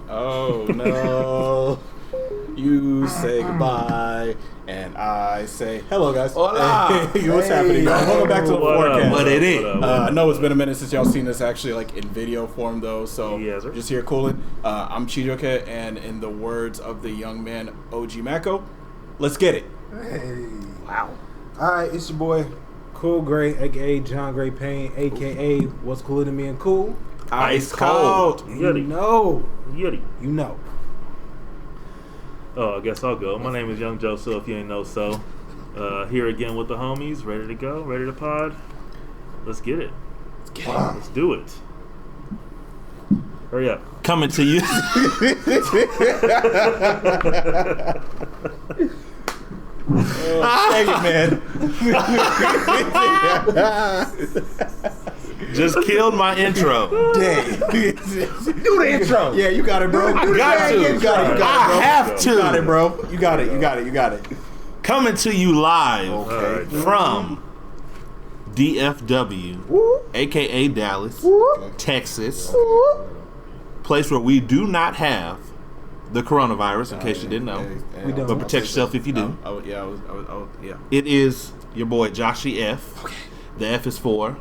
Oh no. You say goodbye, and I say hello, guys. Hola. Hey, what's happening, guys? Welcome back to the forecast. What it is? I know it's been a minute since y'all seen this actually like in video form though, so Yes, sir. just here cooling. I'm Chijoke, and in the words of the young man OG Mako, let's get it. Hey. Wow. Alright, it's your boy, Cool Gray, aka John Gray Payne, aka What's Cooler Than Being Cool? Ice cold. You Yeti. know. Yeti. You know. Oh, I guess I'll go. My name is Young Joe, so if you ain't know so. Here again with the homies, ready to go, ready to pod. Let's get it. Let's do it. Hurry up. Coming to you. Dang it, man. Just killed my intro. Dang. Do the intro. Yeah, you got it, bro. I got to. You got it, bro. I have to. You got it, bro. You got it. Coming to you live Okay. from DFW, aka Dallas, Texas, place where we do not have the coronavirus, in case you didn't know. We don't. But protect yourself if you do. Yeah. It is your boy Joshy F. Okay. The F is for.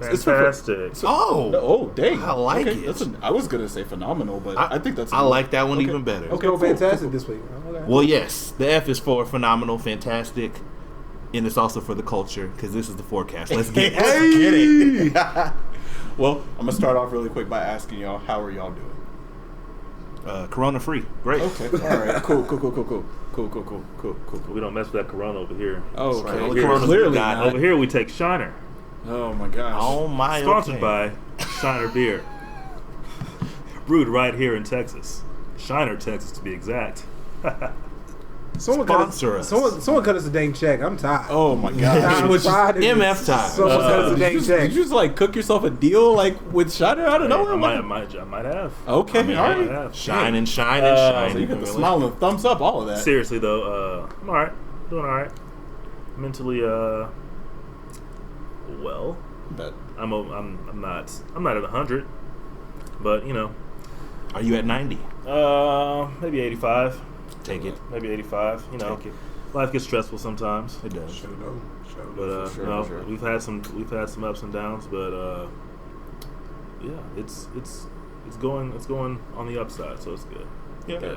Fantastic. Oh, Dang. I like it. I was gonna say phenomenal, but I think that's. I like that one even better. Okay, well, fantastic this week. Okay. Well, yes, the F is for phenomenal, fantastic, and it's also for the culture because this is the forecast. Let's get it. Let's get it. Well, I'm gonna start off really quick by asking y'all, how are y'all doing? Corona free, great. Okay. All right. Cool. We don't mess with that Corona over here. Oh, Right. okay. Only Corona's Clearly we got. not. Over here we take Shiner. Oh my gosh. Oh my! Sponsored okay. by Shiner Beer. Brewed right here in Texas. Shiner, Texas to be exact. Someone Sponsor us. Someone cut us a dang check. I'm tired. Oh my gosh. I'm tired of MF this. time. Someone cut us a dang check. Did you just like cook yourself a deal like with Shiner out of nowhere? I might have. Okay. I mean, all I might right. have. Shining. So you got the Really. smile and the thumbs up, all of that. Seriously though, I'm alright. Doing alright. Mentally, well, Bet. I'm not at 100, but you know, Are you at 90? maybe 85. Take it. Maybe 85. You know, Take it. life gets stressful sometimes. It does. But For sure, you know, for sure. we've had some ups and downs, but yeah, it's going on the upside, so it's good. Yeah. Yeah.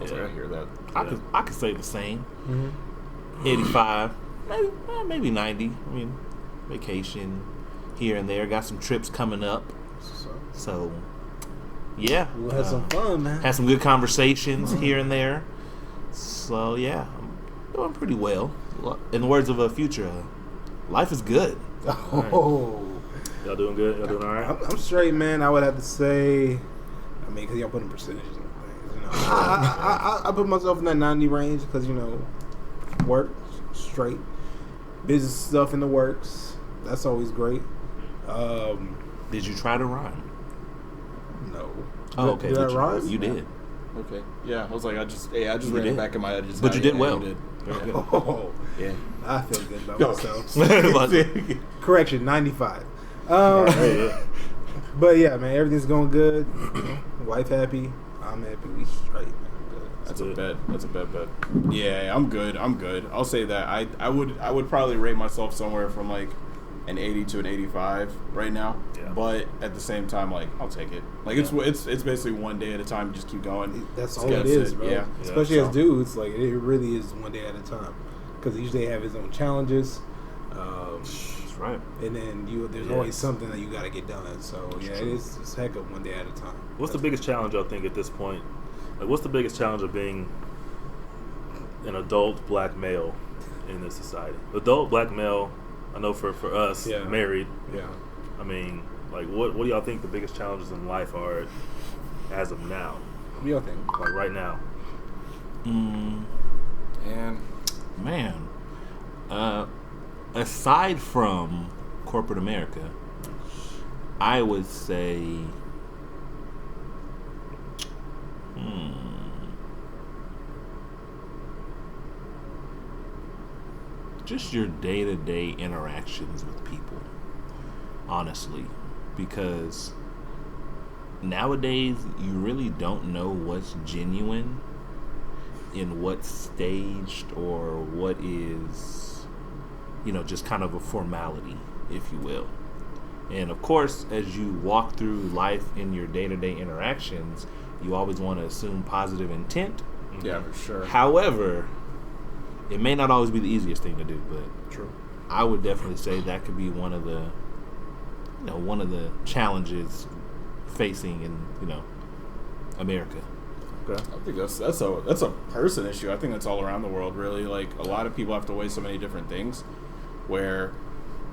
Okay, I hear that. I could say the same. Mm-hmm. 85, maybe 90. I mean, vacation here and there. Got some trips coming up. So, yeah. We'll have some fun, man. Had some good conversations here and there. So, yeah, I'm doing pretty well. In the words of a future, life is good. Oh. Y'all doing good? Y'all doing all right? I'm straight, man. I would have to say, I mean, because y'all putting percentages on things. You know, I put myself in that 90 range because, you know, work, straight. Business stuff in the works. That's always great. Did you try to rhyme? No. Oh, okay. Did I rhyme? You did. Okay. Yeah, I was like, I just ran did. it back in my head. But you did well. You did. Very good. Oh, Yeah. I feel good about Go. myself. But- Correction, 95. But yeah, man, everything's going good. Wife happy. I'm happy. We straight, man. Good. That's a bet. Yeah, I'm good. I'll say that. I would probably rate myself somewhere from like an 80 to an 85 right now. Yeah. But at the same time, like, I'll take it. Like it's basically one day at a time. Just keep going. That's Just all gotta it is, sit. bro. Yeah. Especially So- as dudes, like it really is one day at a time. Because each day have its own challenges, That's right. and then there's always something that you got to get done. So yeah, it's heck of one day at a time. What's the biggest challenge y'all think at this point? Like, what's the biggest challenge of being an adult black male in this society? Adult black male, I know for us, Yeah. married. Yeah. I mean, like, what do y'all think the biggest challenges in life are as of now? What do y'all think? Like right now? And Man, aside from corporate America, I would say, just your day-to-day interactions with people, honestly, because nowadays you really don't know what's genuine and what's staged or what is, just kind of a formality, if you will. And of course, as you walk through life in your day-to-day interactions, you always want to assume positive intent. Yeah, for sure. However, it may not always be the easiest thing to do, but True. I would definitely say that could be one of the challenges facing in, America. Okay. I think that's a person issue. I think that's all around the world, really. Like, a lot of people have to weigh so many different things where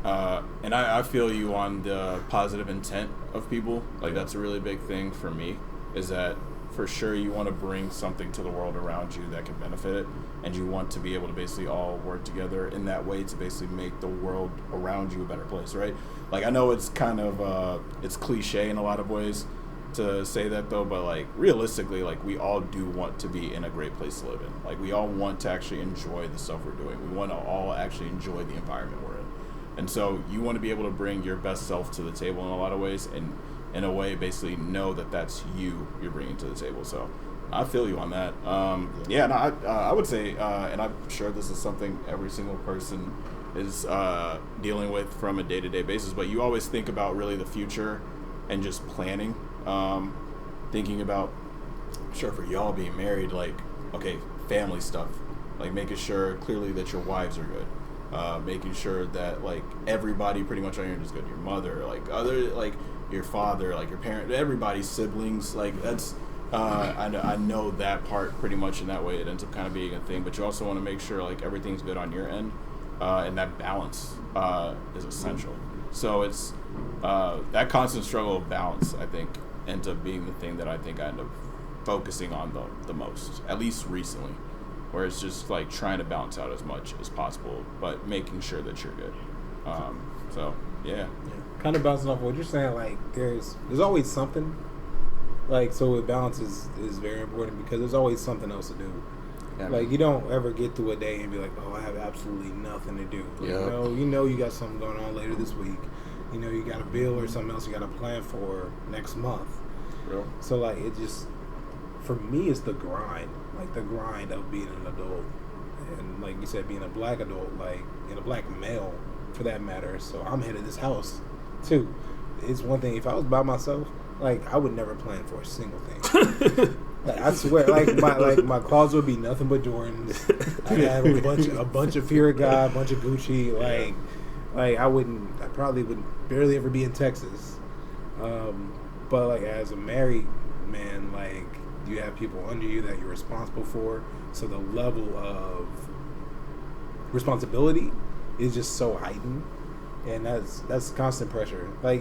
and I feel you on the positive intent of people. Like, that's a really big thing for me, is that for sure you want to bring something to the world around you that can benefit it, and you want to be able to basically all work together in that way to basically make the world around you a better place, right? Like, I know it's kind of it's cliche in a lot of ways to say that, though, but like, realistically, like, we all do want to be in a great place to live in. Like, we all want to actually enjoy the stuff we're doing. We want to all actually enjoy the environment we're in. And so you want to be able to bring your best self to the table in a lot of ways, and in a way basically know that that's you're bringing to the table. So I feel you on that. I would say, and I'm sure this is something every single person is dealing with from a day-to-day basis, but you always think about really the future and just planning, thinking about, sure, for y'all being married, like, okay, family stuff, like making sure clearly that your wives are good. Making sure that, like, everybody pretty much on here is good. Your mother, like, your father, like, your parent, everybody's siblings. Like, that's, I know that part pretty much in that way. It ends up kind of being a thing. But you also want to make sure, like, everything's good on your end. And that balance is essential. So it's that constant struggle of balance, I think, ends up being the thing that I think I end up focusing on the most, at least recently. Where it's just like trying to balance out as much as possible, but making sure that you're good. So yeah. Kind of bouncing off what you're saying, like there's always something. Like, so with balance is very important because there's always something else to do. Yeah, like, you don't ever get through a day and be like, oh, I have absolutely nothing to do. Yep. You know you got something going on later this week. You got a bill or something else you got to plan for next month. Real. So like, it just, for me, it's the grind. Like, the grind of being an adult, and like you said, being a black adult, like, and a black male for that matter. So I'm head of this house too. It's one thing, if I was by myself, like, I would never plan for a single thing. Like, I swear, my closet would be nothing but Jordans. I have a bunch of Fear of God, a bunch of Gucci. Like I probably would barely ever be in Texas. But like, as a married man, like, you have people under you that you're responsible for, so the level of responsibility is just so heightened, and that's constant pressure. Like,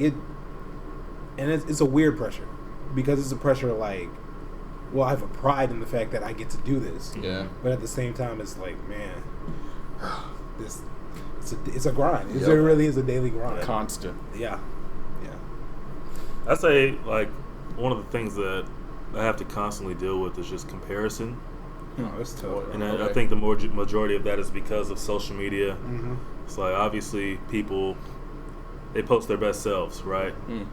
it's a weird pressure, because it's a pressure like, well, I have a pride in the fact that I get to do this. Yeah. But at the same time, it's like, man, it's a grind. It really is a daily grind. Constant. Yeah. I say, like, one of the things that I have to constantly deal with is just comparison. Oh, it's tough. And I think the majority of that is because of social media. Mm-hmm. It's like, obviously, people, they post their best selves, right? Mm.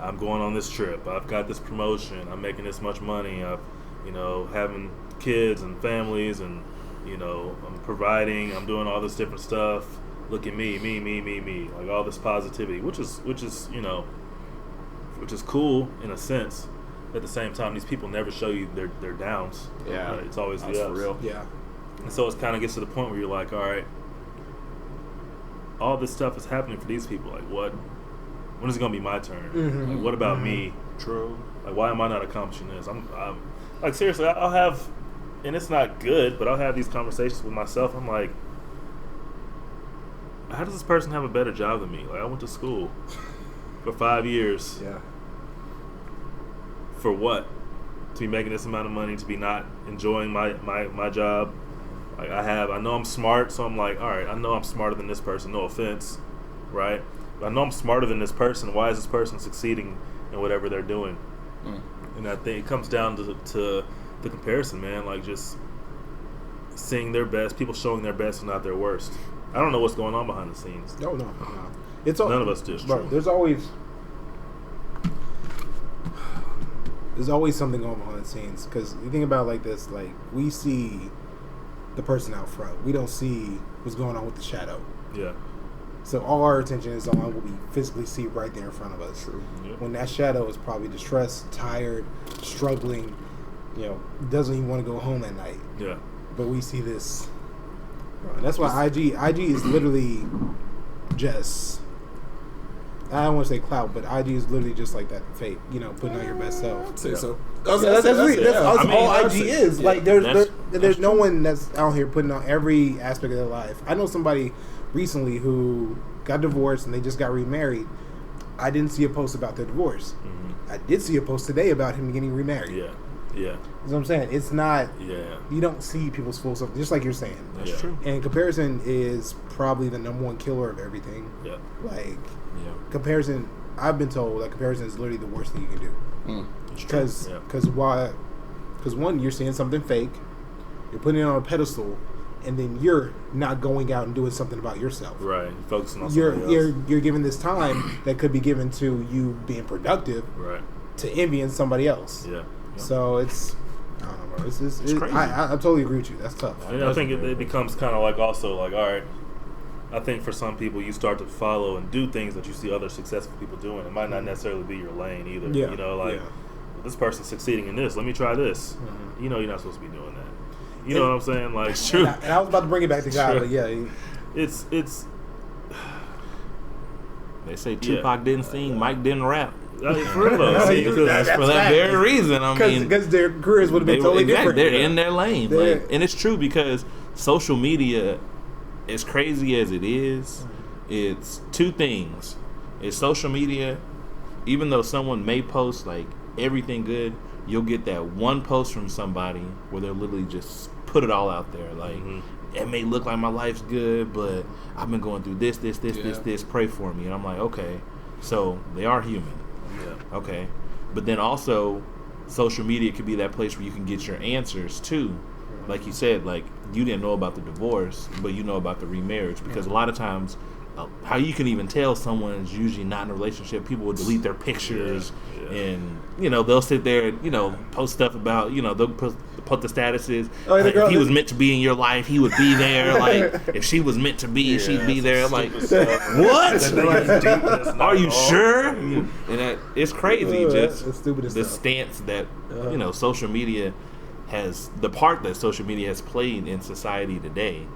I'm going on this trip. I've got this promotion. I'm making this much money. I'm, having kids and families, and, I'm providing. I'm doing all this different stuff. Look at me. Like, all this positivity, which is cool in a sense. At the same time, these people never show you their downs. Yeah. It's always that's the ups. For real. Yeah. And so it kind of gets to the point where you're like, all right, all this stuff is happening for these people. Like, when is it going to be my turn? Mm-hmm. Like, what about me? True. Like, why am I not accomplishing this? I'm like, seriously, I'll have, and it's not good, but I'll have these conversations with myself. I'm like, how does this person have a better job than me? Like, I went to school for 5 years. Yeah. For what? To be making this amount of money, to be not enjoying my job. Like, I know I'm smart, so I'm like, all right, I know I'm smarter than this person, no offense, right? But I know I'm smarter than this person. Why is this person succeeding in whatever they're doing? Mm. And I think it comes down to the comparison, man. Like, just seeing their best, people showing their best and not their worst. I don't know what's going on behind the scenes. No. It's all, none of us do. Bro, there's always, there's always something going on behind the scenes. Because you think about it like this, like we see the person out front. We don't see what's going on with the shadow. Yeah. So all our attention is on what we physically see right there in front of us. True. Yeah. When that shadow is probably distressed, tired, struggling, doesn't even want to go home at night. Yeah. But we see this. And that's why IG is literally just, I don't want to say clout, but IG is literally just like that fake, putting on your best self. I'd say so. That's all IG is. Yeah. Like there's no one that's out here putting on every aspect of their life. I know somebody recently who got divorced and they just got remarried. I didn't see a post about their divorce. Mm-hmm. I did see a post today about him getting remarried. Yeah. Yeah. That's what I'm saying. It's not. Yeah. You don't see people's full stuff, just like you're saying. That's true. And comparison is probably the number one killer of everything. Yeah. Like comparison. I've been told that comparison is literally the worst thing you can do. Because why? Because one, you're seeing something fake. You're putting it on a pedestal. And then you're not going out and doing something about yourself. Right. Focusing on something else. You're giving this time that could be given to you being productive. Right. To envying somebody else. Yeah. So it's, I don't know, bro. It's crazy. I totally agree with you. That's tough. I think it becomes kind of like also like, all right, I think for some people you start to follow and do things that you see other successful people doing. It might not necessarily be your lane either. Yeah. Well, this person's succeeding in this. Let me try this. Mm-hmm. You're not supposed to be doing that. You know what I'm saying? Like, It's true. And I was about to bring it back to God, but yeah. It's They say Tupac didn't sing, Mike didn't rap. for real though. See, because That's for that very reason. I mean, because their careers would have been totally different. They're in their lane, Yeah. and it's true because social media, as crazy as it is, it's two things. It's social media. Even though someone may post like everything good, you'll get that one post from somebody where they'll literally just put it all out there. Like, it may look like my life's good, but I've been going through this. Pray for me. And I'm like, okay, so they are human. Yeah. Okay. But then also, social media could be that place where you can get your answers too. Like you said, like you didn't know about the divorce, but you know about the remarriage. Because a lot of times, how you can even tell someone's usually not in a relationship, people will delete their pictures and, they'll sit there, post stuff about, they'll put the statuses. Like, if he was meant to be in your life, he would be there. Like, if she was meant to be, she'd be there. Like, what? Are you sure? And it's crazy, just the stance that, social media has, the part that social media has played in society today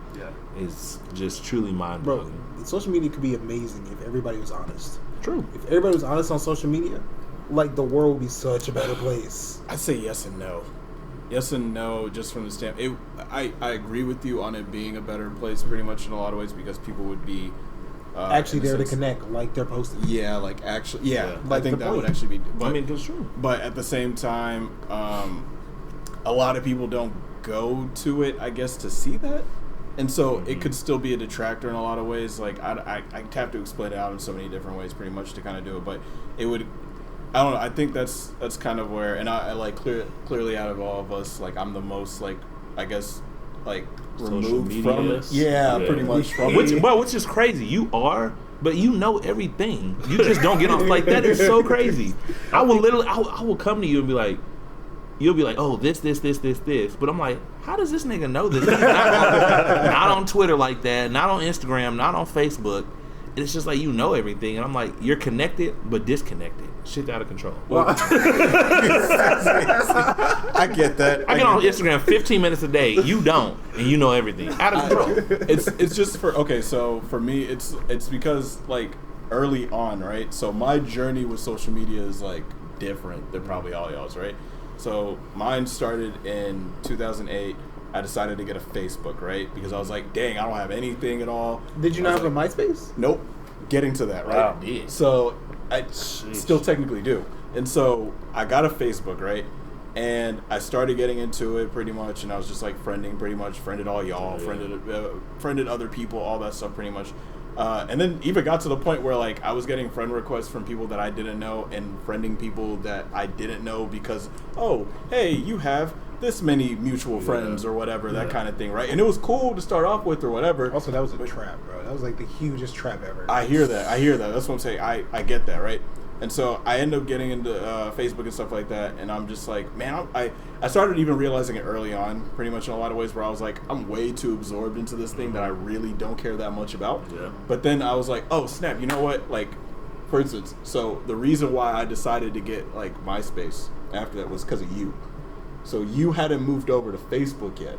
is just truly mind-blowing. Bro, social media could be amazing if everybody was honest. True. If everybody was honest on social media, like the world would be such a better place. I'd say yes and no. Yes and no, just from the standpoint. I agree with you on it being a better place pretty much in a lot of ways because people would be actually there to connect, like they're posting. Yeah, like actually, like I think the that point. would actually be. But, I mean, it's true. But at the same time, a lot of people don't go to it, I guess, to see that. And so it could still be a detractor in a lot of ways. Like, I have to explain it out in so many different ways pretty much to kind of do it. But it would, I don't know, I think that's kind of where, and I like clearly out of all of us, like I'm the most, like, I guess, like, removed from it. Yeah, pretty much from it. Which is crazy. You are, but you know everything. You just don't get off. Like, that is so crazy. I will come to you and be like, you'll be like, oh, this. But I'm like, how does this nigga know this? Not on Twitter like that, not on Instagram, not on Facebook. It's just like you know everything. And I'm like, you're connected, but disconnected. Shit's out of control. Well, I get that. I get on Instagram 15 minutes a day. You don't. And you know everything. Out of control. It's just so for me, it's because, like, early on, right? So my journey with social media is, like, different than probably all y'all's, right? So mine started in 2008. I decided to get a Facebook, right? Because I was like, dang, I don't have anything at all. Did you not have a MySpace? Nope. Getting to that, right? Wow. So I still technically do. And so I got a Facebook, right? And I started getting into it pretty much, and I was just like friended all y'all, friended other people, all that stuff pretty much. And then even got to the point where, like, I was getting friend requests from people that I didn't know and friending people that I didn't know because, oh, hey, you have this many mutual friends or whatever, that kind of thing, right? And it was cool to start off with or whatever. Also, that was a trap, bro. That was like the hugest trap ever. I hear that. That's what I'm saying. I get that, right? And so I end up getting into Facebook and stuff like that, and I'm just like, man, I started even realizing it early on, pretty much in a lot of ways, where I was like, I'm way too absorbed into this thing that I really don't care that much about. Yeah. But then I was like, oh snap, you know what? Like, for instance, so the reason why I decided to get like MySpace after that was because of you. So you hadn't moved over to Facebook yet.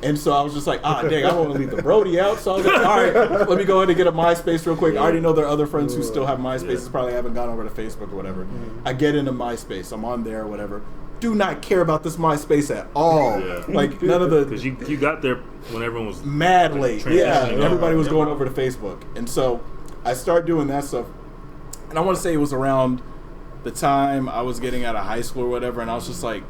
And so I was just like, dang, I don't want to leave the Brody out. So I was like, all right, let me go ahead and get a MySpace real quick. I already know there are other friends who still have MySpaces, probably haven't gone over to Facebook or whatever. I get into MySpace. I'm on there or whatever. Do not care about this MySpace at all. Yeah. Like, none of the... Because you got there when everyone was... mad late. Yeah, transitioning everybody was over. going over to Facebook. And so I started doing that stuff. And I want to say it was around the time I was getting out of high school or whatever, and I was just like,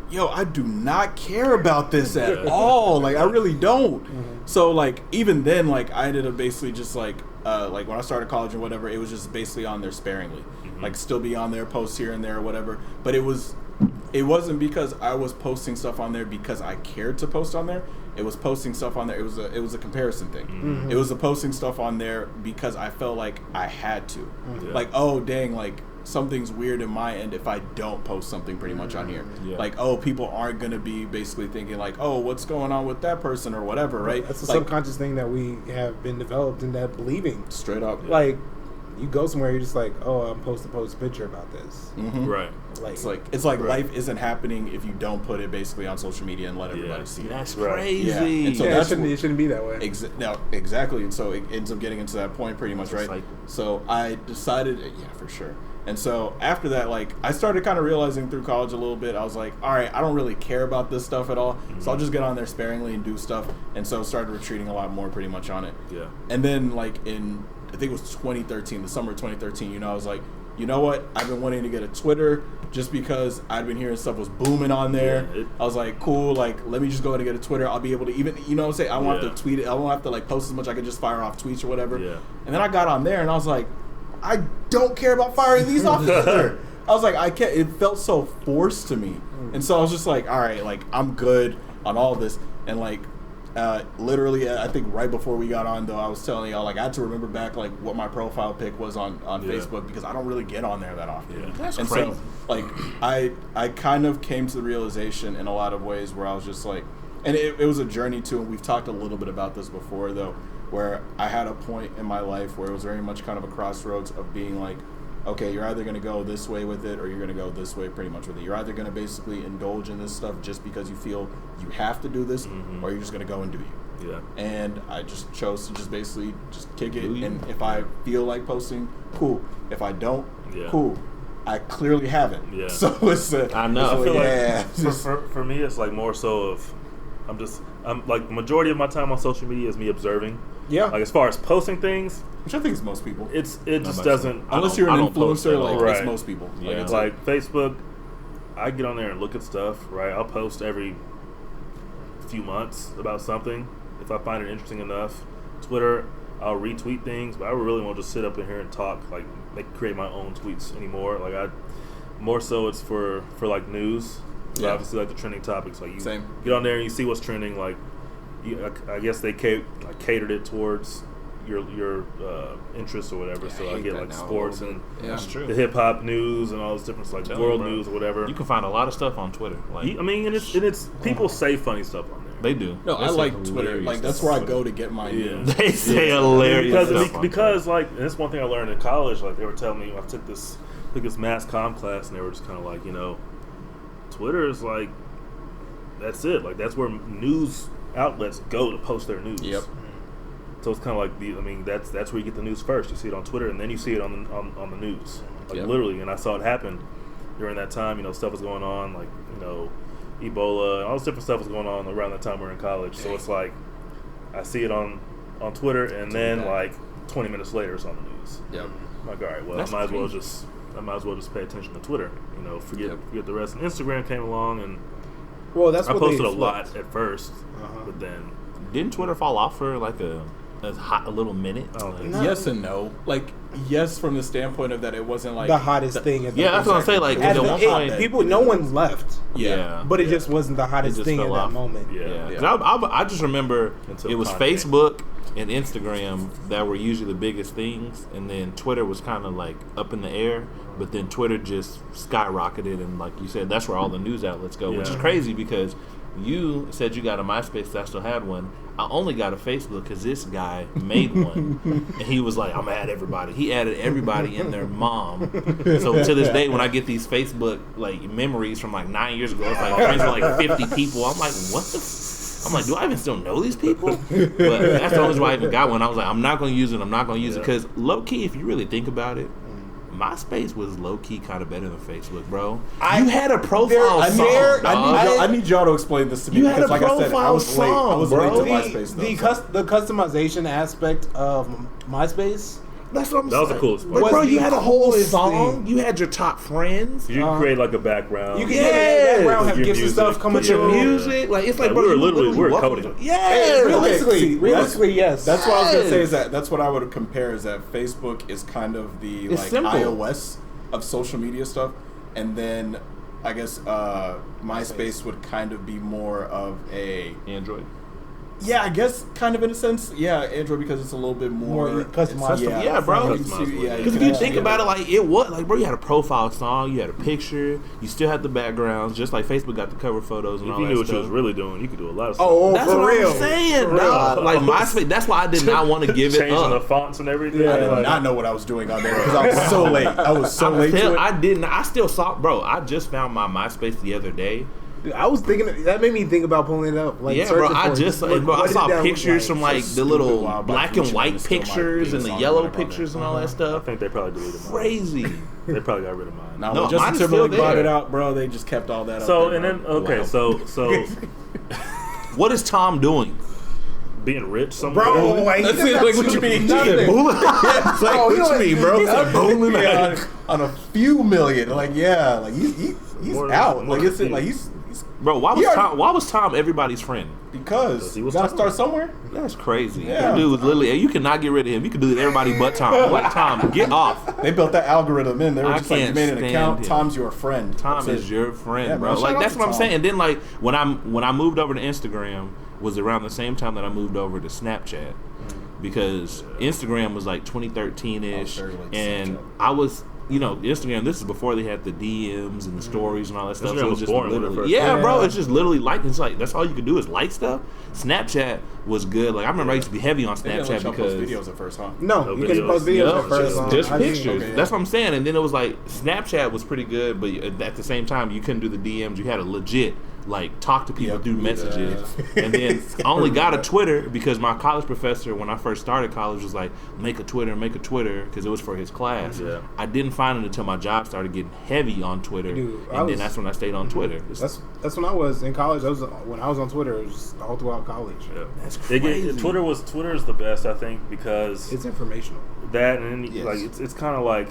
yo, I do not care about this at all. Like, I really don't. So, like, even then, like, I ended up basically just, like when I started college or whatever, it was just basically on there sparingly. Like, still be on there, post here and there or whatever. But it wasn't because I was posting stuff on there because I cared to post on there. It was posting stuff on there. It was a comparison thing. It was a posting stuff on there because I felt like I had to. Like, oh, dang, like, something's weird in my end if I don't post something pretty much on here. Like, oh, people aren't going to be basically thinking like, oh, what's going on with that person or whatever, right? That's a like, subconscious thing that we have been developed in that believing. Straight up. Like, you go somewhere, you're just like, oh, I'm supposed to post a picture about this. Right. Like, It's like life isn't happening if you don't put it basically on social media and let everybody see it. That's Right. crazy. Yeah. And so it shouldn't be that way. Exactly. And so it ends up getting into that point pretty much, right? Like, so I decided, yeah, for sure. And so after that, like, I started kind of realizing through college a little bit, I was like, all right, I don't really care about this stuff at all. So I'll just get on there sparingly and do stuff. And so started retreating a lot more pretty much on it. Yeah. And then, like, I think it was 2013, the summer of 2013, I was like, you know what? I've been wanting to get a Twitter just because I'd been hearing stuff was booming on there. Yeah, I was like, cool, like, let me just go ahead and get a Twitter. I'll be able to even, you know what I'm saying? I won't have to tweet it. I won't have to, like, post as much. I could just fire off tweets or whatever. Yeah. And then I got on there and I was like, I don't care about firing these off either. I was like, I can't. It felt so forced to me. And so I was just like, all right, like, I'm good on all this. And, like, literally, I think right before we got on, though, I was telling y'all, like, I had to remember back, like, what my profile pic was on Facebook because I don't really get on there that often. Yeah. That's and crazy. so, like, I kind of came to the realization in a lot of ways where I was just like, and it was a journey too, and we've talked a little bit about this before, though, where I had a point in my life where it was very much kind of a crossroads of being like, okay, you're either going to go this way with it or you're going to go this way pretty much with it. You're either going to basically indulge in this stuff just because you feel you have to do this or you're just going to go and do you. Yeah. And I just chose to just basically just kick it. And if I feel like posting, cool. If I don't, cool. I clearly haven't. Yeah. So it's I know. I feel like for me, it's like more so of I'm like majority of my time on social media is me observing. Yeah. Like as far as posting things, which I think is most people. it just doesn't. Unless you're I an don't post influencer, at like all. it's Right. most people. Yeah. Like, it's Like Facebook, I get on there and look at stuff. Right, I'll post every few months about something if I find it interesting enough. Twitter, I'll retweet things, but I really won't just sit up in here and talk like create my own tweets anymore. Like more so it's for like news. Yeah. Obviously, like the trending topics. Like you Same. get on there and you see what's trending. Like I guess they catered it towards your interests or whatever. Yeah, so I I hate get that like now a sports little and bit. That's true. the hip hop news and all this different like Tell world me, bro. news or whatever. You can find a lot of stuff on Twitter. Like I mean, and it's people say funny stuff on there. they do. No, They I say like Twitter. hilarious Like that's stuff where I on go Twitter. to get my Yeah. news. They say hilarious stuff on because Twitter. like and that's one thing I learned in college. Like they were telling me I took this mass comm class and they were just kind of like, Twitter is like that's it. Like that's where news outlets go to post their news. Yep. So it's kind of like that's where you get the news first. You see it on Twitter and then you see it on the news. Like Yep. literally, and I saw it happen during that time. Stuff was going on like Ebola and all this different stuff was going on around that time we were in college. So it's like I see it on Twitter and then like 20 minutes later it's on the news. Yep. I'm like, all right, well That's I might crazy. as well just pay attention to Twitter. Forget the rest. And Instagram came along and Well, that's I what posted they a lot flipped. at first, Uh-huh. but then Didn't Twitter fall off for like a little minute? I don't think No. Yes and no. Like, yes, from the standpoint of that, it wasn't like The hottest thing. At the Yeah, that's what I'm saying. Like, At at the one end, point, people, no one left, Yeah. but it just wasn't the hottest just thing in fell that off. moment. yeah. yeah. Yeah. 'Cause I just remember Until it was Kanye. Facebook and Instagram that were usually the biggest things, and then Twitter was kind of like up in the air. But then Twitter just skyrocketed, and like you said, that's where all the news outlets go, which is Yeah. crazy because you said you got a MySpace, I still had one. I only got a Facebook because this guy made one, and he was like, "I'm gonna add everybody." He added everybody and their mom. So to this day, when I get these Facebook like memories from like 9 years ago, it's like friends with like 50 people. I'm like, what the? I'm like, do I even still know these people? But that's the only reason why I even got one. I was like, I'm not gonna use it. I'm not gonna use it because low key, if you really think about it. MySpace was low key kind of better than Facebook, bro. You had a profile song. I need y'all to explain this to me You had because, a like I said, I profile was late. I was song, late to bro. MySpace. The customization aspect of MySpace. That's what I'm That saying. was the coolest But part. bro, Was you the had a whole coolest song. thing. You had your top friends. You can create like a background. You can Yes. get in the background, have Your gifts and music. stuff coming Put your through. music. Like it's like, Like, bro, we were you literally welcome coding. to- Yeah. Realistically, yes. That's what I was gonna say. Is Yes. that's what I would compare is that Facebook is kind of the It's like simple. iOS of social media stuff, and then I guess MySpace would kind of be more of a Android. yeah, I guess kind of in a sense, yeah, Android because it's a little bit more More customized. Yeah, bro. You can see- Because if you think about it, like it was like, bro, you had a profile song, you had a picture, you still had the backgrounds, just like Facebook got the cover photos and If all you that knew what stuff. you was really doing, you could do a lot of stuff. Oh, That's for what real. I'm saying, For real. dog. Like MySpace. That's why I did not want to give it Changing the up. fonts and everything. Yeah. I did Like, not know what I was doing on there because I was so late. I was so late to it. I didn't. I still saw, bro. I just found my MySpace the other day. Dude, I was thinking that made me think about pulling it up. Like, Yeah, bro. searching I for just, what- bro, I what did saw that look pictures from like the Stupid little Wild black Black and white Future still might pictures be and the song yellow whatever on pictures and there. all that I stuff. think they probably deleted mine. Crazy. They probably got rid of mine. Now, No, when Justin mine is still Timberlake brought there. it out, bro, they just kept all that. So up there, and then bro. okay, Wow. so What is Tom doing? being rich somewhere. Bro, like, That's it, like what you mean? Nothing. Yeah, it's like, Oh, what you know you mean, bro? he's It's like bowling yeah, on a few million. Like, yeah, like he's More- out. more Like it's than like you. he's Bro, why was He already- Tom? Why was Tom everybody's friend? because He you was gotta Tom. start somewhere. That's crazy. Yeah. That dude was literally. You cannot get rid of him. You can do everybody but Tom. Like Tom, get off. They built that algorithm in. They were I just like, you can't made an stand account. him. Tom's your friend. Tom That's is it. your friend, Yeah, bro. bro. Shout Like out that's to what I'm Tom. saying. And then like when I moved over to Instagram was around the same time that I moved over to Snapchat because Instagram was like 2013 ish, Oh, very late and Snapchat. I was. You know, Instagram. This is before they had the DMs and the stories and all that stuff. Instagram So it was was just boring when it literally, first yeah, came bro. out. It's just literally like it's like that's all you could do is like stuff. Snapchat was good. Like I remember I used to be heavy on They didn't let Snapchat y'all post because videos at first, huh? No, No you can videos. post videos Yup, at first. just I seen- pictures. Okay, yeah. That's what I'm saying. And then it was like Snapchat was pretty good, but at the same time you couldn't do the DMs. You had to legit like talk to people Yep. through messages. Yeah. And then I only got a Twitter because my college professor, when I first started college, was like, make a Twitter because it was for his class. Yeah. I didn't find it until my job started getting heavy on Twitter, Dude, I and was- then that's when I stayed on Twitter. It's- That's when I was in college. That was when I was on Twitter. It was just all throughout college. Yeah. That's They crazy. Twitter is the best, I think, because It's informational. that and then, Yes. like it's kind of like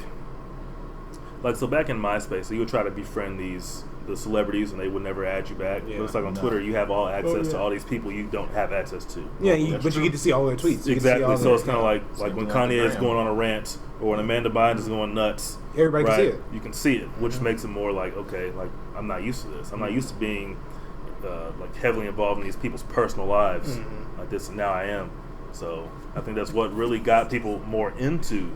so back in MySpace, so you would try to befriend the celebrities and they would never add you back. Yeah. But it's like on No. Twitter, you have all access yeah. to all these people you don't have access to. Yeah, That's but true. you get to see all their tweets. You get to see Exactly. all So their- it's kind of like Same when thing on Kanye is Instagram. going on a rant or when Amanda Bynes is going nuts. Everybody can right? see it. You can see it, which makes it more like, okay, like I'm not used to this. I'm not used to being like heavily involved in these people's personal lives like this, and now I am. So I think that's what really got people more into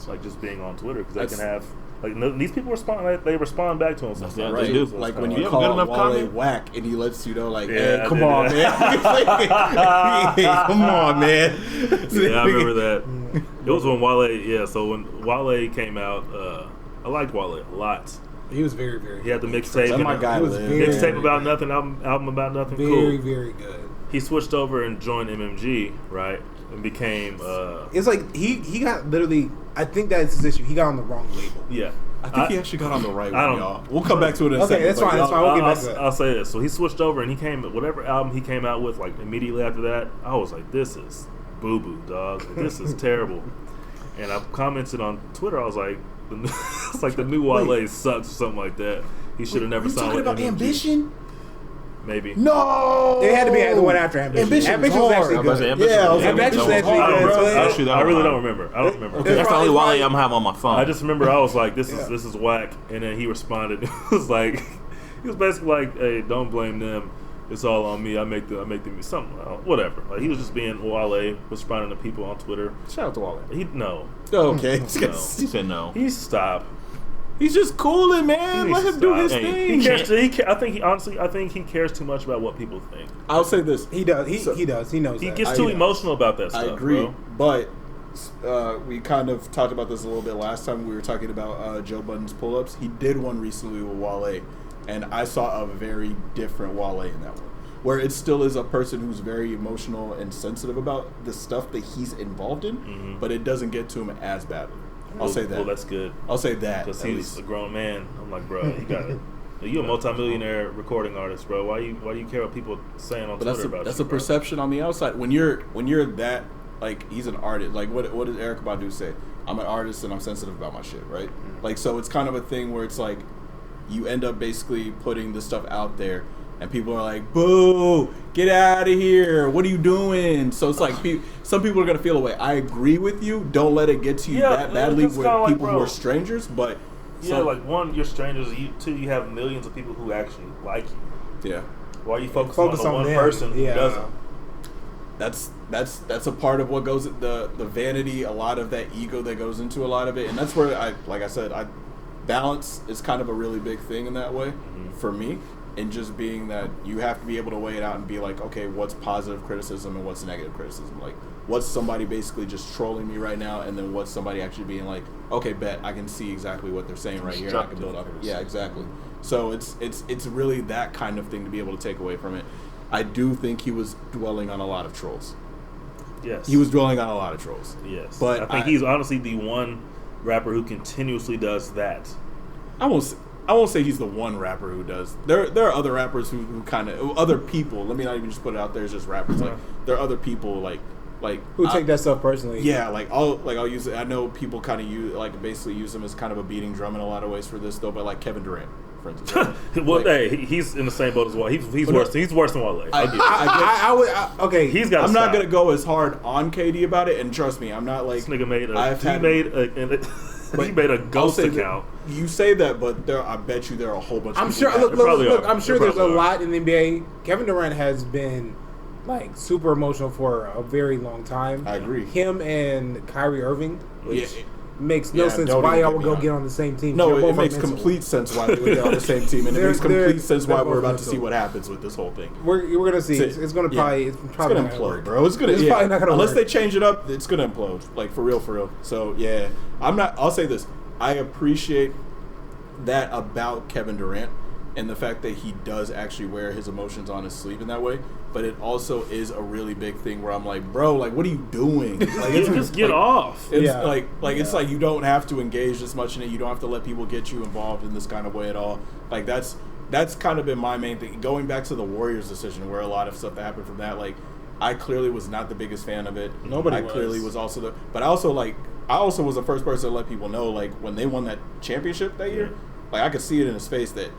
like just being on Twitter because they That's- can have these people respond. Like, they respond back to them. That's sometimes. They Right, do. So it's like kinda when You you have a good call enough Wale comment? whack and he lets you know, like, Yeah, hey, I come did on, that. man, come on, man. Yeah, I remember that. It was when Wale. Yeah, so when Wale came out, I liked Wale a lot. He was very, very. He had the mixtape. Let my and guy He was live. very- Mixtape about nothing, album about nothing. very, Cool. very good. He switched over and joined MMG, right, and became It's like he got literally. I think that's his issue. He got on the wrong label. yeah. I think he actually got on the right I one, don't- y'all. We'll come back to it in a Okay, second. that's but fine, that's y'all- fine. We'll get back to that. I'll say this. So he switched over and he came whatever album he came out with, like immediately after that. I was like, this is boo boo, dog. This is terrible. And I commented on Twitter. I was like, it's like the new Wale sucks or something like that. He should have never Are you signed talking with about MMG. Ambition? Maybe. No, It had to be the one after Ambition. Ambition Ambition was was hard. actually I was about to say, good. Ambition Yeah, was good. Ambition was That actually I, good. don't remember. I'll shoot that I really one. don't remember. I don't remember. Okay. That's the only It's Wale probably- I'm have on my phone. I just remember I was like, this Yeah. is whack, and then he responded. It was like, he was basically like, hey, don't blame them. It's all on me. I make the something, whatever. Like he was just being Wale, responding to people on Twitter. Shout out to Wale. No, Okay. no. He said no. He stopped. He's just cooling, man. Let him do his He thing. cares. I think he cares too much about what people think. I'll say this. He does. He does. He knows. He that. gets too emotional about that stuff. I agree, bro. but we kind of talked about this a little bit last time. We were talking about Joe Budden's pull-ups. He did one recently with Wale, and I saw a very different Wale in that one, where it still is a person who's very emotional and sensitive about the stuff that he's involved in, but it doesn't get to him as badly. I'll say that. Well, that's good. I'll say that because he's a grown man. I'm like, bro, you got it. You're a multimillionaire recording artist, bro. Why do you care what people saying on Twitter about you? That's a perception on the outside. When you're that, like, he's an artist. Like, what did Erykah Badu say? I'm an artist and I'm sensitive about my shit, right? Like, so it's kind of a thing where it's like you end up basically putting this stuff out there, and people are like, "Boo! Get out of here! What are you doing?" So it's like some people are gonna feel away. I agree with you. Don't let it get to you that badly with like, people who are strangers. But like, one, you're strangers. Two, you have millions of people who actually like you. Yeah. Why are you focusing on the one person who doesn't? That's a part of what goes the vanity, a lot of that ego that goes into a lot of it, and that's where balance is kind of a really big thing in that way for me. And just being that you have to be able to weigh it out and be like, okay, what's positive criticism and what's negative criticism? Like, what's somebody basically just trolling me right now, and then what's somebody actually being like, okay, bet I can see exactly what they're saying right here, and I can build up. Yeah, exactly. So it's really that kind of thing to be able to take away from it. I do think he was dwelling on a lot of trolls. Yes, he was dwelling on a lot of trolls. Yes, but I think he's honestly the one rapper who continuously does that. I won't say he's the one rapper who does. There are other rappers who kind of other people. Let me not even just put it out there as just rappers. Like, there are other people like who take that stuff personally. Yeah, I'll use it. I know people kind of basically use him as kind of a beating drum in a lot of ways for this though. But like Kevin Durant, for instance. Right? Well, hey, he's in the same boat as Wale. He's worse. He's worse than Wale. Okay, he's got. I'm not gonna go as hard on KD about it, and trust me, I'm not like this nigga made a ghost account. You say that, but I bet you there are a whole bunch. I'm of sure. people Look, I'm sure there's a lot in the NBA. Kevin Durant has been like super emotional for a very long time. I agree. Him and Kyrie Irving, which makes no sense why y'all would go get on the same team. No, it makes complete sense why they would get on the same team, and it makes complete sense why we're about to see what happens with this whole thing. We're gonna see. It's gonna probably implode, bro. It's probably not gonna unless they change it up. It's gonna implode, like for real. So yeah, I'll say this. I appreciate that about Kevin Durant and the fact that he does actually wear his emotions on his sleeve in that way. But it also is a really big thing where I'm like, bro, like, what are you doing? Like, just get off. It's it's like you don't have to engage this much in it. You don't have to let people get you involved in this kind of way at all. Like that's kind of been my main thing. Going back to the Warriors decision, where a lot of stuff that happened from that, like, I clearly was not the biggest fan of it. Nobody was. Clearly was also but I also was the first person to let people know, like, when they won that championship that year, like, I could see it in his face that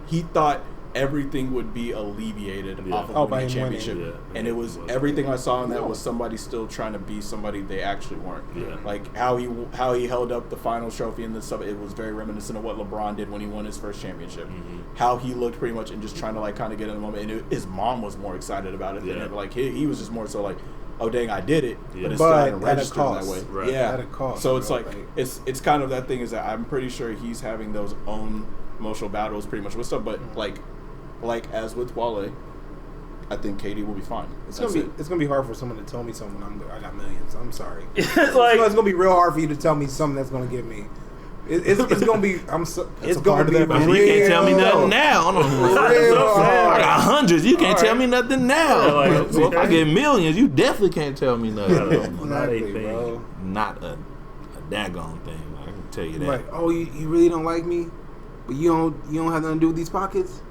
he thought everything would be alleviated off of winning the championship, and it was everything I saw in that was somebody still trying to be somebody they actually weren't. Like how he held up the finals trophy and the stuff. It was very reminiscent of what LeBron did when he won his first championship. How he looked pretty much and just trying to like kind of get in the moment. And his mom was more excited about it than him. Like he was just more so like, oh dang, I did it, but it's still not registered in that way. Right. Yeah, at a cost, so it's like it's kind of that thing is that I'm pretty sure he's having those own emotional battles pretty much with stuff, but like as with Wale, I think KD will be fine. It's gonna be hard for someone to tell me something. I got millions. I'm sorry. It's gonna be real hard for you to tell me something that's gonna give me. It's gonna be. It's gonna be. You can't tell me nothing now. I got hundreds. You can't tell me nothing now. If I get millions, you definitely can't tell me nothing. Not a thing. Bro. Not a daggone thing. I can tell you that. Like, oh, you really don't like me, but you don't have nothing to do with these pockets.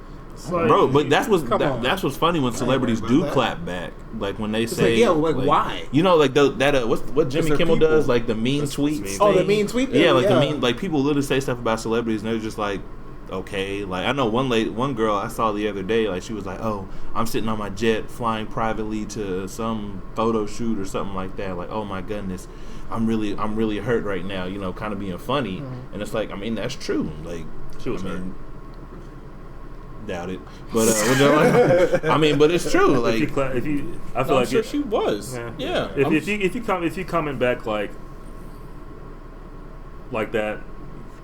Bro, but that's what's funny when celebrities do clap back, like when they say, why? You know, like what Jimmy Kimmel does, like the mean tweets. Oh, the mean tweet. Yeah, like the mean, like people literally say stuff about celebrities, and they're just like, okay. Like I know one girl I saw the other day, like she was like, oh, I'm sitting on my jet flying privately to some photo shoot or something like that. Like, oh my goodness, I'm really hurt right now. You know, kind of being funny, and it's like, I mean, that's true. Like she was hurt. Doubt it, but I mean, but it's true. Like, I'm sure she was. Yeah. If you comment back like that,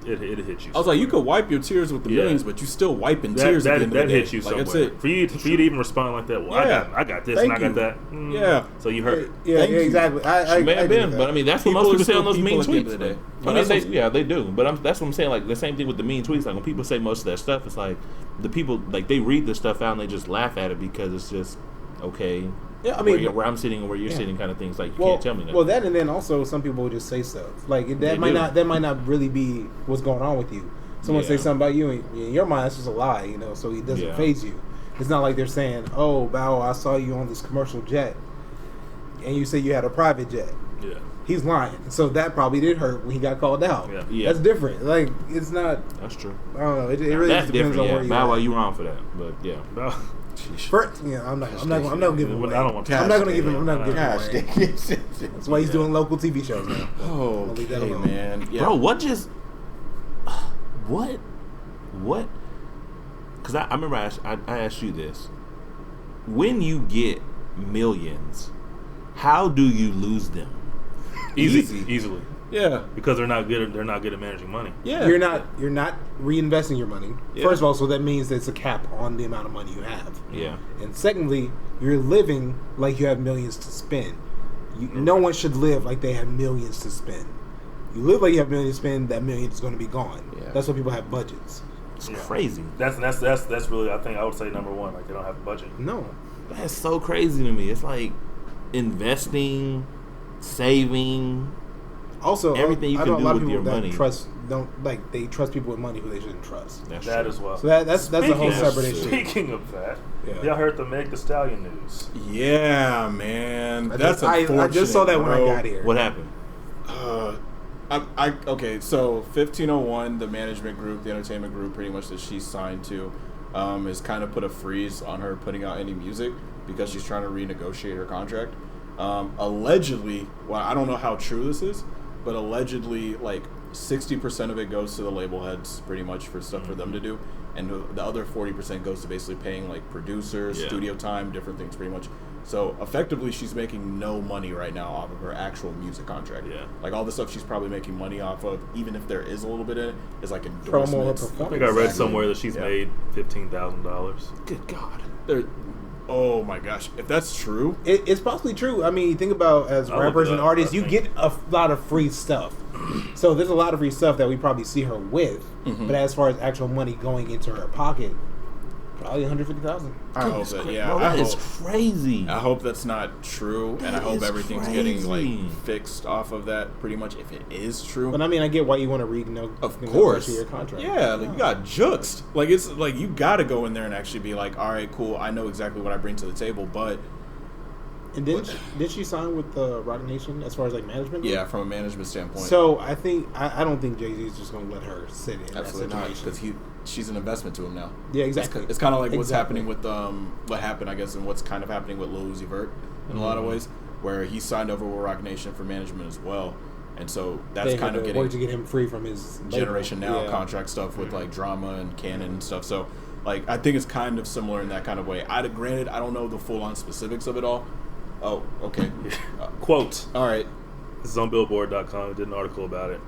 it hits you. I was like, you could wipe your tears with the millions, but you still wiping tears at the end of the day. That hits you like, somewhere. That's it. For you to even respond like that, well, I got this and I got that. Yeah. So you hurt. Yeah, exactly. She may have been, but I mean, that's what most people say on those mean tweets. They do. But that's what I'm saying. Like the same thing with the mean tweets. Like when people say most of that stuff, it's like the people like they read the stuff out and they just laugh at it because it's just okay. Yeah, I mean, where I'm sitting and where you're sitting, kind of things. Like you can't tell me that. Well, that and then also some people will just say stuff like that might not really be what's going on with you. Someone say something about you, and in your mind, it's just a lie, you know. So it doesn't faze you. It's not like they're saying, "Oh, Bow, I saw you on this commercial jet," and you say you had a private jet. Yeah, he's lying. So that probably did hurt when he got called out. Yeah. That's different. Like it's not. That's true. I don't know. It really just depends on where you. Bow, you wrong for that, but yeah. I'm not gonna give him away. I don't want. I'm not gonna give him. I'm not gonna give him away. Cash. That's why he's doing local TV shows now. Oh, okay, man. Yeah. Bro, what? Because I remember I asked you this. When you get millions, how do you lose them? Easily. Yeah, because they're not good. They're not good at managing money. Yeah, you're not reinvesting your money. Yeah. First of all, so that means there's a cap on the amount of money you have. Yeah. And secondly, you're living like you have millions to spend. No one should live like they have millions to spend. You live like you have millions to spend. That million is going to be gone. Yeah. That's why people have budgets. It's crazy. That's really, I think I would say number one. Like they don't have a budget. No, that's so crazy to me. It's like investing, saving. Also, everything you can do with your money. They trust people with money who they shouldn't trust. That as well. So that's a whole separate issue. Speaking of that, y'all heard the Meg Thee Stallion news? Yeah, man. That's unfortunate. I just saw that when I got here. What happened? Okay, so 1501, the management group, the entertainment group, pretty much that she's signed to, is kind of put a freeze on her putting out any music because she's trying to renegotiate her contract. Allegedly, well, I don't know how true this is, but allegedly, like 60% of it goes to the label heads, pretty much for stuff for them to do, and the other 40% goes to basically paying like producers, studio time, different things, pretty much. So effectively, she's making no money right now off of her actual music contract. Yeah, like all the stuff she's probably making money off of, even if there is a little bit in it, is like endorsements. I think I read somewhere that she's made $15,000. Good God. Oh my gosh, if that's true, it's possibly true. I mean, think about as rappers and artists, you get a lot of free stuff. So there's a lot of free stuff that we probably see her with, but as far as actual money going into her pocket, probably $150,000. I hope that. Yeah, bro, that is crazy. I hope that's not true, and I hope everything's getting like fixed off of that. Pretty much, if it is true. But I mean, I get why you want to renegotiate your contract. Yeah, like you got juxed. Like it's like you got to go in there and actually be like, all right, cool. I know exactly what I bring to the table, but. And did she sign with Roc Nation as far as like management? Yeah, from a management standpoint. So I think I don't think Jay-Z is just going to let her sit in Absolutely that situation. Because she's an investment to him now. Yeah, exactly. It's kind of like what's happening with what happened, I guess, and what's kind of happening with Lil Uzi Vert in a lot of ways, where he signed over with Roc Nation for management as well, and so that's kind of getting work to get him free from his Generation Now contract stuff with like Drama and Canon and stuff. So like I think it's kind of similar in that kind of way. Granted, I don't know the full on specifics of it all. Oh, okay. Quote. All right. This is on Billboard.com. It did an article about it.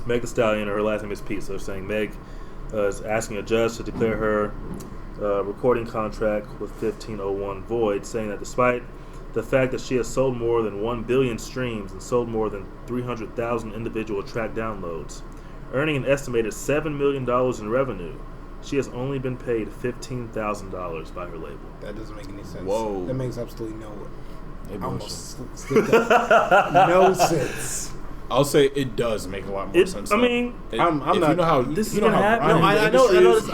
Meg Thee Stallion, or her last name is Pete, so they're saying Meg is asking a judge to declare her recording contract with 1501 void, saying that despite the fact that she has sold more than 1 billion streams and sold more than 300,000 individual track downloads, earning an estimated $7 million in revenue, she has only been paid $15,000 by her label. That doesn't make any sense. Whoa. That makes absolutely no sense. I'll say it does make a lot more sense. I mean, I'm not. You know how this is gonna happen. No, I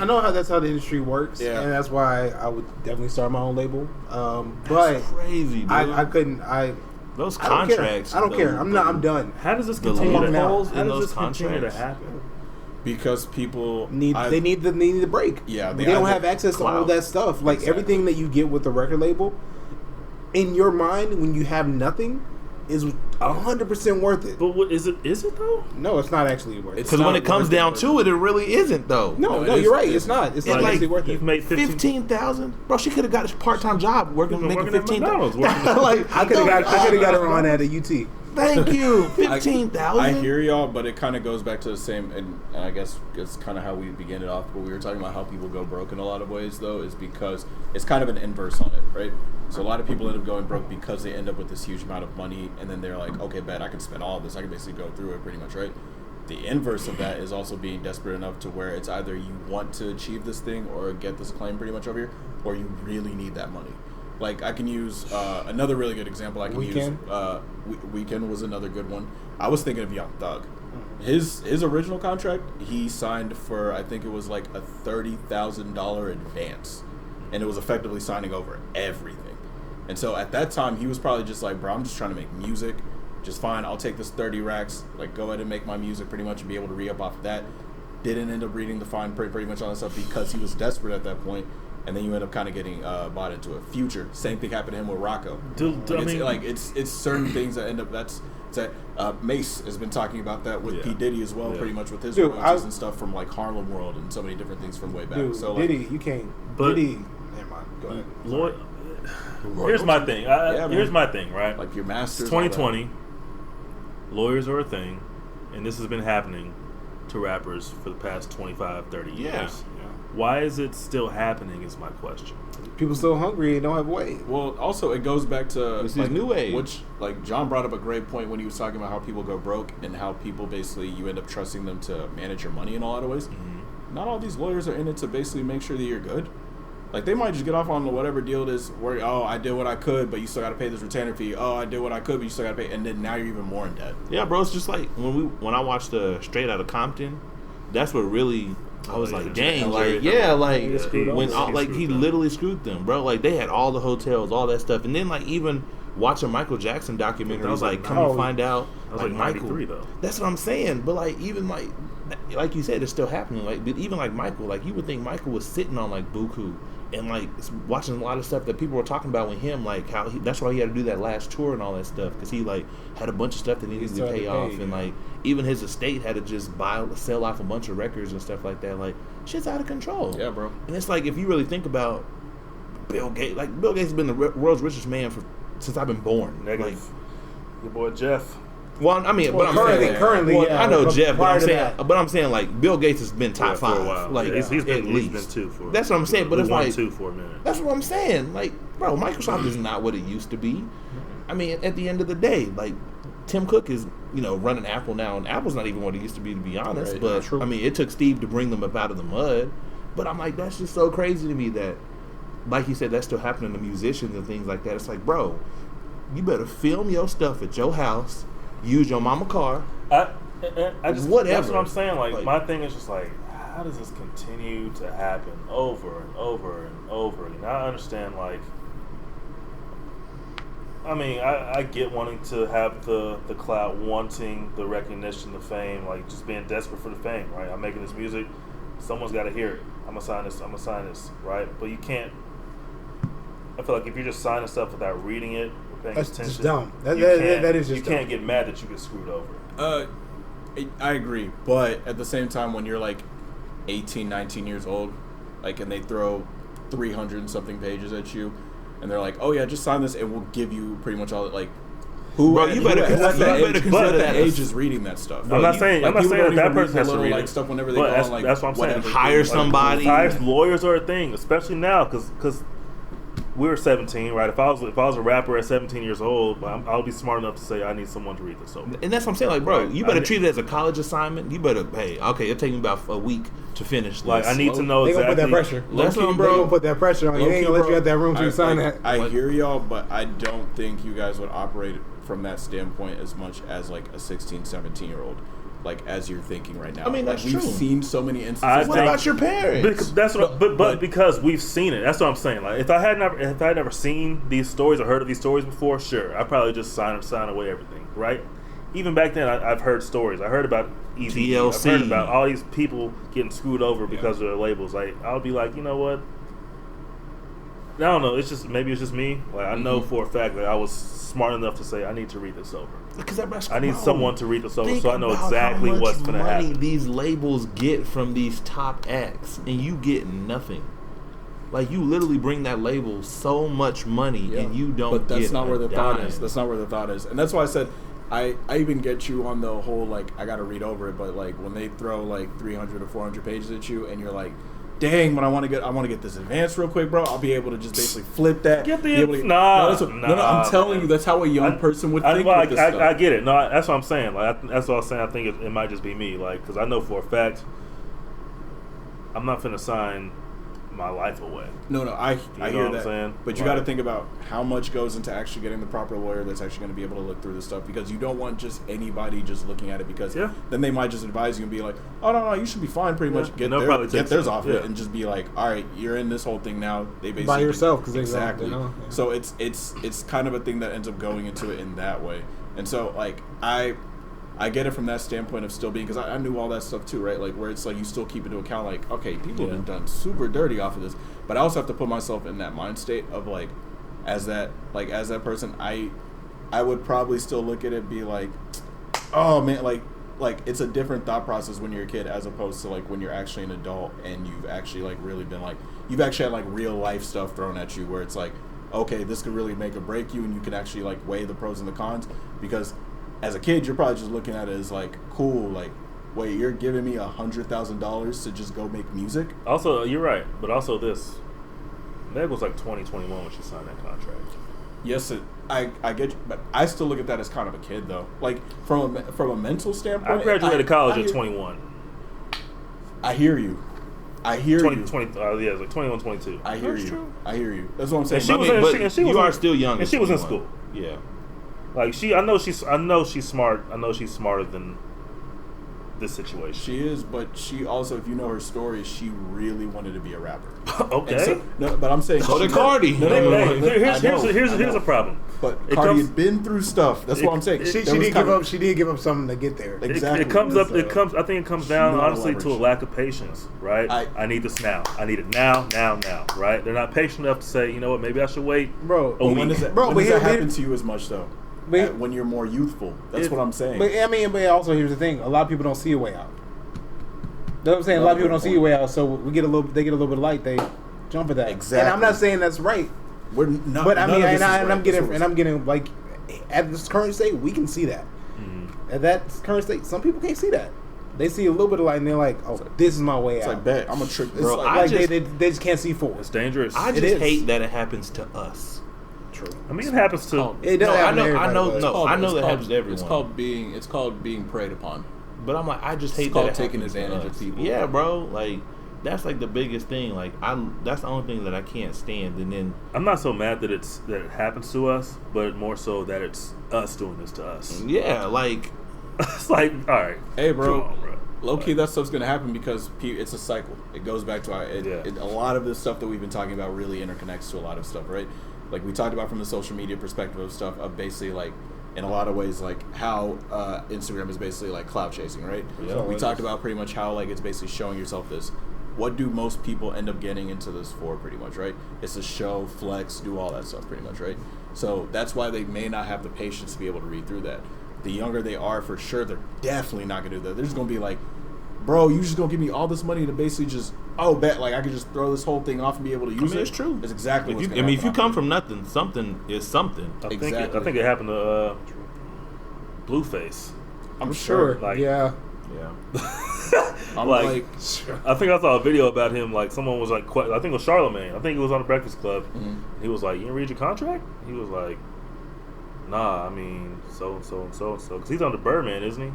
know how that's how the industry works, and that's why I would definitely start my own label. But crazy, dude. I couldn't. Those contracts. I don't care. I'm done. How does this continue to happen? Because people need the break. Yeah, they don't have access to all that stuff. Like everything that you get with the record label, in your mind, when you have nothing, is 100% worth it. But what is it? Is it though? No, it's not actually worth it. Because when it comes down to it, it really isn't though. No, you're right. It's not. It's not actually worth it. You've made 15,000, bro. She could have got a part-time job making $15,000. Like I could have got her on at a UT. Thank you. 15,000. I hear y'all, but it kind of goes back to the same, and I guess it's kind of how we began it off. But we were talking about how people go broke in a lot of ways, though, is because it's kind of an inverse on it, right? So a lot of people end up going broke because they end up with this huge amount of money, and then they're like, okay, bet I can spend all of this. I can basically go through it pretty much, right? The inverse of that is also being desperate enough to where it's either you want to achieve this thing or get this claim pretty much over here, or you really need that money. Like, I can use another really good example. I can Weeknd? use Weeknd was another good one. I was thinking of Young Thug. His original contract, he signed for, I think it was like a $30,000 advance, and it was effectively signing over everything. And so at that time, he was probably just like, bro, I'm just trying to make music. Just fine, I'll take this 30 racks, like go ahead and make my music pretty much and be able to re-up off of that. Didn't end up reading the fine print pretty much on that stuff because he was desperate at that point, and then you end up kind of getting bought into it. Future, same thing happened to him with Rocco. It's certain things that end up, Mace has been talking about that with P. Diddy as well, pretty much with his royalties and stuff from like Harlem World and so many different things from way back. Dude, so Diddy, like, you can't, but Diddy, never mind, go ahead. Here's my thing. Here's my thing, right? Like your masters. It's 2020. Lawyers are a thing, and this has been happening to rappers for the past 25, 30 years. Yeah. Why is it still happening is my question. People still hungry and don't have weight. Well, also it goes back to This is new age. which like John brought up a great point when he was talking about how people go broke and how people basically you end up trusting them to manage your money in a lot of ways. Mm-hmm. Not all these lawyers are in it to basically make sure that you're good. Like, they might just get off on whatever deal it is where, I did what I could, but you still got to pay this retainer fee. Oh, I did what I could, but you still got to pay. And then now you're even more in debt. Yeah, bro. It's just like when I watched Straight Outta Compton, that's what really I was like, dang, like he literally screwed them, bro. Like they had all the hotels, all that stuff, and then like even watching Michael Jackson documentaries, like come to find out, like Michael. Though. That's what I'm saying. But like even like you said, it's still happening. Like but even like Michael, like you would think Michael was sitting on like buku. And like watching a lot of stuff that people were talking about with him, like how that's why he had to do that last tour and all that stuff because he like had a bunch of stuff that needed to pay off, and like even his estate had to just sell off a bunch of records and stuff like that. Like shit's out of control. Yeah, bro. And it's like if you really think about Bill Gates, like Bill Gates has been the world's richest man since I've been born. Negative. Like, your boy Jeff. Well, I mean, but I'm currently, well, yeah, I know Jeff, but I'm saying like Bill Gates has been top for a 5. while. Like he's been at least 2 for. That's what I'm saying. But it's like 2 for a minute. That's what I'm saying. Like, bro, Microsoft is not what it used to be. I mean, at the end of the day, like Tim Cook is running Apple now, and Apple's not even what it used to be honest. Right, but I mean, it took Steve to bring them up out of the mud. But I'm like, that's just so crazy to me that, like you said, that's still happening to musicians and things like that. It's like, bro, you better film your stuff at your house. Use your mama car. I just whatever. That's what I'm saying. Like my thing is just like, how does this continue to happen over and over and over? And I understand. Like, I mean, I get wanting to have the clout, wanting the recognition, the fame, like just being desperate for the fame. Right? I'm making this music. Someone's got to hear it. I'm gonna sign this. Right? But you can't. I feel like if you're just signing stuff without reading it. That's attention, just dumb. That is just you can't get mad that you get screwed over. I agree, but at the same time, when you're like 18, 19 years old, like, and they throw 300 and something pages at you, and they're like, "Oh yeah, just sign this, and we'll give you pretty much all." Like, who at that age is reading that stuff? I'm not saying that person has to read like it. stuff whenever they go on, like, that's what I'm saying. Hire somebody. Lawyers are a thing, especially now, because. We were 17, right? If I was a rapper at 17 years old, I'll be smart enough to say I need someone to read this over. And that's what I'm saying. Like, bro, you better treat it as a college assignment. You better, it'll take me about a week to finish this. Like, I need to know exactly. They gonna put that pressure. Listen, bro. They gonna put that pressure on you. They ain't gonna let you out that room to sign that. I hear y'all, but I don't think you guys would operate from that standpoint as much as like a 16, 17-year-old. Like, as you're thinking right now. I mean, that's true. We've seen so many instances. What about your parents? But because we've seen it. That's what I'm saying. Like, if I had never seen these stories or heard of these stories before, sure, I'd probably just sign away everything, right? Even back then, I've heard stories. I heard about TLC. I've heard about all these people getting screwed over because of their labels. Like, I'll be like, you know what? I don't know. Maybe it's just me. Like, I know for a fact that I was smart enough to say I need to read this over. I need someone to read this over so I know exactly what's going to happen. These labels get from these top acts, and you get nothing. Like, you literally bring that label so much money, and you don't. But that's get not where the thought dime. is. That's not where the thought is, and that's why I said I even get you on the whole, like, I gotta read over it, but like when they throw like 300 or 400 pages at you and you're like, dang, but I want to get this advanced real quick, bro. I'll be able to just basically flip that. I'm telling you, that's how a young person would think with this stuff. I get it. No, that's what I'm saying. Like that's what I'm saying. I think it might just be me, like, because I know for a fact I'm not finna sign my life away. No, I hear that. Saying? But you got to think about how much goes into actually getting the proper lawyer that's actually going to be able to look through this stuff, because you don't want just anybody just looking at it, because then they might just advise you and be like, oh, no, you should be fine, pretty much. Get theirs off it and just be like, all right, you're in this whole thing now. They basically by yourself, because exactly. You know? So it's kind of a thing that ends up going into it in that way. And so like I get it from that standpoint of still being, because I knew all that stuff too, right? Like where it's like you still keep into account, like, okay, people have been done super dirty off of this, but I also have to put myself in that mind state of like, as that person, I would probably still look at it and be like, oh man, like it's a different thought process when you're a kid as opposed to like when you're actually an adult and you've actually like really been like, you've actually had like real life stuff thrown at you where it's like, okay, this could really make or break you, and you can actually like weigh the pros and the cons. Because as a kid, you're probably just looking at it as like, cool, like, wait, you're giving me $100,000 to just go make music? Also, you're right, but also this, Meg was like 2021 when she signed that contract. Yes, I get you, but I still look at that as kind of a kid though. Like from a mental standpoint, I graduated college at 21. I hear you. I hear 20, you. 20, it was like 21, 22. I hear That's you. true. I hear you. That's what I'm saying. You are still young. And she was in school. Yeah. Like I know she's smart. I know she's smarter than this situation. She is, but she also, if you know her story, she really wanted to be a rapper. Okay. So, no, but I'm saying so did Cardi. Here's a problem. But Cardi had been through stuff. That's what I'm saying. She did give up something to get there. Exactly. It comes up. I think it comes down honestly to a lack of patience. Right. I need this now. I need it now. Right. They're not patient enough to say, you know what, maybe I should wait. Bro. When does that happen to you as much though? When you're more youthful. That's what I'm saying. But I mean, but also here's the thing: a lot of people don't see a way out. You know what I'm saying? A lot of people don't see a way out, so they get a little bit of light, they jump at that. Exactly. And I'm not saying that's right. We're not. But I mean, I'm getting like at this current state, we can see that. Mm-hmm. At that current state, some people can't see that. They see a little bit of light and they're like, "Oh, this is my way out." It's like, bet I'm a trick, bro. They just can't see forward. It's dangerous. I just hate that it happens to us. True. I mean, it happens to. It doesn't happen to everybody. I know that happens to everyone. It's called being preyed upon. But I'm like, I just hate that it taking advantage of people. Yeah, bro. Like that's like the biggest thing. Like that's the only thing that I can't stand. And then I'm not so mad that it happens to us, but more so that it's us doing this to us. Yeah, like it's like, all right, hey, bro. Low key, that stuff's gonna happen because it's a cycle. It goes back to a lot of this stuff that we've been talking about really interconnects to a lot of stuff, right? Like we talked about from the social media perspective of stuff of basically like in a lot of ways like how Instagram is basically like clout chasing, right? Yeah, we talked about pretty much how like it's basically showing yourself this. What do most people end up getting into this for pretty much, right? It's to show, flex, do all that stuff pretty much, right? So that's why they may not have the patience to be able to read through that. The younger they are, for sure, they're definitely not gonna do that. They're just gonna be like, bro, you just gonna give me all this money to basically just bet like I could just throw this whole thing off and be able to use it. It's true. It's exactly. If you come from nothing, something is something. I think it happened to Blueface. I'm sure. Like, yeah. I'm like, I think I saw a video about him. Like someone was like, I think it was Charlemagne. I think it was on the Breakfast Club. Mm-hmm. He was like, "You didn't read your contract?" He was like, "Nah, I mean, so and so and so and so." Because he's on the Birdman, isn't he?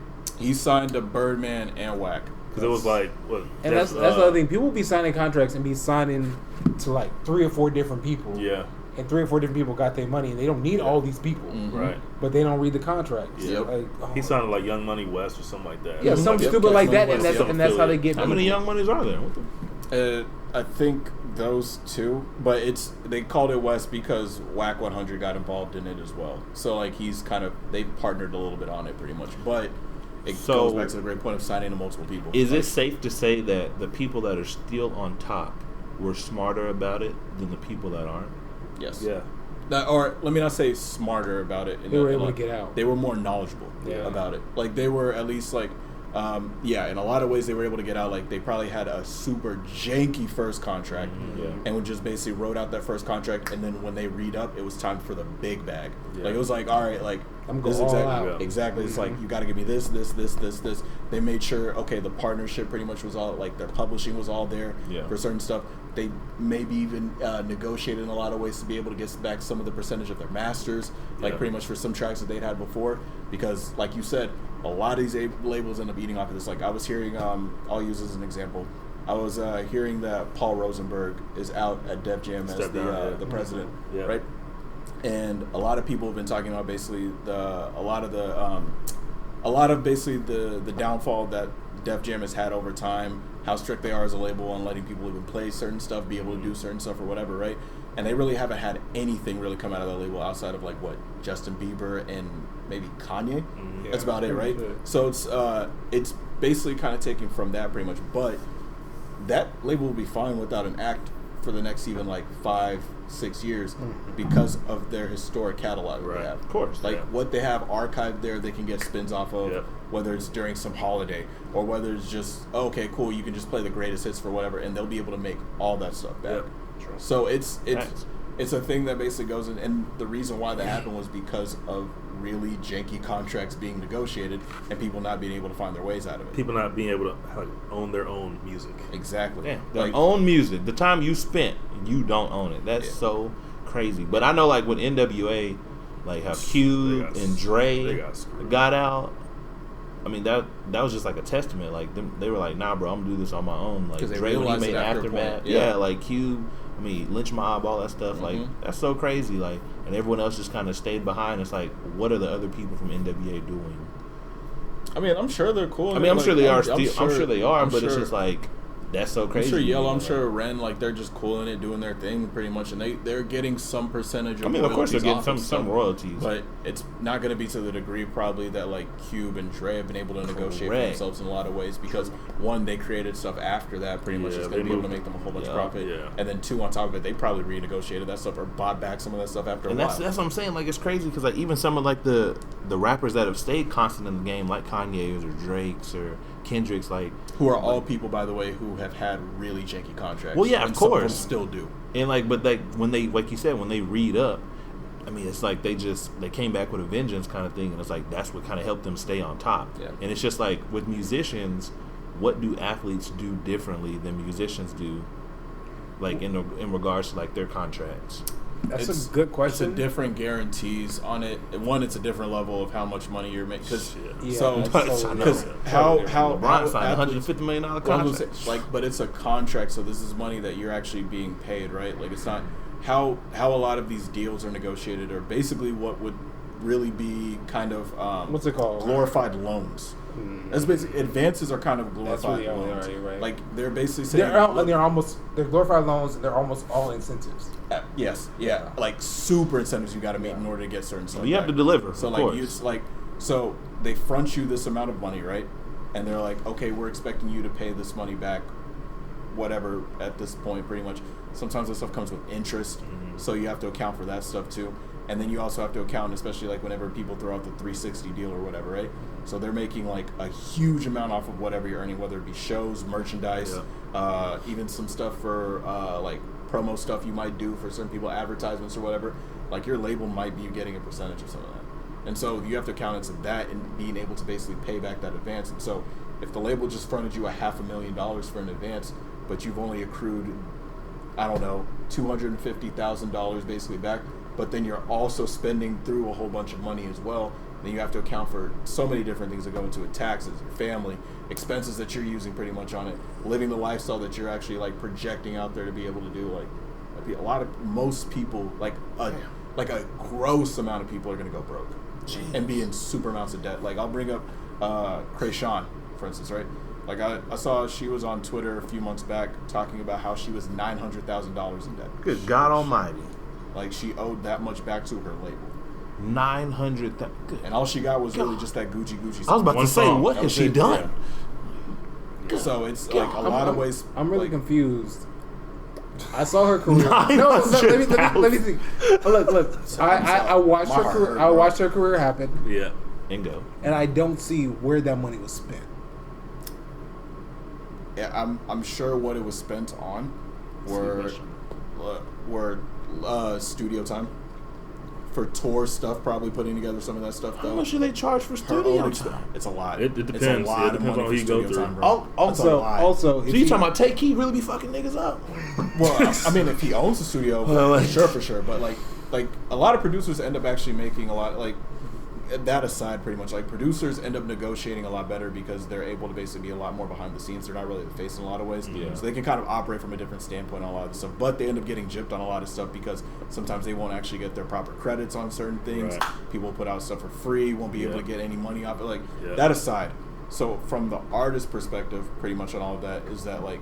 He signed to Birdman and Whack. Because it was like, what? And that's the other thing. People will be signing contracts and be signing to like 3 or 4 different people. Yeah. And 3 or 4 different people got their money, and they don't need all these people. Mm-hmm. Right. But they don't read the contracts. Yep. Like, he sounded like Young Money West or something like that. Yeah, something stupid like that, and that's how they get. How many Young Moneys are there? I think those 2, but they called it West because Whack 100 got involved in it as well. So like they partnered a little bit on it pretty much, but. It goes back to the great point of signing to multiple people. Is it safe to say that the people that are still on top were smarter about it than the people that aren't? Yes. Yeah. Or let me not say smarter about it. They were able to get out. They were more knowledgeable about it. Like they were at least like Yeah, in a lot of ways they were able to get out. Like they probably had a super janky first contract, and would just basically wrote out that first contract, and then when they read up, it was time for the big bag. Like it was like, all right, like I'm going all out. Exactly. It's like you got to give me this. They made sure the partnership pretty much was all like their publishing was all there for certain stuff. They maybe even negotiated in a lot of ways to be able to get back some of the percentage of their masters, like pretty much for some tracks that they'd had before. Because, like you said, a lot of these labels end up eating off of this. Like I was hearing, I'll use as an example. I was hearing that Paul Rosenberg is out at Def Jam as the president, right? And a lot of people have been talking about basically the downfall that Def Jam has had over time, how strict they are as a label on letting people even play certain stuff, be able to do certain stuff or whatever, right? And they really haven't had anything really come out of the label outside of like what Justin Bieber and maybe Kanye. That's about it, right? So it's basically kind of taken from that pretty much, but that label will be fine without an act for the next even like 5-6 years because of their historic catalog they have. Of course. Like what they have archived there, they can get spins off of, whether it's during some holiday or whether it's just, okay, cool, you can just play the greatest hits for whatever, and they'll be able to make all that stuff back. So it's a thing that basically goes in, and the reason why that happened was because of really janky contracts being negotiated and people not being able to find their ways out of it. People not being able to own their own music. Exactly. Yeah, their own music. The time you spent, you don't own it. That's so crazy. But I know, like with NWA, like how Cube and Dre got out. I mean that was just like a testament. Like they were like, nah, bro, I'm gonna do this on my own. Like Dre when he made Aftermath, like Cube. I mean, Lynch Mob, all that stuff. Like that's so crazy. Like, and everyone else just kind of stayed behind. It's like, what are the other people from NWA doing? I mean, I'm sure they're cool. I mean, I'm sure they are. I'm sure they are. But it's just like, that's so crazy. I'm sure Yellow, I'm sure Ren, like they're just cool in it, doing their thing pretty much, and they're getting some percentage of. I mean, of course they're getting some royalties, but it's not going to be to the degree probably that like Cube and Dre have been able to negotiate for themselves in a lot of ways, because one, they created stuff after that pretty much is going to be able to make them a whole bunch of profit, and then two, on top of it, they probably renegotiated that stuff or bought back some of that stuff after a while. That's what I'm saying. Like it's crazy because like even some of like the rappers that have stayed constant in the game, like Kanye's or Drake's or Kendrick's, like who are all people, by the way, who have had really janky contracts. Well, yeah, of course, some of them still do. And like, but like when they, like you said, when they read up, I mean, it's like they came back with a vengeance kind of thing, and it's like that's what kind of helped them stay on top. Yeah. And it's just like with musicians, what do athletes do differently than musicians do, like in regards to like their contracts? That's a good question. It's a different guarantees on it. One, it's a different level of how much money you're making. Because how LeBron signed $150 million contract. Like, but it's a contract, so this is money that you're actually being paid, right? Like, it's not how a lot of these deals are negotiated, or basically what would really be kind of what's it called? Glorified loans. That's basically, advances are kind of glorified loans. Right. Like they're basically saying they're glorified loans, and they're almost all incentives. Yes, yeah, like super incentives you got to meet in order to get certain stuff. You have to deliver. So like so they front you this amount of money, right? And they're like, okay, we're expecting you to pay this money back, whatever at this point, pretty much. Sometimes this stuff comes with interest, so you have to account for that stuff too. And then you also have to account, especially like whenever people throw out the 360 deal or whatever, right? So they're making like a huge amount off of whatever you're earning, whether it be shows, merchandise, even some stuff for like promo stuff you might do for certain people, advertisements or whatever. Like your label might be getting a percentage of some of that. And so you have to count into that and being able to basically pay back that advance. And so if the label just fronted you $500,000 for an advance, but you've only accrued, I don't know, $250,000 basically back, but then you're also spending through a whole bunch of money as well, then you have to account for so many different things that go into it: taxes, your family, expenses that you're using pretty much on it, living the lifestyle that you're actually like projecting out there to be able to do. Like most people, like a gross amount of people are going to go broke and be in super amounts of debt. Like I'll bring up Krayshawn, for instance, right? Like I saw she was on Twitter a few months back talking about how she was $900,000 in debt. Good God Almighty! Like she owed that much back to her label. 900,000, and all she got was really just that Gucci song. I was about to say, what has she done? Yeah. So it's like a lot of ways. I'm really confused. I saw her career. No, let me think. Look. I watched her career. I watched her career happen. Yeah, and go. And I don't see where that money was spent. I'm sure what it was spent on were studio time. For tour stuff, probably putting together some of that stuff. Though. How much do they charge for studio time? It's a lot. It depends. It's a lot it depends on who you go through. Time, bro. Also, so you talking about Take Key really be fucking niggas up? Well, I mean, if he owns the studio, for sure. But like a lot of producers end up actually making a lot. Like that aside, pretty much like producers end up negotiating a lot better because they're able to basically be a lot more behind the scenes. They're not really the face in a lot of ways, so they can kind of operate from a different standpoint on a lot of this stuff. But they end up getting gypped on a lot of stuff because sometimes they won't actually get their proper credits on certain things. Right. People put out stuff for free, won't be able to get any money off it. Like that aside. So from the artist perspective, pretty much on all of that is that like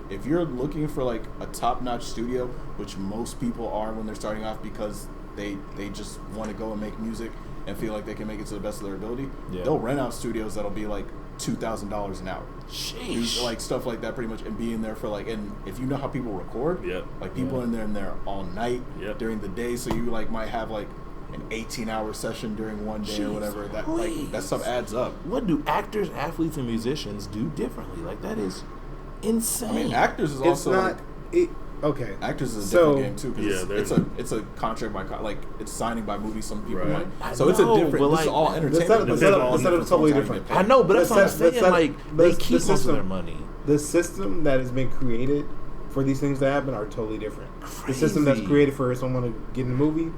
if you're looking for like a top-notch studio, which most people are when they're starting off because they just want to go and make music and feel like they can make it to the best of their ability, they'll rent out studios that'll be like $2,000 an hour. Sheesh. Like stuff like that pretty much, and being there for like, and if you know how people record, like people in there all night during the day, so you like might have like an 18-hour session during one day or whatever. That like that stuff adds up. What do actors, athletes, and musicians do differently? Like that is insane. I mean, actors is also not. Like, okay. Actors is a different game too because it's a contract by like it's signing by movie. Some people might. So it's a different. This is all entertainment. The setup is totally different. I know, but that's what I'm saying. Like they keep most of their money. The system that has been created for these things to happen are totally different. Crazy. The system that's created for someone to get in the movie,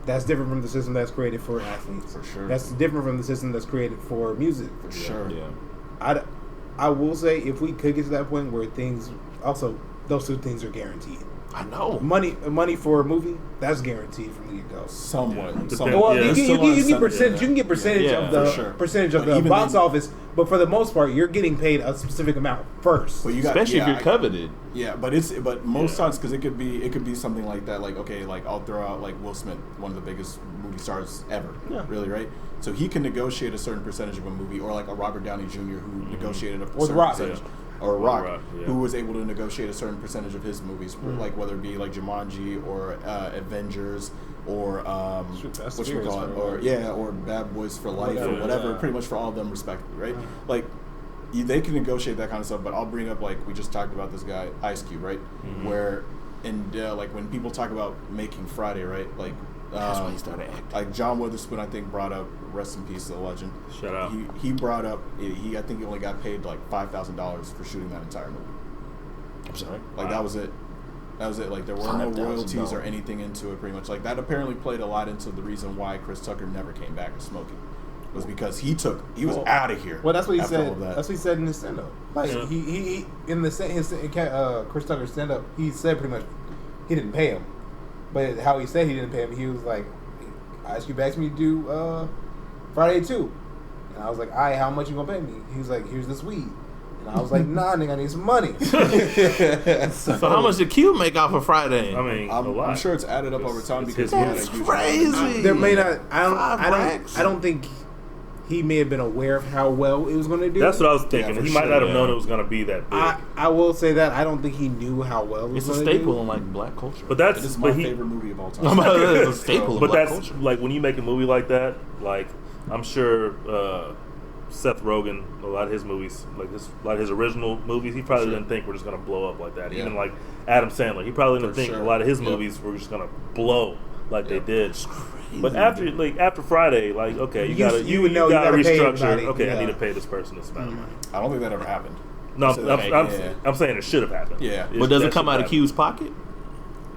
that's different from the system that's created for athletes. For sure. That's different from the system that's created for music. For sure. Yeah. I will say if we could get to that point where things also those two things are guaranteed. I know. Money for a movie, that's guaranteed from the get-go. Somewhat. Well, you get percentage. You can get percentage of the percentage of the box office, but for the most part, you're getting paid a specific amount first. Well, especially if you're coveted. Yeah, but most times because it could be something like that. Like okay, like I'll throw out like Will Smith, one of the biggest movie stars ever. Yeah. Really, right? So he can negotiate a certain percentage of a movie, or like a Robert Downey Jr. who negotiated a certain percentage. Or Rock, who was able to negotiate a certain percentage of his movies, like whether it be like Jumanji or Avengers or what you call it, or Bad Boys for Life or whatever, pretty much for all of them respectively, right? Like they can negotiate that kind of stuff. But I'll bring up like we just talked about this guy Ice Cube, right? Where and like when people talk about making Friday, right? Like that's when he started acting. Like John Witherspoon, I think brought up, rest in peace to the legend. Shout out. He brought up I think he only got paid like $5,000 for shooting that entire movie. I'm sorry. Like that was it. Like there were no royalties or anything into it. Pretty much like that apparently played a lot into the reason why Chris Tucker never came back to smoking. Was because he was out of here. Well, that's what he said. That's what he said in his stand-up. Like he in the Chris Tucker stand-up, he said pretty much he didn't pay him. But how he said he didn't pay him, he was like, Ice Cube asked me to do Friday 2. And I was like, all right, how much you gonna pay me? He was like, here's this weed. And I was like, nah, nigga, I need some money. So how much did Cube make off of Friday? I mean, I'm sure it's added up over time because that's crazy. There may not. I don't think he may have been aware of how well it was going to do. That's what I was thinking. He might not have known it was going to be that big. I will say that I don't think he knew how well it was going to do. It's a staple in like black culture. But that's it's my favorite movie of all time. It's a staple in black culture. Like when you make a movie like that, like I'm sure Seth Rogen, a lot of his movies, like a lot of his original movies, he probably didn't think we're just going to blow up like that. Even like Adam Sandler, he probably didn't think a lot of his movies were just going to blow like they did. But after Friday, like okay, you gotta restructure. Okay, I need to pay this person this amount of money. I don't think that ever happened. No, I'm saying it should have happened. Yeah, but does it come out of Q's pocket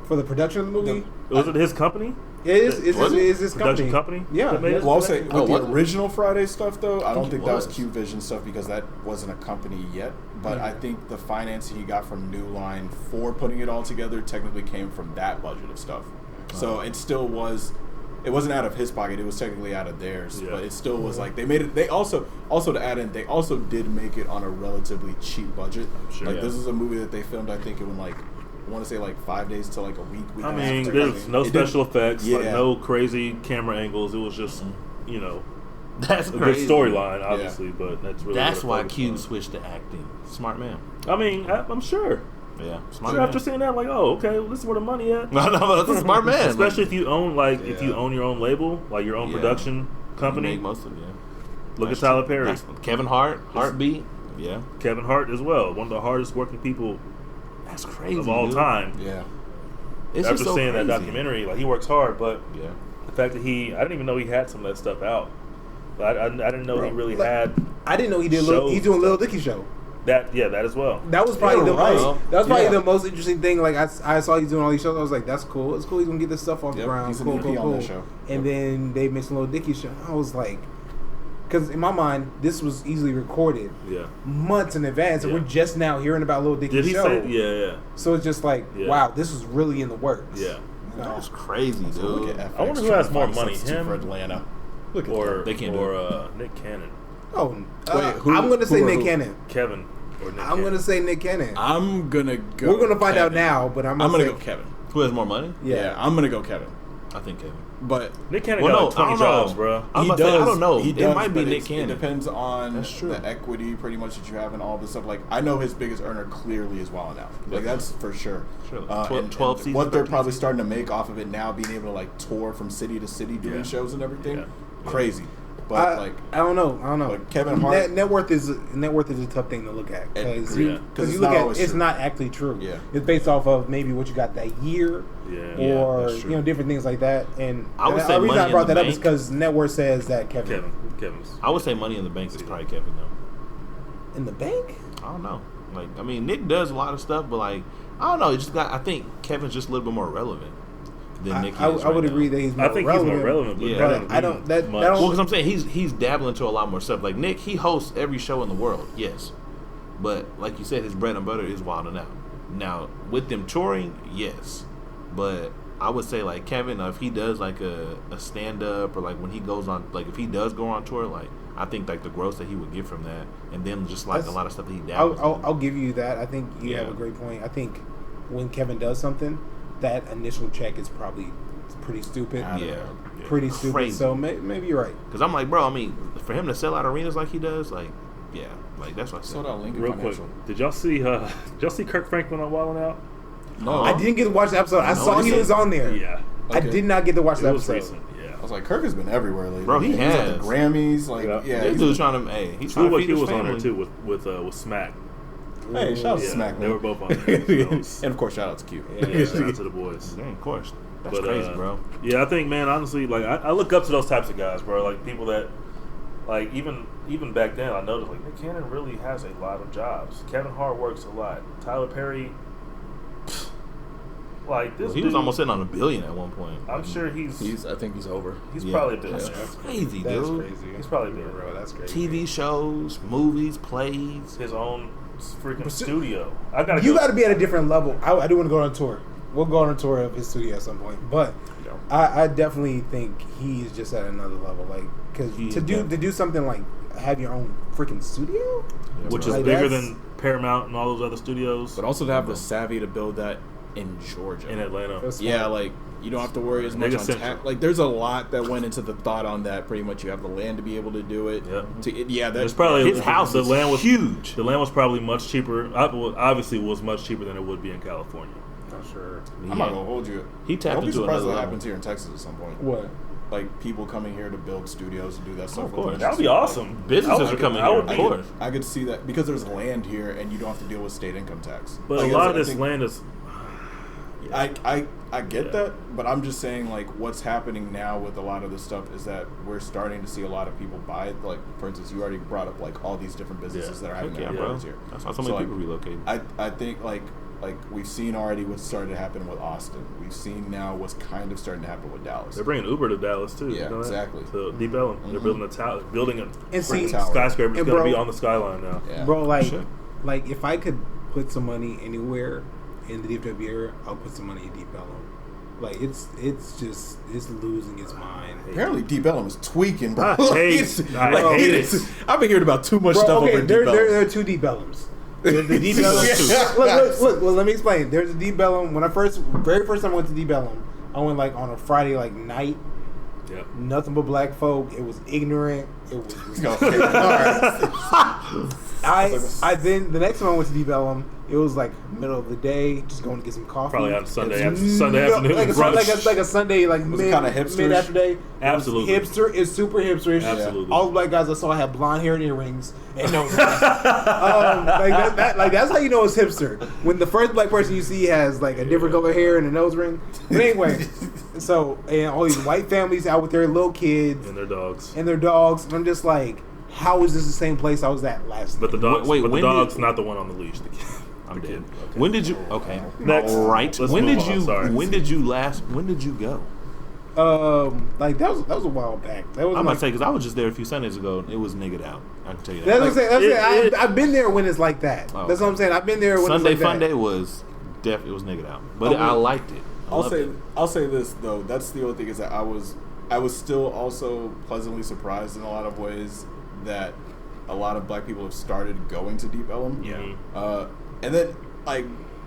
for the production of the movie? Was it his company? It is his production company. Yeah. Well, I'll say with the original Friday stuff though, I don't think that was Q Vision stuff because that wasn't a company yet. But I think the financing he got from New Line for putting it all together technically came from that budget of stuff. So it still was. It wasn't out of his pocket. It was technically out of theirs, but it still was like they made it. They also to add in, they also did make it on a relatively cheap budget. Sure, like this is a movie that they filmed. I think it was like I want to say like 5 days to like a week. I mean, there's no special effects, like no crazy camera angles. It was just that's a good storyline, obviously, but that's why Q switched to acting. Smart man. I mean, I'm sure. Yeah, smart man. After seeing that, like, oh, okay, well, this is where the money at. No, that's a smart man. Especially if you own, if you own your own label, like your own production company. You make most of it. Look at Tyler Perry, Kevin Hart, Heartbeat. Yeah. Kevin Hart as well, one of the hardest working people That's crazy of all dude. time. Yeah. It's After just so seeing crazy. that documentary, like he works hard, but Yeah. the fact that I didn't even know he had some of that stuff out. But I didn't know he really had I didn't know he did. shows He's doing and Lil stuff. Dicky show. that. Yeah, that as well. That was probably Yeah, right. the most interesting thing. Like I saw he's doing all these shows. I was like, that's cool. It's cool. He's gonna get this stuff off the ground. He's an Cool, EP cool, on cool. that show. And then they mixed Lil Dicky show. I was like, because in my mind, this was easily recorded Yeah. months in advance, and Yeah. we're just now hearing about Lil Dicky's Did he show. say? Yeah. So it's just like, Yeah. wow, this was really in the works. Yeah. That's crazy, So look dude. at FX I wonder who trying has to more find money, substitute him for Atlanta. Look at Or They can't do Nick Cannon, Oh, Wait, who- I'm gonna say who or Nick who? Cannon. Kevin, or Nick. I'm Cannon. gonna say Nick Cannon. I'm gonna go. We're gonna find out Kevin. now, but I'm I'm gonna gonna say go Kevin. Who has more money? Yeah, I'm gonna go Kevin. I think Kevin. But Nick Cannon Well, got no, like 20 I don't know. jobs, bro. I was about to say, I don't know. He It does, might be but Nick It Cannon. depends on That's true. the equity, pretty much, that you have and all this stuff. Like, I know his biggest earner clearly is Wild 'N Out. Like, that's for sure. Sure. And 12 seasons, what they're 13 probably seasons. starting to make off of it now, being able to like tour from city to city, doing Yeah. shows and everything, Yeah. crazy. But I don't know. like Kevin Hart- net worth is a tough thing to look at because Yeah. because you it's look not at always it's true. not actually true. Yeah. It's based off of maybe what you got that year, Yeah. or that's true. different things like that. And I would the say reason Money I in brought the that up is Bank. because net worth says that Kevin's. I would say Money in the Bank is probably Kevin though. in the bank. I don't know. Like, I mean, Nick does a lot of stuff, but like, I don't know. It just got. I think Kevin's just a little bit more relevant than Nick is. I right would now. agree that he's more I think relevant. he's more relevant, but Yeah. that But doesn't I don't- mean that- much. that don't- Well, because I'm saying he's dabbling into a lot more stuff. Like Nick, he hosts every show in the world, yes, but like you said, his bread and butter is Wild 'N Out. Now with them touring, yes, but I would say like Kevin, if he does like a stand up or like when he goes on, like if he does go on tour, like I think like the growth that he would get from that, and then just like That's- a lot of stuff that he dabbles. I'll give you that. I think you have Yeah. a great point. I think when Kevin does something, that initial check is probably pretty stupid. in. Yeah, Pretty stupid. Crazy. So maybe you're right. Because I'm like, bro, I mean, for him to sell out arenas like he does, like, yeah, like that's what I said. sold out Lincoln Real quick, Financial. did y'all see Kirk Franklin on Wild 'N Out? No, I didn't get to watch the episode. I No, saw he he was on there. Yeah, I Okay. did not get to watch it the was episode. recent. Yeah, I was like, Kirk has been everywhere lately. Bro, he He's at has. the Grammys. Like, Yeah. yeah, This he's dude's trying to, hey, he's trying to Look, feed he his was on there family. too with Smack. Hey, shout out to Yeah, Smack. they man. were both on there. And of course, shout out to Q. Yeah, shout out to the boys. Yeah, of course. That's But, crazy, bro. Yeah, I think, man, honestly, like I look up to those types of guys, bro. Like people that, like even back then, I noticed like Nick Cannon really has a lot of jobs. Kevin Hart works a lot. Tyler Perry, like this. He was dude, almost sitting on $1 billion at one point. I'm sure he's I think he's over. Yeah. probably a bit. That's That's crazy, That's dude. crazy. He's probably been bro. That's crazy. TV shows, movies, plays. his own freaking But studio. I gotta. You go. got to be at a different level. I do want to go on a tour. We'll go on a tour of his studio at some point. But I definitely think he's just at another level. Like, because He to is do something like have your own freaking studio. which is Like, bigger that's- than Paramount and all those other studios But also to have the savvy to build that in Georgia. in Atlanta. That's Yeah, smart. like you don't have to worry as much Nigga on central. tax. Like there's a lot that went into the thought on that. Pretty much, you have the land to be able to do it. Yeah. That's There's probably His house the is land was huge. The land was probably much cheaper. Obviously, was much cheaper than it would be in California. Not sure. I'm not gonna hold you. He tapped Don't be into surprised another that level. happens here in Texas at some point. What? Like people coming here to build studios and do that stuff. of with course. us. That would be awesome. Businesses I would- are coming I here, would of be- course. I could see that because there's land here and you don't have to deal with state income tax. But Like, a lot I of this think- land is. I get Yeah. that, but I'm just saying like what's happening now with a lot of this stuff is that we're starting to see a lot of people buy it. Like for instance, you already brought up like all these different businesses Yeah. that are having Heck their yeah, bro. brands here. That's why so many people relocated. I think like we've seen already what's starting to happen with Austin. We've seen now what's kind of starting to happen with Dallas. They're bringing Uber to Dallas too. Yeah, you know that? exactly. To Deep Ellum, they're building a tower, building a And see, freaking skyscraper. It's and gonna bro- be on the skyline now. Yeah. Bro, like, Shit. like if I could put some money anywhere in the DFW area, I'll put some money in Deep Ellum. Like it's losing its mind. Apparently, Deep Ellum is tweaking, bro. I hate it. I've been hearing about too much Bro, stuff okay, over in there Deep Ellum. are two Deep Ellums. There's the Deep Ellum. Yeah. Look. Well, let me explain. There's a Deep Ellum. When I very first time I went to Deep Ellum, I went like on a Friday like night. Yep. Nothing but black folk. It was ignorant. It was. Okay, all right. I then the next time I went to Deep Ellum, It was like middle of the day, just going to get some coffee. Probably on Sunday It's afternoon. like brunch. a Sunday, like Was it kinda hipsterish? mid after day. Absolutely. It's super hipsterish. Absolutely. All the black guys I saw had blonde hair and earrings and nose rings. That's how you know it's hipster. When the first black person you see has like a different color hair and a nose ring. But anyway, so and all these white families out with their little kids And their dogs. and I'm just like, how is this the same place I was at last? But the dog's, Wait, but the when dog's did- not the one on the leash. I'm The dead. kid. Okay. When did you? Okay. Next. All right. Let's When move did on. you? Sorry. When did you last? When did you go? Like that was a while back. That was I'm like, gonna say because I was just there a few Sundays ago. And it was niggered out. I can tell you that. That's what I'm saying. That's what I'm saying. it- I've been there when it's like that. Oh, That's what I'm saying. I've been there when Sunday it's like Fun that. Day was it was niggered out, but I liked it. I'll say this though. That's the only thing is that I was still also pleasantly surprised in a lot of ways that a lot of black people have started going to Deep Ellum. Yeah. And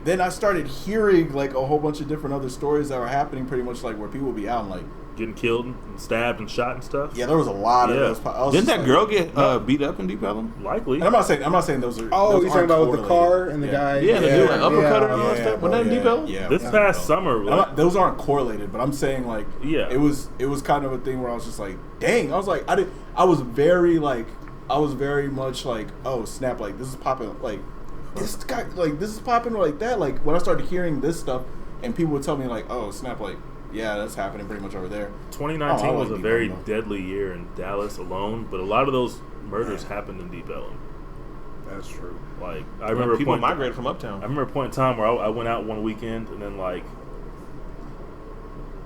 then I started hearing like a whole bunch of different other stories that were happening, pretty much like where people would be out and like Getting killed and stabbed and shot and stuff. yeah, there was a lot Yeah. of those. I was Didn't just that like- girl get beat up in Deep Ellum? Likely. And I'm not saying those are. Oh, those you're talking aren't about with the correlated. car and the guy. Yeah, the dude like uppercut her and all that Yeah, stuff. bro, Wasn't that in Deep Ellum? Yeah, This yeah. past summer, And I'm not- those aren't correlated, but I'm saying like Yeah. it was kind of a thing where I was just like, dang, I was like I was very much like, oh snap, like this is popping, like this guy, like this is popping like that, like when I started hearing this stuff and people would tell me like, oh snap, like yeah, that's happening pretty much over there. 2019 Oh, I was like a Deep very Ellum, though. deadly year in Dallas alone, but a lot of those murders happened in Deep Ellum. That's true. Like I remember People point- migrated from Uptown. I remember a point in time where I went out one weekend and then like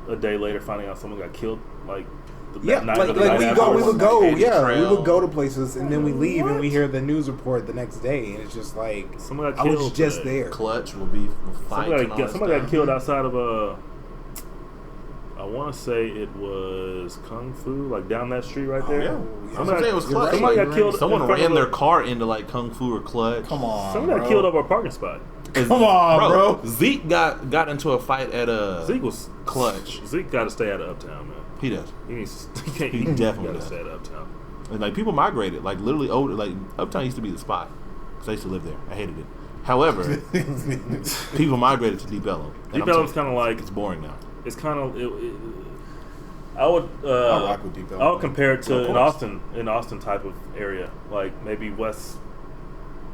a day later finding out someone got killed. Like Yeah, that night like or the we night go, afterwards. we would go, Candy yeah, Trail. we would go to places and then we leave and we hear the news report the next day and it's just like Someone got I killed. was just today. there. Clutch will be fighting. Somebody got killed outside of I want to say it was Kung Fu, like down that street right there. Yeah. Yeah. I was Somebody, gonna say it was Clutch. somebody got Like, killed. Someone in front ran of their a- car into like Kung Fu or Clutch. Come on, Someone got killed over a parking spot. Come on, bro. Zeke got into a fight at a Zeke was Clutch. Zeke got to stay out of Uptown, man. He does. He needs. He can't. He He definitely got to does. stay out of Uptown. And like people migrated, like literally older. Like Uptown used to be the spot because I used to live there. I hated it. However, people migrated to Deep Ellum. And Deep I'm Ellum's telling kind of like you, it's boring now. it's kind of. I would. I rock with Deep Ellum. I would compare it to Of an course. Austin type of area, like maybe West.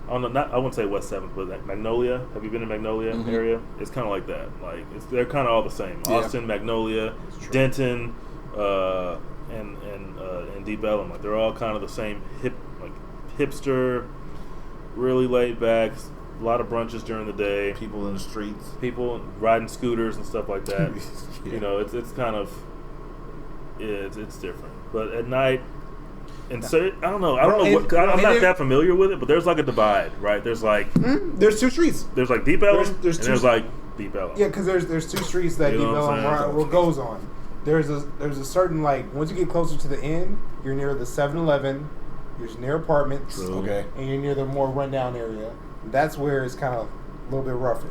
I don't know. Not I wouldn't say West 7th, but like Magnolia. Have you been in Magnolia area? It's kind of like that. Like they're kind of all the same. Yeah. Austin, Magnolia, Denton, and Deep Ellum. Like they're all kind of the same hipster, really laid back. A lot of brunches during the day. People in the streets. People riding scooters and stuff like that. Yeah. You know, it's kind of it's different. But at night, and so I don't know. I don't know. What, I'm not that familiar with it, but there's like a divide, right? There's like There's two streets. there's like Deep Ellum, There's and two- there's like Deep Ellum. Yeah, because there's two streets that You Deep know what I'm Ellum saying? what goes on. There's a certain like once you get closer to the end, you're near the 7-Eleven, you're near apartments, True. Okay. and you're near the more rundown area. That's where it's kind of a little bit rougher.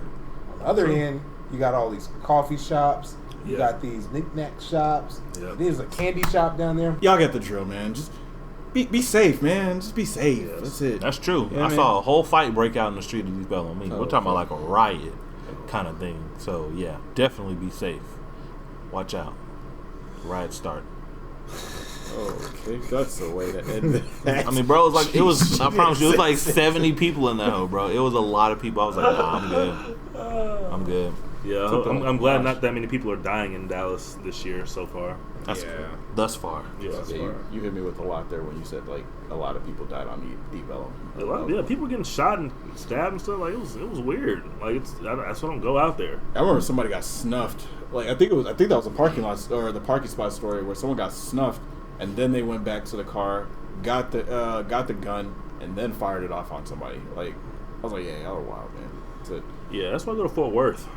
On the other True. end, you got all these coffee shops. You Yeah. got these knick-knack shops. Yeah. There's a candy shop down there. Y'all get the drill, man. Just be safe, man. Just be safe. Yes. That's it. That's true. Yeah, I man. saw a whole fight break out in the street of Deep Ellum. I mean, Oh, we're talking about okay. like a riot kind of thing. So yeah, definitely be safe. Watch out. Riot start. Okay, that's the way to end it. I mean, bro, it was like it was. I promise you, it was like 70 people in that hole, bro. It was a lot of people. I was like, nah, I'm good. I'm good. Yeah, I'm glad not that many people are dying in Dallas this year so far. That's Yeah. thus far. Yeah, Yeah, you hit me with a lot there when you said like a lot of people died on Deep Ellum. Yeah, people getting shot and stabbed and stuff. Like it was weird. Like that's why I don't go out there. I remember somebody got snuffed. Like I think that was a parking lot or the parking spot story where someone got snuffed and then they went back to the car, got the gun, and then fired it off on somebody. Like I was like, yeah, y'all are wild, man. That's it. Yeah, that's why I go to Fort Worth.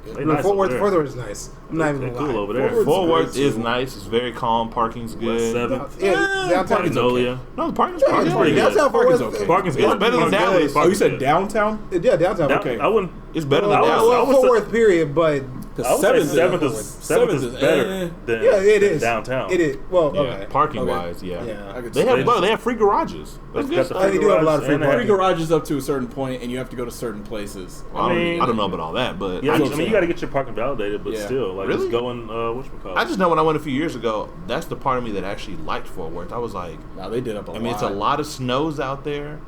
They No, nice Fort over Worth there. further is nice. I'm not even They're gonna cool lie. over there. Fort Fort Worth good, is too. nice. It's very calm. Parking's good. West 7th. Yeah, downtown is Magnolia. No, the parking's Yeah, pretty it's good. pretty good. downtown Fort Parking's Worth. okay. Parking's good. It's better than Parking's Dallas. good. Oh, you said Parking's good. downtown? Yeah, downtown. Down- Okay. I wouldn't. It's better than Well, I Dallas. was- Fort Worth, period. But I would say seventh is better than it is downtown. It is. Well, Yeah, okay. parking wise, I could They say- have free garages. That's They got good. the They do have a lot of free Free garages up to a certain point, and you have to go to certain places. I mean- don't know about all that, but Yeah, I I just, mean, you got to get your parking validated, but Yeah. still, like, Really? just going, whatchamacallit. I just know when I went a few years ago, that's the part of me that actually liked Fort Worth. I was like, Now they did up a lot. I mean, it's a lot of snows out there.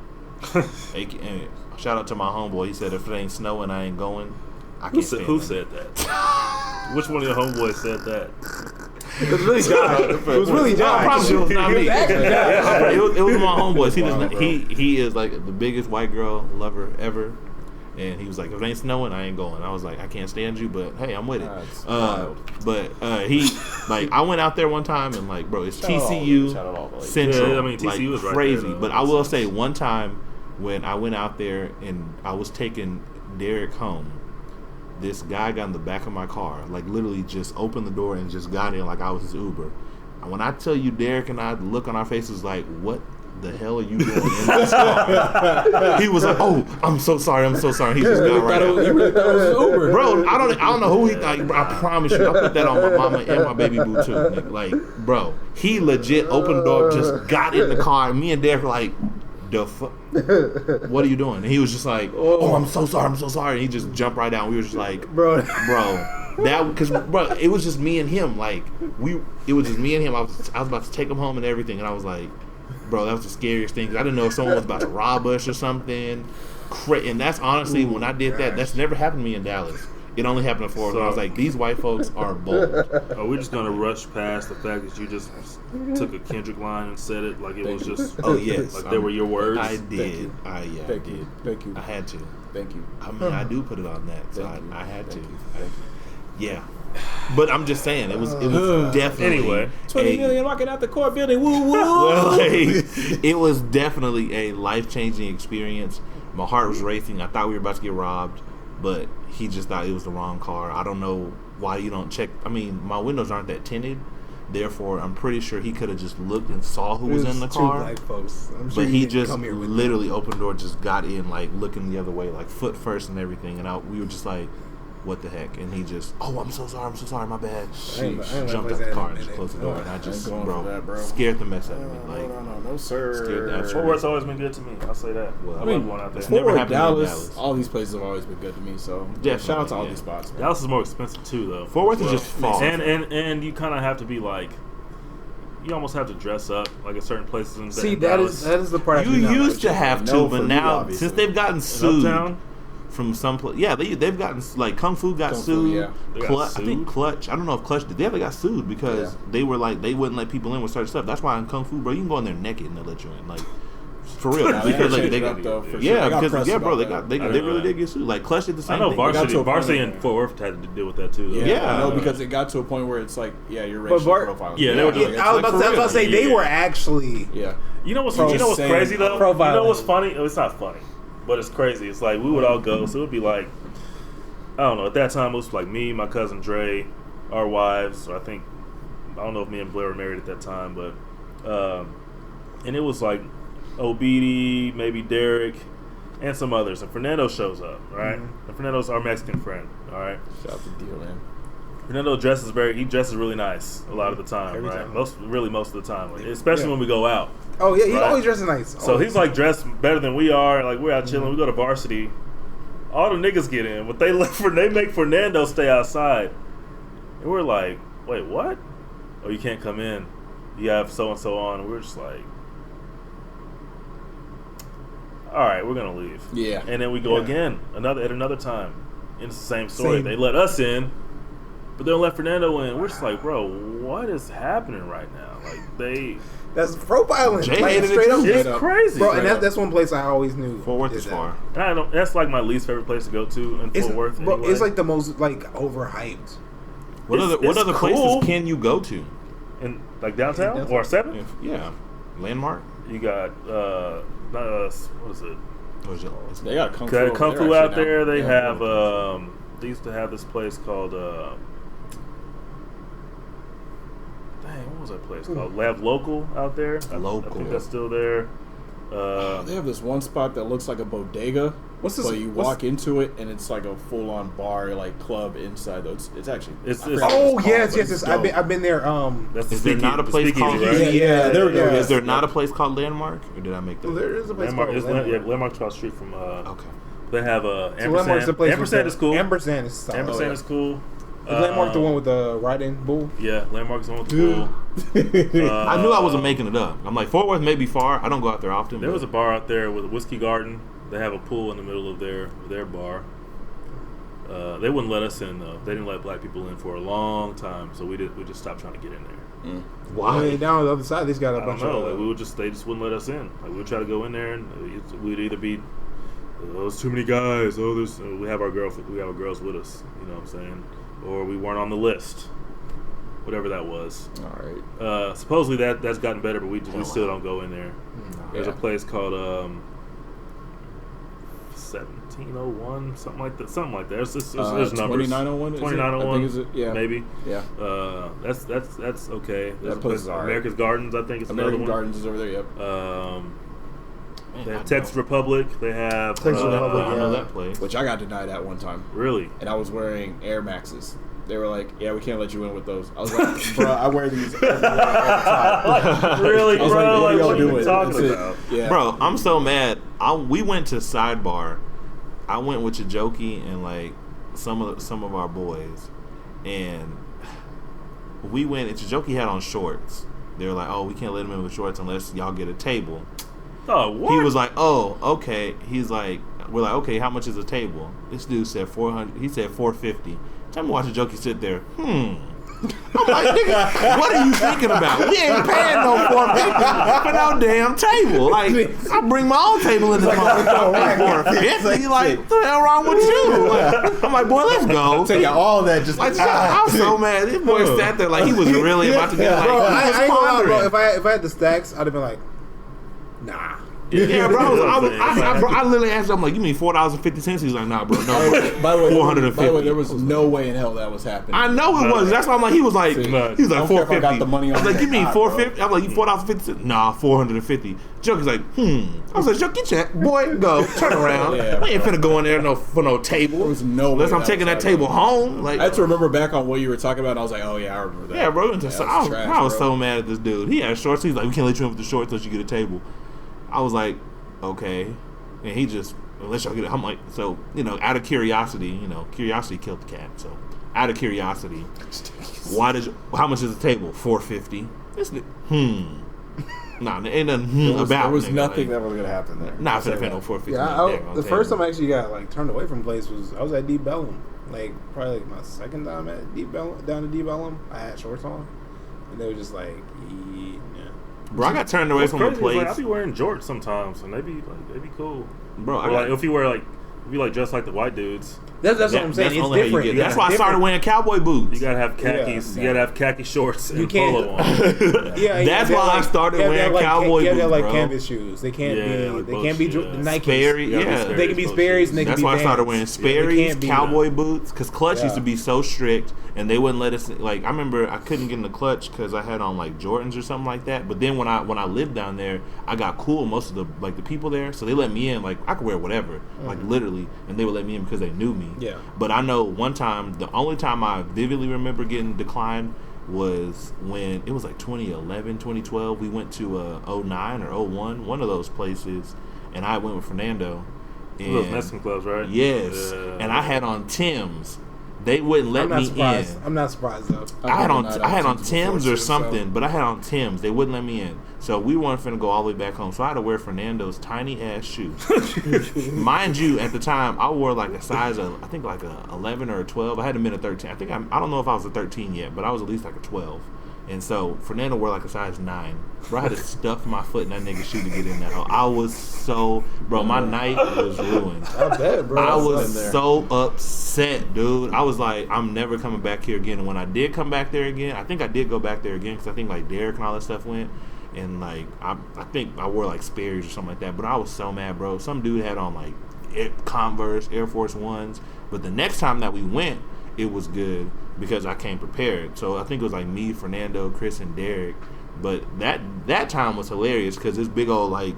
And shout out to my homeboy. He said, if it ain't snowing, I ain't going. I can't stand Who it. said that? Which one of your homeboys said that? It was really Josh. It was really No, I Josh. promise you, it was not me. Yeah. It was my homeboys. Wow, bro. He is like the biggest white girl lover ever. And he was like, if it ain't snowing, I ain't going. I was like, I can't stand you, but hey, I'm with it. That's wild. But he, like, I went out there one time and, like, bro, it's TCU Shout out all the ladies. Central. Yeah, I mean, TCU like, is right crazy. there, though. But I will say, one time when I went out there and I was taking Derek home, this guy got in the back of my car, like, literally just opened the door and just got in like I was his Uber. And when I tell you, Derek and I, the look on our faces like, what the hell are you doing in this car? He was like, oh, I'm so sorry. He just got right out. You really thought it was Uber. Bro, I don't know who he like. I promise you, I put that on my mama and my baby boo too. Like, bro, he legit opened the door, just got in the car, and me and Derek were like, the fuck? What are you doing? And he was just like, oh, I'm so sorry. And he just jumped right down. We were just like, bro, that because bro, it was just me and him. Like it was just me and him. I was about to take him home and everything, and I was like, bro, that was the scariest thing. 'Cause I didn't know if someone was about to rob us or something. And that's honestly, when I did that, that's never happened to me in Dallas. It only happened in Florida. I was like, these white folks are bold. Are we just going to rush past the fact that you just took a Kendrick line and said it like it was just... Oh, yes. Like they were your words? I did. Thank you. Thank you. I had to. Thank you. I mean, I do put it on that, so I had to. Thank you. Yeah. But I'm just saying, it was definitely... Anyway. 20 million walking out the court building. Woo woo. It was definitely a life-changing experience. My heart was racing. I thought we were about to get robbed, but he just thought it was the wrong car. I don't know why you don't check. I mean, my windows aren't that tinted. Therefore, I'm pretty sure he could have just looked and saw who was in the car. Two black folks. I'm sure But he didn't just come here with literally opened the door, just got in, like, looking the other way, like, foot first and everything. And we were just like, what the heck? And he just, oh, I'm so sorry, my bad. I ain't Jumped out like the that car in and a just closed the minute. door. And I just, going for that, bro. scared the mess out of me. Like, No, sir. Scared the Fort absolute- Worth's always been good to me. I'll say that. Well, I I love mean, going out there. it's never Fort Worth, happened in Dallas, Dallas. all these places have always been good to me. So Definitely, shout out to all yeah. these spots, man. Dallas is more expensive too, though. Fort Worth is Well, just far. and you kind of have to be like, you almost have to dress up like at certain places in See, in that Dallas. is the part. I You do not used to like. have No, to, for but you, now, obviously. since they've gotten In sued Uptown? from some place, yeah, they've gotten, like, Kung Fu got Kung Fu, sued. yeah. They got I think sued? Clutch. I don't know if Clutch did. They got sued because Yeah. they were like, they wouldn't let people in with certain stuff. That's why in Kung Fu, bro, you can go in there naked and they'll let you in. Like, for real. Nah, they Because, like, changed they it got, up, though, for sure. yeah, They got because pressed yeah, bro, about they that. got they I really didn't know did that. get sued. Like Clutch did the I same know thing. got to Varsity, a point Varsity where- and Fort Worth had to deal with that too. Though. Yeah. No, because it got to a point where it's like, yeah, you're But racially Bart- profiling. Yeah, they were doing- it's I was like, about to say they Yeah. were actually. yeah. You know what's Pro- you know what's saying crazy though? profiling. You know what's funny? Oh, it's not funny, but it's crazy. It's like we would all go, so it would be like, I don't know. At that time, it was like me, my cousin Dre, our wives. Or I don't know if me and Blair were married at that time, but and it was like Obidi, maybe Derek, and some others. And Fernando shows up, right? Mm-hmm. And Fernando's our Mexican friend, all right. Shout out to Deal, man. Fernando dresses really nice a lot of the time, Every right? time. Most of the time, especially Yeah. when we go out. Oh yeah, he Right. always dresses nice. So Always. he's like dressed better than we are. Like we're out chilling. We go to Varsity. All the niggas get in, but they make Fernando stay outside. And we're like, wait, what? Oh, you can't come in. You have so and so on. And we're just like, all right, we're gonna leave. Yeah. And then we go Yeah. again at another time. And it's the same story. Same. They let us in, but they don't let Fernando in. We're just like, bro, what is happening right now? Like That's profiling. Jay Like, hated it straight up. too. it's up. crazy. Bro, Straight and up. that's one place I always knew. Fort Worth is that. far. And I don't. That's like my least favorite place to go to in It's, Fort Worth. bro, anyway. it's like the most like overhyped. What It's other cool. places can you go to? in like downtown Yeah, or 7th. Yeah, landmark. You got what is it? Or is it- They got Kung Fu, Got over Kung there Fu actually out now. there. They Yeah. have they used to have this place called dang, what was that place called? They have Local out there. I Local. think that's still there. They have this one spot that looks like a bodega What's this? So you walk into it and it's like a full on bar, like club inside. Though it's actually. It's- I forgot oh, what it's called, yes, but yes, it's yes. dope. I've been there. That's Is there not a place called? right? Yeah, there we go. Is there not a place called Landmark, or did I make that? There is a place Landmark, called Landmark. Landmark's across the street from. Okay. They have So Landmark's Ampersand. the place. Ampersand is cool. Ampersand is solid. Ampersand is cool. Is Landmark the one with the riding bull? Yeah, Landmark's the one with the pool. I knew I wasn't making it up. I'm like, Fort Worth may be far. I don't go out there often. There but was a bar out there with a whiskey garden. They have a pool in the middle of their bar. They wouldn't let us in though. They didn't let black people in for a long time, so we just stopped trying to get in there. Why? I mean, down on the other side, they's got a I don't bunch know. of. Like, they just wouldn't let us in. Like, we would try to go in there, and we'd either be, there's too many guys. Oh, there's we have our girls with us. You know what I'm saying? Or we weren't on the list. Whatever that was. All right. Supposedly that's gotten better, but we still don't go in there. There's a place called 1701, something like that. There's numbers. 2901. 2901. Yeah. Maybe. Yeah. That's okay. There's That a place is alright. America's Gardens, I think it's American another one. Gardens is over there. Yep. They have Texas Republic. They have Texas Republic, I know that place. Which I got denied at one time, Really? and I was wearing Air Maxes. They were like, "Yeah, we can't let you in with those." I was like, "Bro, I wear these everywhere, every time." Really, I was bro? like, what are y'all What are you doing? talking That's it. about? Yeah, Bro, I'm so mad. We went to Sidebar. I went with Chajoki and like some of our boys, and we went. And Chajoki had on shorts. They were like, "Oh, we can't let him in with shorts unless y'all get a table." Oh, what? He was like, "Oh, okay." He's like, "We're like, okay, how much is a table?" This dude said 400. He said 450. Tell me why Chajoki sit there. I'm like, nigga, what are you thinking about? We ain't paying no 450 for no damn table. Like, I bring my own table in this motherfucker. 450. Like, what the hell wrong with you? Like, I'm like, boy, let's go. take out all of that. Just Like, I was so mad. This boy sat there like he was really about to get like, Bro, he was I ain't gonna lie, bro. pondering. If I had the stacks, I'd have been like, nah. Yeah, bro. I literally asked him, I'm like, you mean $4.50? He's like, nah, bro, no. By the way, 450. there was no way in hell that was happening. I know it was. That's why I'm like, he was like I don't like care if I 450. got the money on I was like, you that mean hot, 450? I'm like, you $4.50? Nah, 450. Joker's like, I was like, Joke, get your boy, go turn around. Yeah, We ain't finna go in there for no table. There was no way unless I'm that taking was that table home. Like, I had to remember back on what you were talking about, and I was like, "Oh yeah, I remember that." yeah, bro. Yeah, that I was trash, bro. so mad at this dude. He had shorts. He's like, we can't let you in with the shorts unless you get a table. I was like, okay. And he just, unless y'all get it, I'm like, so, out of curiosity, curiosity killed the cat. So, out of curiosity, how much is the table? $450. Nah, there ain't nothing about. There was nigga, nothing like, that was gonna happen there. Nah, finna pay no $450. Yeah, the first time I actually got like turned away from place was I was at Deep Bellum. Like probably like my second time at Deep Bellum, down to Deep Bellum. I had shorts on, and they were just like, yeah. Bro, I got turned away What's from a crazy is, like, I place. be wearing jorts sometimes, and they be cool. Bro, Or, like, if you dressed like the white dudes, That's what I'm saying. It's only how you different. get- That's why I started wearing cowboy boots. you gotta have khakis. Yeah. You gotta have khaki shorts and You can't- polo on. Yeah, That's why I started wearing cowboy You have to have like boots, bro. canvas shoes. They can't Yeah, be. like They can't be Nikes. Nikes. Sperry, You gotta be yeah. Sperry's, They can be both Sperry's shoes. and they can That's be why I started Vans. wearing They Sperry's, can't be cowboy boots, because Clutch used to Yeah. be so strict, and they wouldn't let us. Like, I remember I couldn't get in the Clutch because I had on like Jordans or something like that. But then when I lived down there, I got cool with most of the people there, so they let me in. Like, I could wear whatever, like literally, and they would let me in because they knew me. Yeah. But I know one time, the only time I vividly remember getting declined was when it was like 2011, 2012. We went to 09 or 01, one of those places, and I went with Fernando. And Those nesting clubs, right? yes, Yeah. and I had on Tim's. They wouldn't let I'm not me surprised. in. I'm not surprised though. I had on Tim's Tim's before, or too, something, so- but I had on Tim's. They wouldn't let me in, so we weren't finna go all the way back home. So I had to wear Fernando's tiny ass shoes. Mind you, at the time I wore like a size of, I think like a 11 or a 12. I hadn't been a 13. I don't know if I was a 13 yet, but I was at least like a 12. And so Fernando wore like a size 9. Bro, I had to stuff my foot in that nigga's shoe to get in that hole. I was so, bro, my night was ruined. I bet, bro. I in was there. so upset, dude. I was like, I'm never coming back here again. And when I did come back there again, I think I did go back there again because I think like Derek and all that stuff went. And like, I think I wore like Sperry's or something like that. But I was so mad, bro. Some dude had on like Converse, Air Force Ones. But the next time that we went, it was good because I came prepared. So I think it was like me, Fernando, Chris, and Derek. But that time was hilarious because this big old like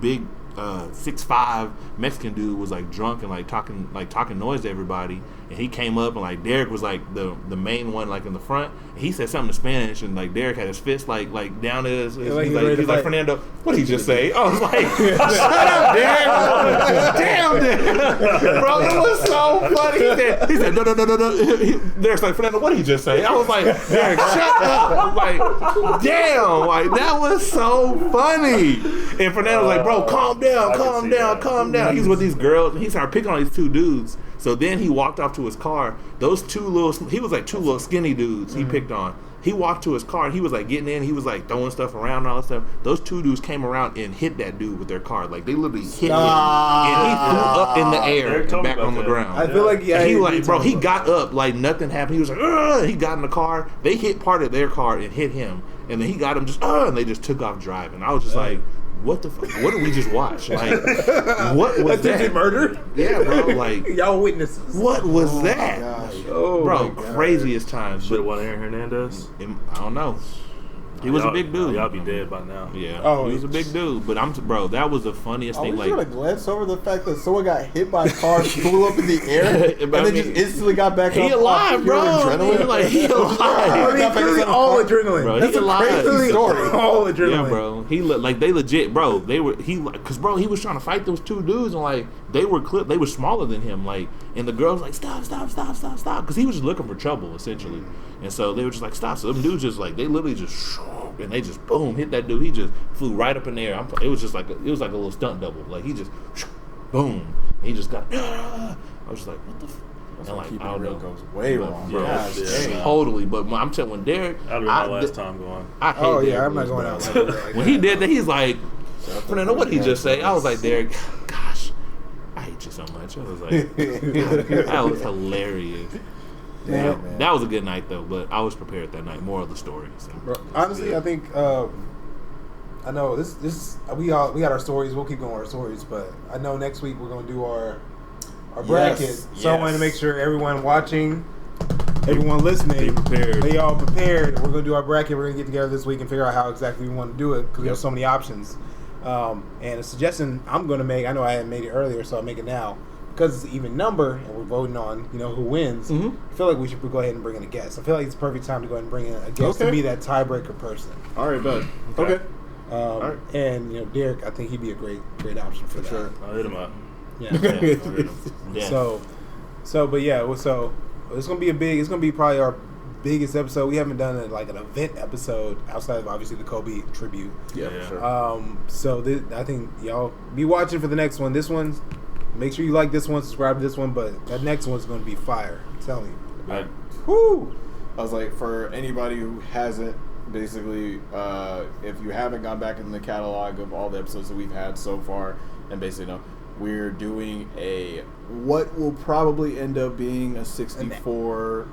big 6'5" Mexican dude was like drunk and like talking noise to everybody, and he came up and like Derek was like the main one like in the front, and he said something in Spanish, and like Derek had his fist like down his he's like Fernando, what did he just say? I was like, shut up, Derek. Damn, Derek. Bro, it was so funny. He said no. Derek's like, Fernando, what did he just say? I was like, Derek, shut up. I'm like, damn, like that was so funny. And Fernando was like, bro, calm down. He was with these girls, and he started picking on these two dudes. So then he walked off to his car. Those he was like two little skinny dudes he picked on. He walked to his car, and he was like getting in. He was like throwing stuff around and all that stuff. Those two dudes came around and hit that dude with their car. Like they literally hit him, and he flew up in the air and back on the ground. I feel like he like, bro, he got up like nothing happened. He was like, ugh! He got in the car. They hit part of their car and hit him, and then he got him just, and they just took off driving. I was just like, what the fuck? What did we just watch? Like, what was that? Murder? Yeah, bro. Like, y'all witnesses. What was that? Bro, craziest times. Should have won Aaron Hernandez. I don't know. He was a big dude. Y'all be dead by now. Yeah. He was a big dude. But bro, that was the funniest thing. Like, gonna glance over the fact that someone got hit by a car, flew up in the air, and then just instantly got back up. He alive, bro. Adrenaline. Like, he alive. All adrenaline. Bro, that's he a alive. crazy story. All adrenaline. Yeah, bro. He like they legit, bro. Because bro, he was trying to fight those two dudes, and like they were smaller than him. Like, and the girls like stop, because he was just looking for trouble essentially. And so they were just like stop. So them dudes just like they literally just and they just boom hit that dude. He just flew right up in the air. It was just like a little stunt double. Like he just boom. And he just got. I was just like, what the. And like, I don't know. Goes way wrong, bro. Yeah, totally. But I'm telling you, when Derek, that'd be my last time going. I hate Derek. I'm not going out. When he did that, he's like, Fernando, what did he just say? I was like, Derek, gosh, I hate you so much. I was like, that was hilarious. Damn, that was a good night though, but I was prepared that night. More of the story. So. Bro, honestly, I think I know this. We got our stories. We'll keep going with our stories, but I know next week we're gonna do our bracket. So I wanted to make sure everyone watching, everyone listening, they all prepared. We're gonna do our bracket. We're gonna get together this week and figure out how exactly we want to do it because we have so many options. And a suggestion I'm gonna make. I know I hadn't made it earlier, so I'll make it now. Because it's an even number, and we're voting on, who wins, I feel like we should go ahead and bring in a guest. I feel like it's the perfect time to go ahead and bring in a guest to be that tiebreaker person. All right, bud. Okay. All right. And, Derek, I think he'd be a great option for that. Sure. I'll hit him up. Yeah. Yeah. So it's gonna be probably our biggest episode. We haven't done an event episode outside of obviously the Kobe tribute. Yeah. Sure. So I think y'all be watching for the next one. This one. Make sure you like this one, subscribe to this one, but that next one's going to be fire. I'm telling you. Right. Woo! I was like, for anybody who hasn't, basically, if you haven't gone back in the catalog of all the episodes that we've had so far, and basically, we're doing what will probably end up being a 64.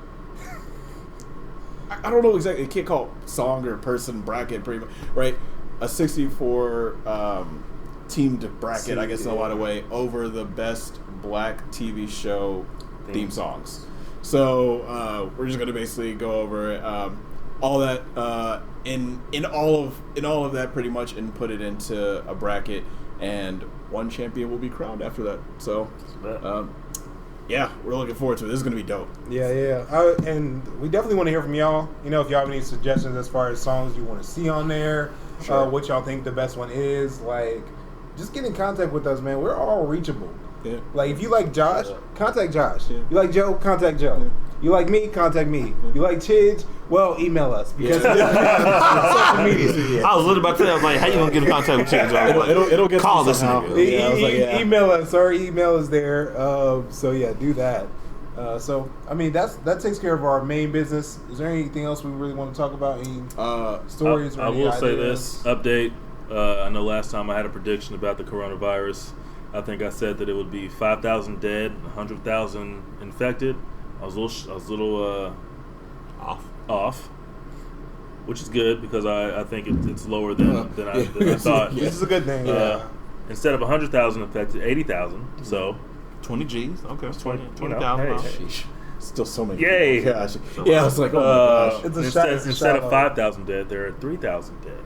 I don't know exactly. You can't call it song or person bracket, pretty much, right? A 64. Teamed bracket, I guess, in a lot of way over the best black TV show theme songs. So we're just going to basically go over all that in all of that pretty much, and put it into a bracket, and one champion will be crowned after that. So yeah, we're looking forward to it. This is going to be dope. Yeah. And we definitely want to hear from y'all. If y'all have any suggestions as far as songs you want to see on there, what y'all think the best one is, just get in contact with us, man. We're all reachable. Yeah. Like, if you like Josh, contact Josh. Yeah. You like Joe, contact Joe. Yeah. You like me, contact me. You like Chidge, well, email us. Because social media. I was literally about to say, I was like, how you going to get in contact with Chidge? It'll get call this nigga. Email us. Our email is there. So, yeah, do that. That takes care of our main business. Is there anything else we really want to talk about? Any stories or I any will ideas? say this. Update. I know last time I had a prediction about the coronavirus. I think I said that it would be 5,000 dead, 100,000 infected. I was a little off, which is good because I think it's lower than I thought. This is a good thing. Instead of 100,000 infected, 80,000. So 20 G's. Okay, 20,000. Still so many. Yay! People. Yeah, I was like, oh my gosh. Instead of 5,000 dead, there are 3,000 dead.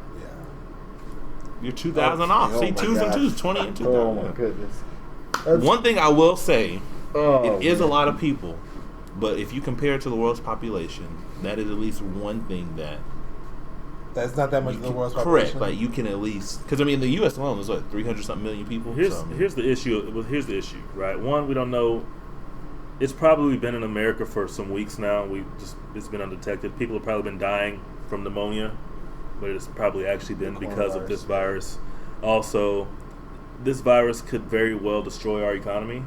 You're 2,000 off. Oh See, my 2s and gosh. 2s, 20 and 2,000. Oh my goodness. One thing I will say, Oh, it is a man. lot of people, but if you compare it to the world's population, that is at least one thing that That's not that much you of the can, world's correct. population. Like you can at least, because I mean, the U.S. alone is what 300 something million people. Here's so, I mean, here's the issue. Well, here's the issue, right? One, we don't know. It's probably been in America for some weeks now. It's been undetected. People have probably been dying from pneumonia, but it's probably actually been because of this virus. Also, this virus could very well destroy our economy.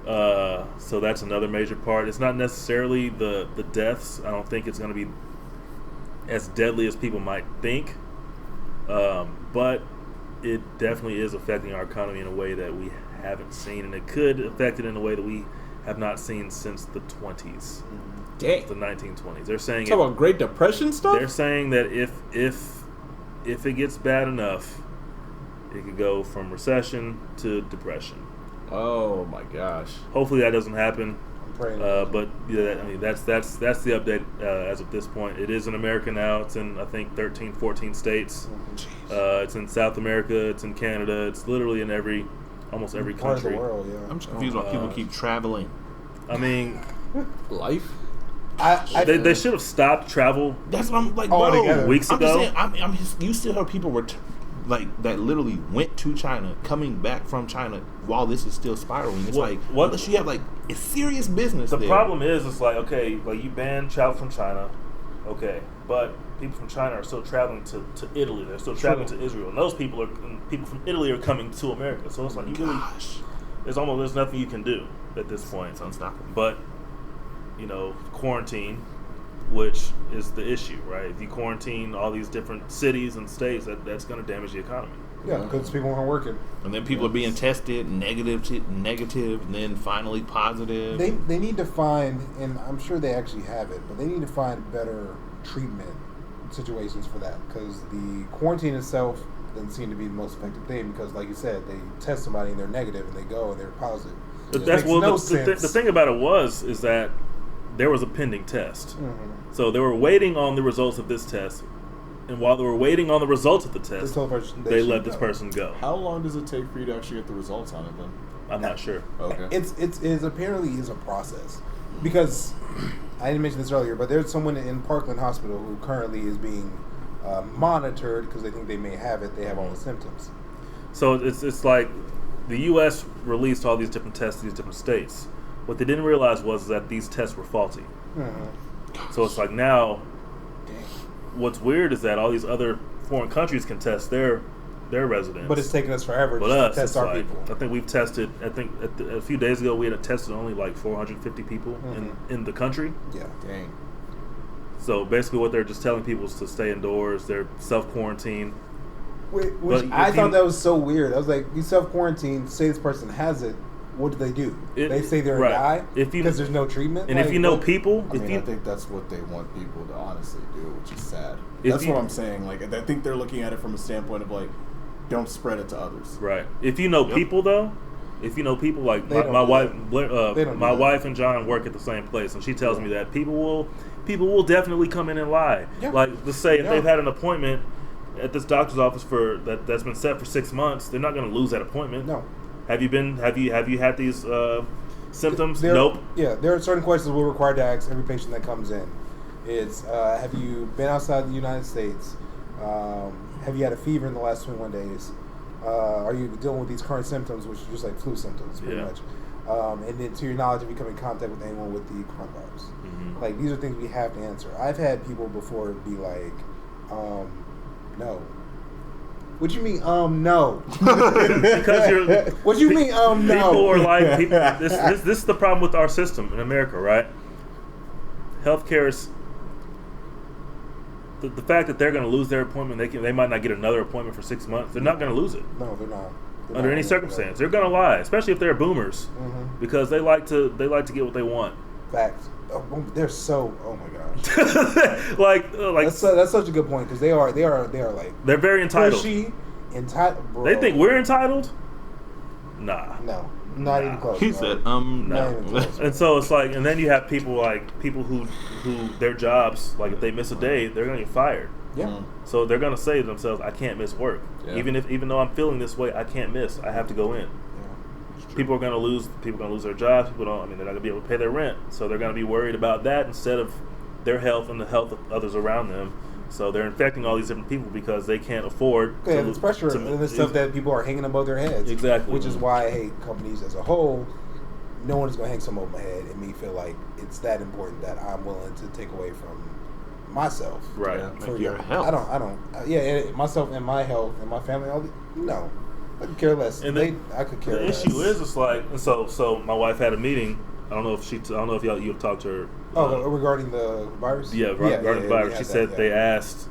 So that's another major part. It's not necessarily the deaths. I don't think it's going to be as deadly as people might think, but it definitely is affecting our economy in a way that we haven't seen, and it could affect it in a way that we have not seen since the 20s, Dang. the 1920s. They're saying Talk about Great Depression stuff? they're saying that if it gets bad enough, it could go from recession to depression. Oh my gosh. Hopefully that doesn't happen. I'm praying. But yeah, I mean that's the update as of this point. It is in America now. It's in I think 13, 14 states. It's in South America. It's in Canada. It's literally in almost every Part of the country. world, yeah. I'm just confused why people keep traveling. I mean, Life? they should have stopped travel. That's what I'm like, All bro. together. Weeks I'm ago. just saying, you still heard people were that literally went to China, coming back from China while this is still spiraling. It's What- unless you have it's serious business. The there. problem is, it's like, okay, like you ban travel from China, okay, but people from China are still traveling to Italy. They're still traveling to Israel, and those people from Italy are coming to America. So it's like you really, there's nothing you can do at this point. It's unstoppable. But quarantine, which is the issue, right? If you quarantine all these different cities and states, that's going to damage the economy. Yeah, because people aren't working. And then people are being tested negative, and then finally positive. They need to find, and I'm sure they actually have it, but they need to find better treatment situations for that, because the quarantine itself doesn't seem to be the most effective thing, because like you said, they test somebody and they're negative and they go and they're positive. But It that's makes no sense. the thing about it is that there was a pending test. Mhm. So they were waiting on the results of this test, and while they were waiting on the results of the They test, told the person they should let this go. person go. How long does it take for you to actually get the results on it then? I'm not sure. Okay. It's apparently is a process, because I didn't mention this earlier, but there's someone in Parkland Hospital who currently is being monitored because they think they may have it. They have all the symptoms. So it's like the U.S. released all these different tests to these different states. What they didn't realize was that these tests were faulty. Mm-hmm. So it's like now, what's weird is that all these other foreign countries can test their residents. But it's taken us forever But just us, to it's test our like, people. I think we've tested. I think a few days ago we had tested only like 450 people in the country. Yeah. Dang. So basically, what they're just telling people is to stay indoors. They're self-quarantine. Which But I if thought you- that was so weird. I was like, you self-quarantine, say this person has it, what do? They say they're right. die If you- because there's no treatment? And if you know what? people, I if mean, you I think that's what they want people to honestly do, which is sad. If That's you- what I'm saying. Like, I think they're looking at it from a standpoint of like, don't spread it to others. right, if you know people though, if you know people like They don't my do wife, that. They don't my do that. wife and John work at the same place, and she tells me that people will definitely come in and lie. Yeah. Like, let's say if Yeah. they've had an appointment at this doctor's office that's been set for 6 months, they're not going to lose that appointment. No. Have you had these symptoms? There- Nope. Yeah, there are certain questions we're required to ask every patient that comes in. It's, have you been outside the United States? Have you had a fever in the last 21 days? Are you dealing with these current symptoms, which are just like flu symptoms, pretty Yeah. much? And then to your knowledge, have you come in contact with anyone with the coronavirus? Mhm. Like, these are things we have to answer. I've had people before be like, no. What you mean, no? Because you're What you mean, no? People are like, this is the problem with our system in America, right? Healthcare is the fact that they're going to lose their appointment. They might not get another appointment for 6 months. They're not going to lose it No, they're not. They're under not any gonna do circumstance. They're going to lie, especially if they're boomers, Mhm. because they like to get what they want. that. Facts. Oh, they're so. Oh my gosh. like That's such a good point, because they are like they're very entitled. pushy, entitled. Bro. They think we're entitled. Nah. no, not even close. He bro. said, Not even close. And so it's like, and then you have people who their jobs, like if they miss a day, they're gonna get fired. Yeah. So they're gonna say to themselves, I can't miss work. Yeah. Even though I'm feeling this way, I can't miss. I have to go in. Yeah. People are gonna lose their jobs. They're not gonna be able to pay their rent. So they're gonna be worried about that instead of their health and the health of others around them. So they're infecting all these different people because they can't afford. Yeah, it's pressure and the stuff that people are hanging above their heads. Exactly. Which is why I hate companies as a whole. No one is going to hang something over my head and me feel like it's that important that I'm willing to take away from myself. Right. Yeah, For like your health. I don't. Myself and my health and my family. No, I could care less. And I could care The less. issue is, it's like, so my wife had a meeting. I don't know if you've talked to her. Regarding the virus. Yeah, regarding the virus. She said they asked.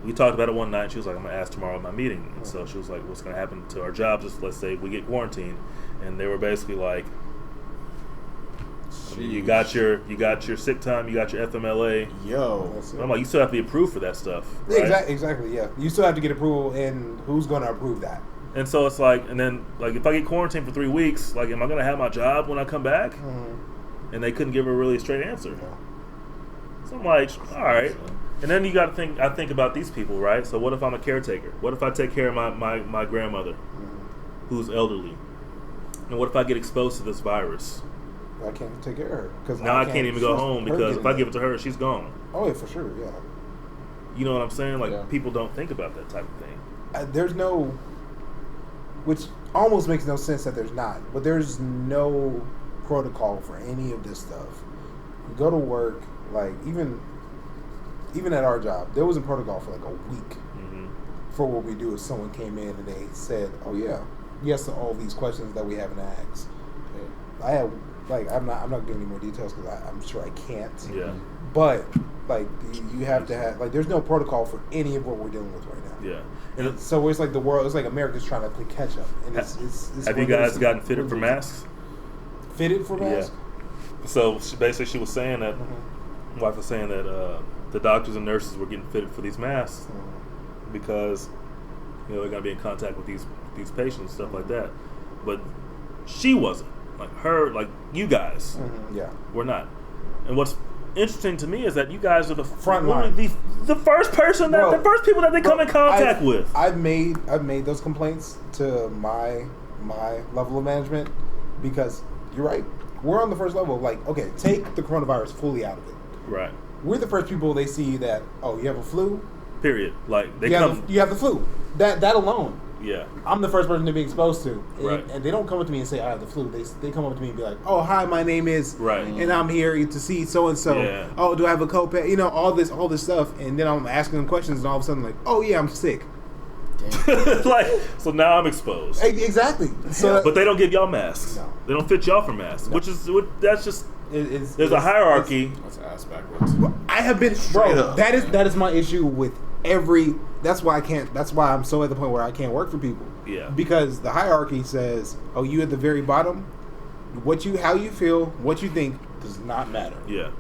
We talked about it one night. And she was like, "I'm gonna ask tomorrow at my meeting." And so she was like, "What's gonna happen to our jobs? If, let's say we get quarantined," and they were basically like, "You got your sick time, you got your FMLA." Yo, I'm like, "You still have to be approved for that stuff." Right? Exactly. Yeah, you still have to get approval, and who's going to approve that? And so it's like, and then like, if I get quarantined for 3 weeks, like, am I gonna have my job when I come back? Mm-hmm. And they couldn't give her a really straight answer. So I'm like, all right. And then you got to think. I think about these people, right? So what if I'm a caretaker? What if I take care of my grandmother, who's elderly? And what if I get exposed to this virus? I can't take care of her because Now I can't even go home because if I give it to her, she's gone. Oh yeah, for sure. Yeah. You know what I'm saying? Like, Yeah. people don't think about that type of thing. There's no, which almost makes no sense that there's not, but there's no protocol for any of this stuff. You go to work, like even at our job, there wasn't protocol for like a week for what we do. If someone came in and they said, "Oh yeah, yes to all these questions that we haven't asked," I had I'm not giving any more details because I'm sure I can't. Yeah. But like you have to have there's no protocol for any of what we're dealing with right now. Yeah. And so it's like the world. It's like America's trying to play catch up. And it's Have you guys gotten fitted for masks? Fitted for masks? Yeah. So she was saying that. My wife was saying that the doctors and nurses were getting fitted for these masks because they're going to be in contact with these patients and stuff like that. But she wasn't. Like you guys were not. And what's interesting to me is that you guys are the front line, the first person the first people that they come in contact with. I've made those complaints to my level of management because you're right. We're on the first level. Like, okay, take the coronavirus fully out of it. Right. We're the first people they see that. Oh, you have a flu. Period. Like you have the flu. That alone. Yeah. I'm the first person to be exposed to. Right. And they don't come up to me and say, I have the flu. They come up to me and be like, oh, hi, my name is, and I'm here to see so-and-so. Yeah. Oh, do I have a copay? All this stuff. And then I'm asking them questions and all of a sudden like, oh, yeah, I'm sick. So now I'm exposed. Exactly. So, but they don't give y'all masks. No. They don't fit y'all for masks, that's just, there's a hierarchy. That's ass backwards. I have been, bro, that is my issue with that's why I'm so at the point where I can't work for people. Yeah. Because the hierarchy says, oh, you at the very bottom, how you feel, what you think does not matter. Yeah.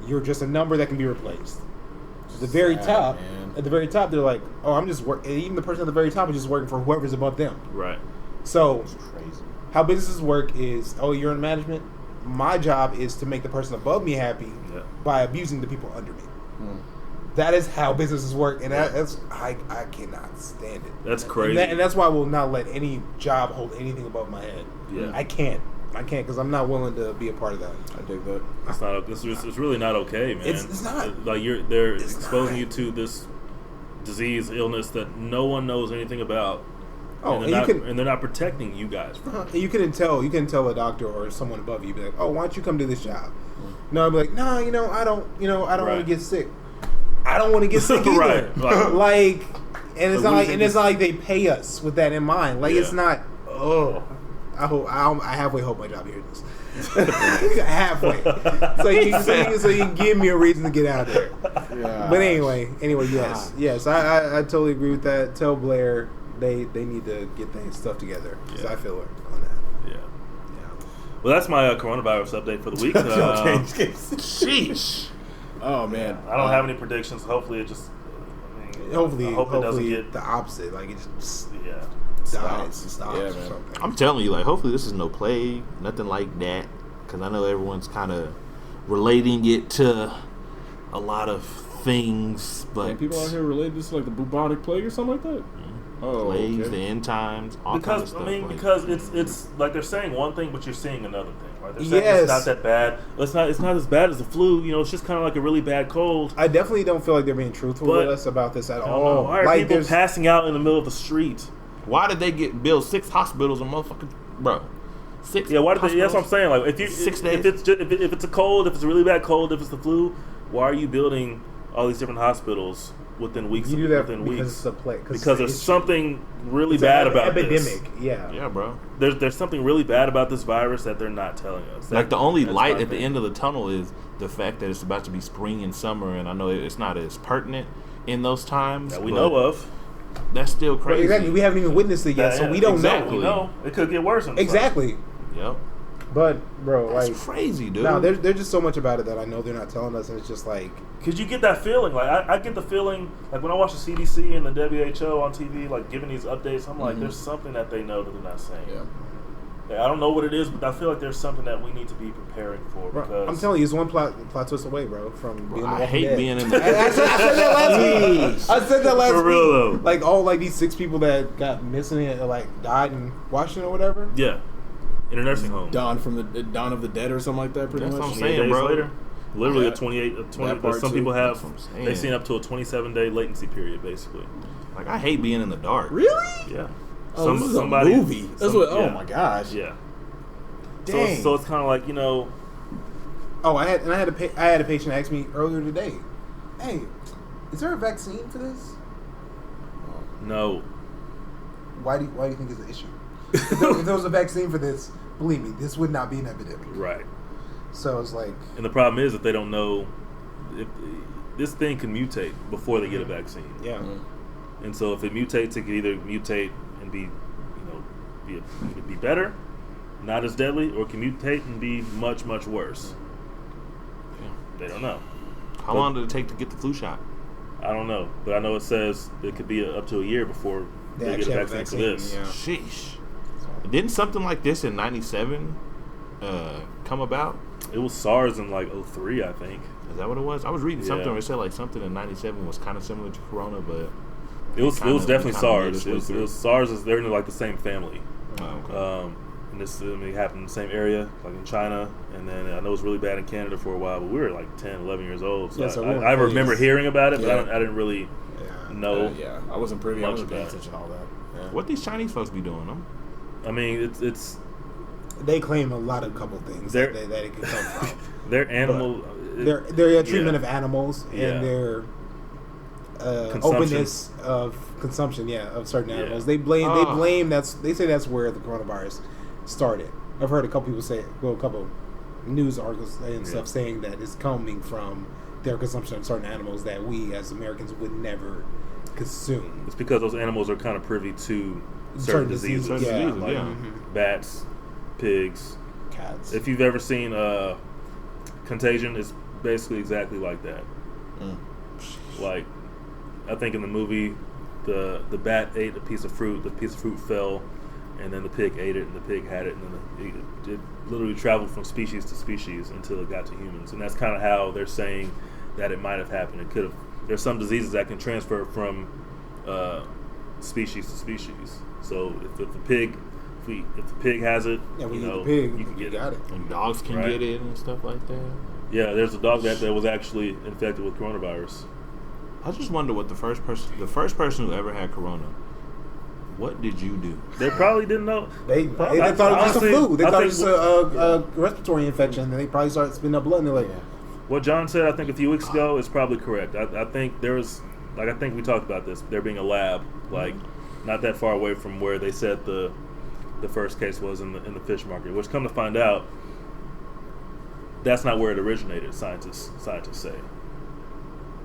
You're just a number that can be replaced. At the very top, they're like, oh, I'm just working. Even the person at the very top is just working for whoever's above them. Right. So, That's crazy. How businesses work is, oh, you're in management. My job is to make the person above me happy by abusing the people under me. That is how businesses work, and I cannot stand it. That's crazy, and that's why I will not let any job hold anything above my head. Yeah, I can't because I'm not willing to be a part of that. I dig that. It's not. It's really not okay, man. It's not. Like they're exposing you to this disease, illness that no one knows anything about. Oh, and they're not protecting you guys. You can tell a doctor or someone above you, be like, oh, why don't you come do this job? No, I'd be like, no, I don't want to get sick. I don't want to get sick either. Right. It's not like they pay us with that in mind. Like it's not. Oh, I halfway hope my job hears this. Halfway, so you can give me a reason to get out of there. Yeah. But anyway, yes, I totally agree with that. Tell Blair they need to get their stuff together. Because I feel it on that. Yeah. Well, that's my coronavirus update for the week. Sheesh. Oh man, I don't have any predictions. Hopefully, it just. Hopefully, it doesn't get the opposite. Like it just stops. Yeah, man. Something. I'm telling you, like, hopefully this is no plague, nothing like that, because I know everyone's kind of relating it to a lot of things, but people out here related this to like the bubonic plague or something like that. Oh, plagues, okay. the end times, all kinds of stuff. Because it's like they're saying one thing, but you're seeing another thing. Right? They're saying it's not that bad. It's not as bad as the flu. You know, it's just kind of like a really bad cold. I definitely don't feel like they're being truthful with us about this at all. Why are like, people passing out in the middle of the street? Why did they build 6 hospitals and motherfucking bro? 6. Yeah, why did they? That's what I'm saying. Like, if 6 days. if it's a cold, if it's a really bad cold, if it's the flu, why are you building all these different hospitals within weeks? You do that within because weeks. it's a plague. Because there's something really it's bad an about epidemic. this. Yeah, bro. There's something really bad about this virus that they're not telling us. Like the only light at the end of the tunnel is the fact that it's about to be spring and summer, and I know it's not as pertinent in those times that we know of. That's still crazy. Exactly. We haven't even witnessed it yet, so we don't exactly. We know it could get worse. Exactly. Yep. But bro, that's like crazy, dude. No, there's just so much about it that I know they're not telling us, and it's just like. Cause you get that feeling, like I get the feeling, like when I watch the CDC and the WHO on TV, like giving these updates, I'm like, there's something that they know that they're not saying. Yeah. I don't know what it is, but I feel like there's something that we need to be preparing for. Bro, because I'm telling you, it's one plot twist away, bro, from being. I hate dead. being in the. I said that last week. I said that last For real, though. week. Like all like these 6 people that got missing and like died in Washington or whatever. Yeah, in a nursing home. Dawn of the Dead or something like that. Pretty That's much. what I'm 28 saying, days bro. later, literally Yeah. a 20. That part Some too. people have. That's what I'm saying. They've seen up to a 27-day latency period, basically. Like I hate being in the dark. Really? Yeah. Oh, this is a movie. That's what. Oh my gosh. Yeah. Dang. So it's kind of like, you know. Oh, I had a patient ask me earlier today, "Hey, is there a vaccine for this? No. Why do you think it's an issue? If there was a vaccine for this, believe me, this would not be an epidemic." Right. So it's like, And the problem is that they don't know if this thing can mutate before they get a vaccine. yeah. Mm-hmm. And so if it mutates, it can either mutate and be, be better, not as deadly, or it can mutate and be much, much worse. They don't know. How long did it take to get the flu shot? I don't know, but I know it says it could be up to a year before they get a vaccine for this. Yeah. Sheesh. Didn't something like this in '97 come about? It was SARS in like 2003, I think. Is that what it was? I was reading something Yeah. where it said like something in '97 was kind of similar to Corona, but It was definitely SARS. made its way It was SARS. They're in like the same family. oh, okay. And this happened in the same area, like in China, and then I know it was really bad in Canada for a while, but we were like 10, 11 years old. So, Yeah, so we weren't I remember fully- hearing about it, but Yeah. I didn't really know. Yeah. I wasn't privy. I Much wasn't paying about it. attention to all that. Yeah. What these Chinese folks be doing? Them? I mean, it's They claim a lot of couple things They're- that it could come from. their animal. Their treatment of animals and Yeah. their Consumption. openness of consumption, of certain Yeah. animals. They blame Ah. they say that's where the coronavirus started. I've heard a couple people say, a couple news articles and stuff saying that it's coming from their consumption of certain animals that we as Americans would never consume. It's because those animals are kind of privy to certain diseases, Certain diseases, like yeah. bats, pigs. Cats. If you've ever seen Contagion, it's basically exactly like that. Like, I think in the movie, the bat ate a piece of fruit. The piece of fruit fell, and then the pig ate it, and the pig had it, and then it literally traveled from species to species until it got to humans. And that's kind of how they're saying that it might have happened. It could have. There's some diseases that can transfer from species to species. So if the pig has it, we you eat know, the pig, you can get got it. it. And dogs can Right. get it and stuff like that. Yeah, there's a dog that was actually infected with coronavirus. I just wonder what the first person who ever had Corona. What did you do? They probably didn't know. They thought it was just a honestly, flu. They I thought it think was a respiratory infection, and they probably started spitting up blood, and they're like, what John said, I think a few weeks ago, is probably correct. I think there was, like, I think we talked about this. There being a lab, like, not that far away from where they said the first case was in the fish market. Which, come to find out, that's not where it originated. Scientists say.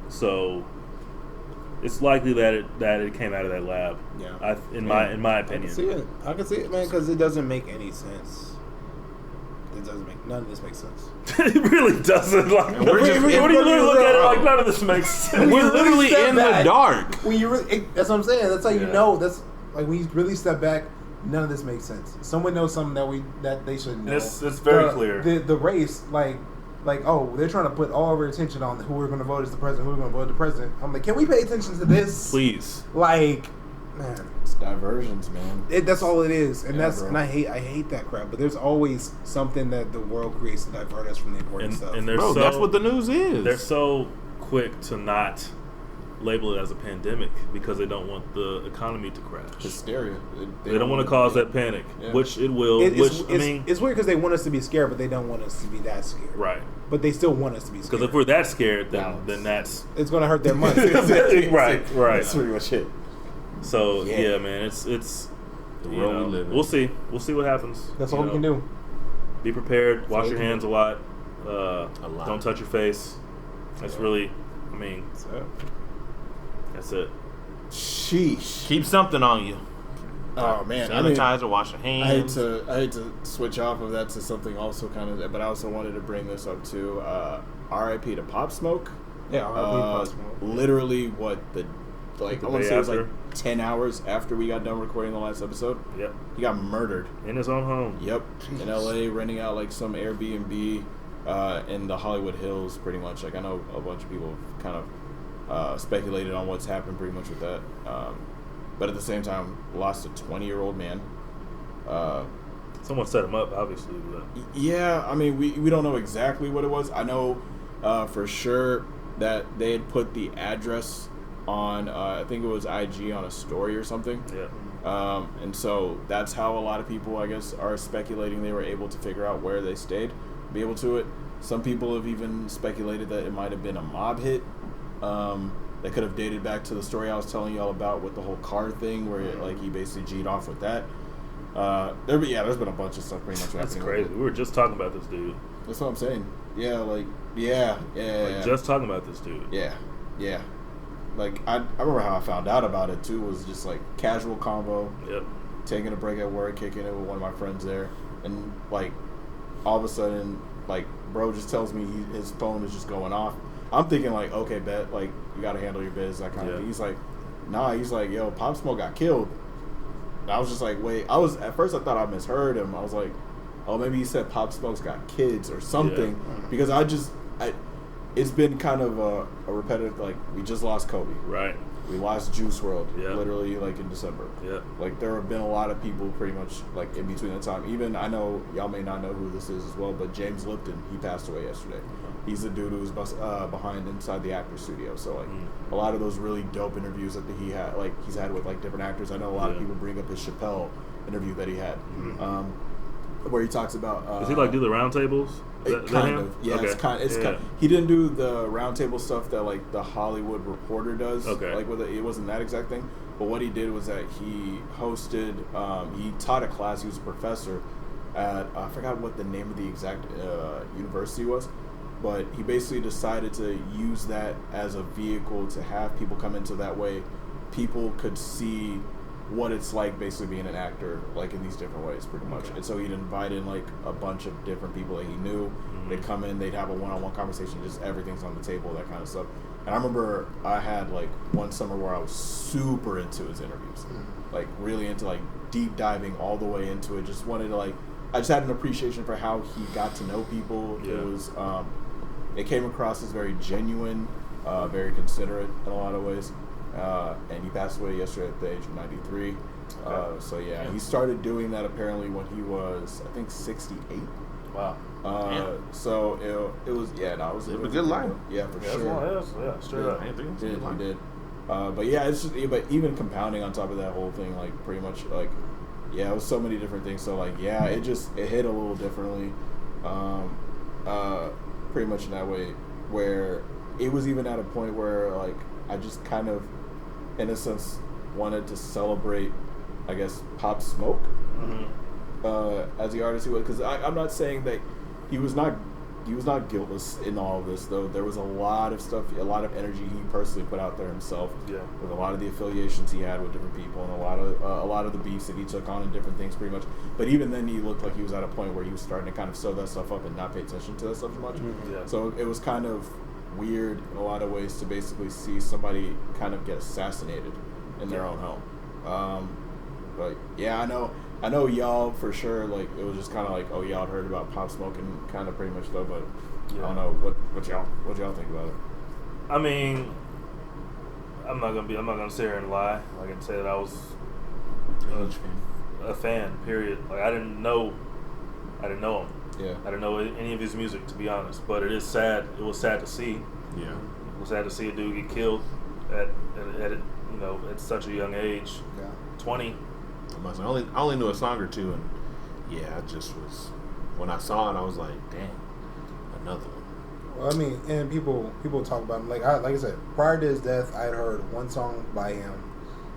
So, it's likely that it came out of that lab. Yeah. In my I opinion. can see it. I can see it, man, because it doesn't make any sense. None of this makes sense. It really doesn't. Like, And we're just what do you in- literally look at it like none of this makes sense? We're literally step in back. the dark. When you really, that's what I'm saying. That's how you Yeah. know. That's like when you really step back. None of this makes sense. Someone knows something that they should know. It's very clear. The race, like like, oh, they're trying to put all of our attention on who we're going to vote as the president, who we're going to vote as the president. I'm like, can we pay attention to this? Please. Like, man, it's diversions, man. That's all it is, and bro. and I hate that crap. But there's always something that the world creates to divert us from the important stuff. And Bro, that's what the news is. They're so quick to not label it as a pandemic because they don't want the economy to crash. Hysteria. They don't want to cause that panic, which it will. It's weird because they want us to be scared, but they don't want us to be that scared. Right. But they still want us to be scared. Because if we're that scared, then that's it's going to hurt their money. right. That's pretty much it. So yeah, man, it's the world we live in. We'll see what happens. That's all we can do. Be prepared. Wash your hands a lot. A lot. Don't touch your face. That's really, I mean, that's it. Sheesh. Keep something on you. Oh man, sanitizer, wash your hands. I hate to switch off of that to something also kind of, but I also wanted to bring this up too. R.I.P. to Pop Smoke. Yeah, R.I.P. Pop Smoke. Literally, I want to say it was like 10 hours after we got done recording the last episode. Yep. He got murdered in his own home. Yep. Jesus. In L.A., renting out like some Airbnb in the Hollywood Hills, pretty much. Like I know a bunch of people kind of speculated on what's happened pretty much with that. But at the same time, lost a 20-year-old man. Someone set him up, obviously. But. Yeah, I mean, we don't know exactly what it was. I know for sure that they had put the address on, I think it was IG on a story or something. Yeah. And so that's how a lot of people, I guess, are speculating they were able to figure out where they stayed, be able to it. Some people have even speculated that it might have been a mob hit. That could have dated back to the story I was telling you all about with the whole car thing, where he basically G'd off with that. There's been a bunch of stuff pretty much happening. That's crazy. We were just talking about this dude. That's what I'm saying. Yeah, Just talking about this dude. Yeah. Like I remember how I found out about it too. Was just like casual convo. Yep. Taking a break at work, kicking it with one of my friends there, and like all of a sudden, like bro just tells me his phone is just going off. I'm thinking like, okay, bet, like you got to handle your biz, that kind of thing. He's like, nah. He's like, yo, Pop Smoke got killed. And I was just like, wait. At first I thought I misheard him. I was like, oh, maybe he said Pop Smoke's got kids or something, because it's been kind of a repetitive. Like we just lost Kobe. Right. We lost Juice WRLD, literally like in December. Yeah. Like there have been a lot of people pretty much like in between that time. Even I know y'all may not know who this is as well, but James Lipton, he passed away yesterday. He's the dude who was behind Inside the Actors Studio. So like a lot of those really dope interviews that he's had with like different actors. I know a lot of people bring up his Chappelle interview that he had, where he talks about. Does he like do the roundtables? Kind of. Yeah, okay. It's kind. He didn't do the roundtable stuff that like the Hollywood Reporter does. Okay. Like it wasn't that exact thing. But what he did was that he hosted. He taught a class. He was a professor at I forgot what the name of the exact university was. But he basically decided to use that as a vehicle to have people come into that way. People could see what it's like basically being an actor, like in these different ways, pretty much. And so he'd invite in like a bunch of different people that he knew. They'd come in, they'd have a one-on-one conversation, just everything's on the table, that kind of stuff. And I remember I had like one summer where I was super into his interviews, like really into like deep diving all the way into it. Just wanted to I just had an appreciation for how he got to know people. Yeah. It was, it came across as very genuine, very considerate in a lot of ways. And he passed away yesterday at the age of 93. So yeah, he started doing that apparently when he was, I think, 68. Wow. So it was it was a good life. Yeah, for sure. Straight up. He did. But yeah, it's just, but even compounding on top of that whole thing, like pretty much like, yeah, it was so many different things. So like, yeah, it hit a little differently. Pretty much in that way, where it was even at a point where like I just kind of, in a sense, wanted to celebrate, I guess, Pop Smoke as the artist he was. Because I'm not saying that he was not guiltless in all of this, though. There was a lot of stuff, a lot of energy he personally put out there himself. Yeah. With a lot of the affiliations he had with different people, and a lot of the beefs that he took on and different things, pretty much. But even then, he looked like he was at a point where he was starting to kind of sew that stuff up and not pay attention to that stuff as much. Yeah. So it was kind of weird in a lot of ways to basically see somebody kind of get assassinated in their own home. But yeah, I know y'all for sure, like it was just kind of like, oh, y'all heard about Pop Smoke and kind of pretty much though, but I don't know what y'all think about it. I mean, I'm not gonna sit here and lie. Like I said, I was a fan. Period. Like I didn't know him. Yeah. I didn't know any of his music, to be honest. But it is sad. It was sad to see. Yeah. It was sad to see a dude get killed at such a young age. Yeah. 20. I only knew a song or two, and yeah, I just was, when I saw it, I was like, damn, another one. Well, I mean, and people talk about him. Like I said, prior to his death, I had heard one song by him.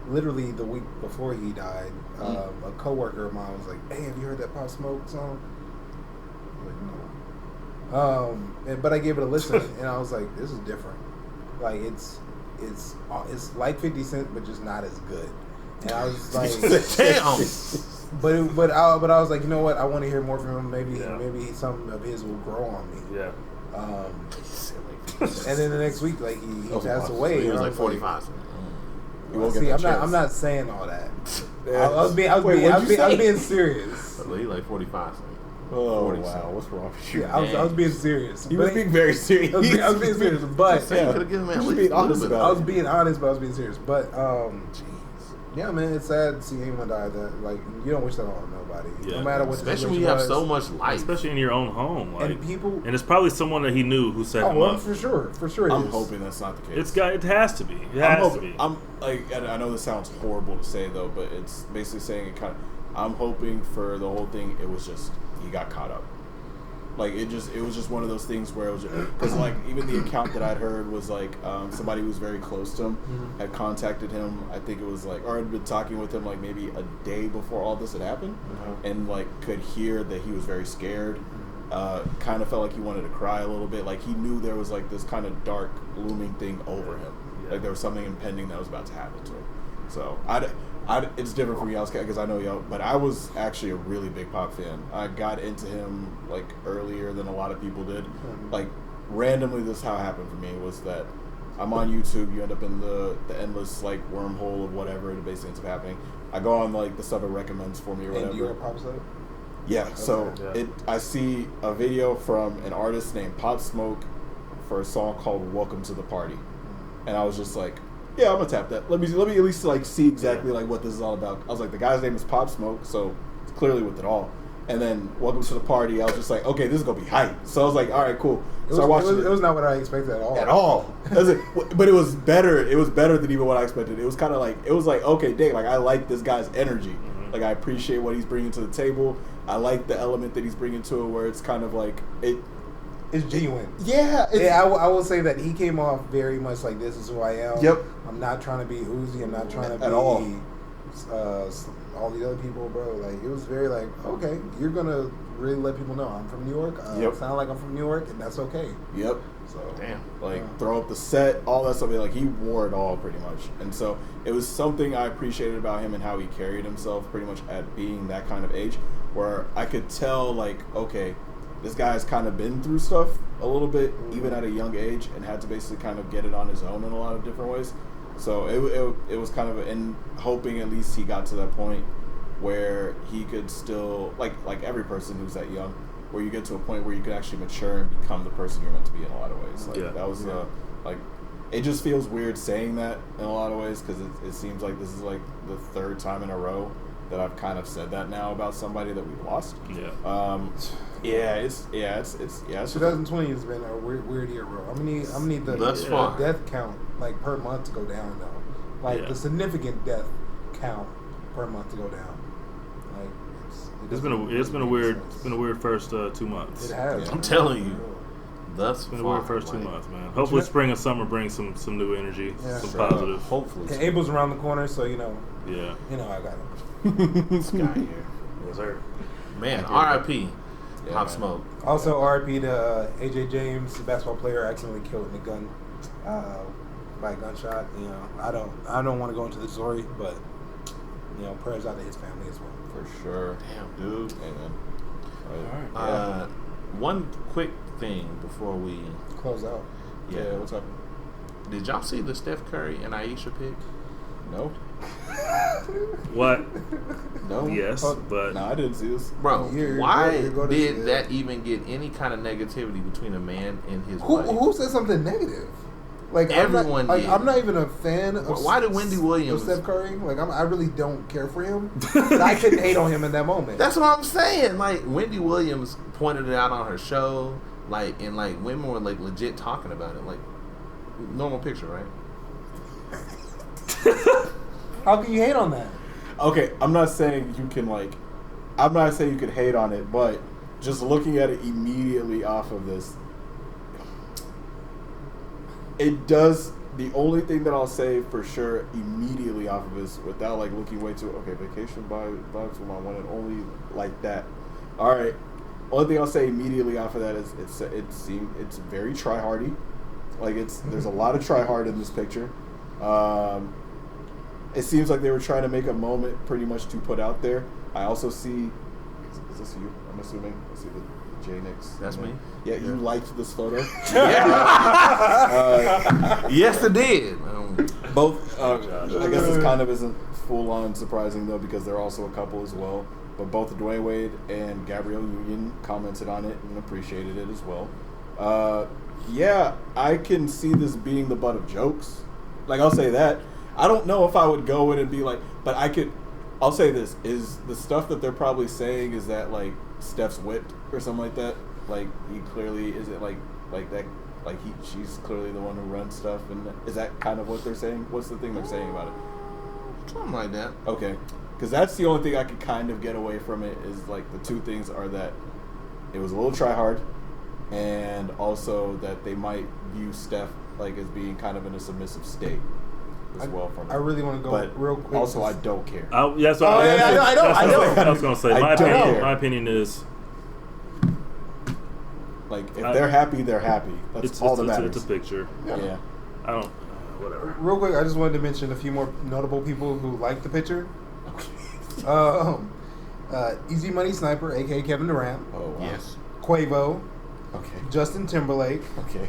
Literally the week before he died, a coworker of mine was like, "Hey, have you heard that Pop Smoke song?" I was like, no. But I gave it a listen, and I was like, "This is different. Like it's like 50 Cent, but just not as good." And I was like, damn. But I was like, you know what? I want to hear more from him. Maybe some of his will grow on me. Yeah. And then the next week, like he passed away. He was like 45. See, I'm not saying all that. I was being serious. He like 45. Oh 40 wow, what's wrong with you? Yeah, I was being serious. He was being very serious. I was being serious, but You could have given him at least being a honest little bit. about I was being honest, but I was being serious. But yeah, man, it's sad to see anyone die. That like you don't wish that on nobody. Yeah. No matter what. Especially when you have so much life. Especially in your own home. Like, and it's probably someone that he knew who set him up. For sure. I'm hoping that's not the case. It has to be. It has to be. I'm like, and I know this sounds horrible to say though, but it's basically saying it kind of. I'm hoping for the whole thing. It was just he got caught up. Like it was just one of those things where it was because like even the account that I'd heard was like somebody who was very close to him had contacted him. I think it was like or had been talking with him like maybe a day before all this had happened, and like could hear that he was very scared. Kind of felt like he wanted to cry a little bit. Like he knew there was like this kind of dark looming thing over him. Yeah. Like there was something impending that was about to happen to him. So it's different from y'all because I know y'all, but I was actually a really big Pop fan. I got into him like earlier than a lot of people did. Like randomly, this is how it happened for me was that I'm on YouTube. You end up in the endless like wormhole of whatever it basically ends up happening. I go on like the stuff it recommends for me or whatever. And you were Pop Smoke? Yeah. Okay. So Yeah. I see a video from an artist named Pop Smoke for a song called "Welcome to the Party," and I was just like. Yeah, I'm gonna tap that. Let me at least like see exactly like what this is all about. I was like, the guy's name is Pop Smoke, so it's clearly with it all. And then Welcome to the Party, I was just like, okay, this is gonna be hype. So I was like, all right, cool. So I watched it. It was not what I expected at all. At all. But it was better. It was better than even what I expected. It was kind of like okay, dang, like I like this guy's energy. Like I appreciate what he's bringing to the table. I like the element that he's bringing to it, where it's kind of like it. It's genuine. Yeah. I will say that he came off very much like this is who I am. Yep. I'm not trying to be Uzi. I'm not trying to be At all. all the other people, bro. Like it was very like, okay, you're gonna really let people know I'm from New York. Yep. Sound like I'm from New York, and that's okay. Yep. So Damn. Like throw up the set, all that stuff. Like he wore it all pretty much, and so it was something I appreciated about him and how he carried himself, pretty much at being that kind of age, where I could tell like, okay, this guy's kind of been through stuff a little bit, even at a young age, and had to basically kind of get it on his own in a lot of different ways. So it was kind of, and hoping at least he got to that point where he could still, like every person who's that young, where you get to a point where you can actually mature and become the person you're meant to be in a lot of ways. Like that was like, it just feels weird saying that in a lot of ways because it seems like this is like the third time in a row that I've kind of said that now about somebody that we've lost. Yeah. It's 2020 has been a weird year, bro. I'm gonna need the death count like per month to go down though. Like the significant death count per month to go down. Like it's been a weird first 2 months. It has. Yeah. I'm telling you. It's been a weird first 2 months, man. Hopefully spring and summer brings some new energy, some positive. Hopefully. And April's around the corner, so you know. Yeah. You know I got it. This guy here. Yes, sir. Man, R.I.P. Yeah, Pop man. Smoke. Also, R.I.P. to AJ James, the basketball player, accidentally killed in a gun by a gunshot. You know, I don't want to go into the story, but you know, prayers out to his family as well. for sure. Damn, dude. Amen. All right. One quick thing before we Close out. Yeah, what's up? Did y'all see the Steph Curry and Aisha pic? No. What? No. Yes, but No, I didn't see this. Bro, You're why going to did see that even get any kind of negativity between a man and his Who wife? said something negative? Like Everyone I'm not, did. I'm not even a fan of. Why did Wendy Williams- of Steph Curry? Like I really don't care for him. But I couldn't hate on him in that moment. That's what I'm saying. Like Wendy Williams pointed it out on her show, like and like women were like legit talking about it, like normal picture, right? How can you hate on that? Okay, I'm not saying you can like. I'm not saying you could hate on it, but just looking at it immediately off of this, it does. The only thing that I'll say for sure immediately off of this, without like looking way too vacation vibes for my one and only like that. All right, only thing I'll say immediately off of that is it's very try hardy. Like there's a lot of try hard in this picture. It seems like they were trying to make a moment pretty much to put out there. I also see, is this you? I'm assuming. I see the J Nix. That's me. Yeah, you liked this photo. Yes, it did. Both, I guess this kind of isn't full on surprising though because they're also a couple as well. But both Dwayne Wade and Gabrielle Union commented on it and appreciated it as well. Yeah, I can see this being the butt of jokes. Like, I'll say that. I don't know if I would go in and be like, but I'll say this, is the stuff that they're probably saying is that, like, Steph's whipped or something like that? Like, he clearly, is it like that, like, she's clearly the one who runs stuff, and is that kind of what they're saying? What's the thing they're saying about it? Something like that. Okay. Because that's the only thing I could kind of get away from it is, like, the two things are that it was a little try-hard, and also that they might view Steph, like, as being kind of in a submissive state as well from it. I really want to go But real quick. also, I don't care. I was going to say. I don't care. My opinion is Like, if they're happy, they're happy. That's all that matters. It's a picture. Yeah. I don't. Whatever. Real quick, I just wanted to mention a few more notable people who liked the picture. Easy Money Sniper, aka Kevin Durant. Oh, wow. Yes. Quavo. Okay. Justin Timberlake. Okay.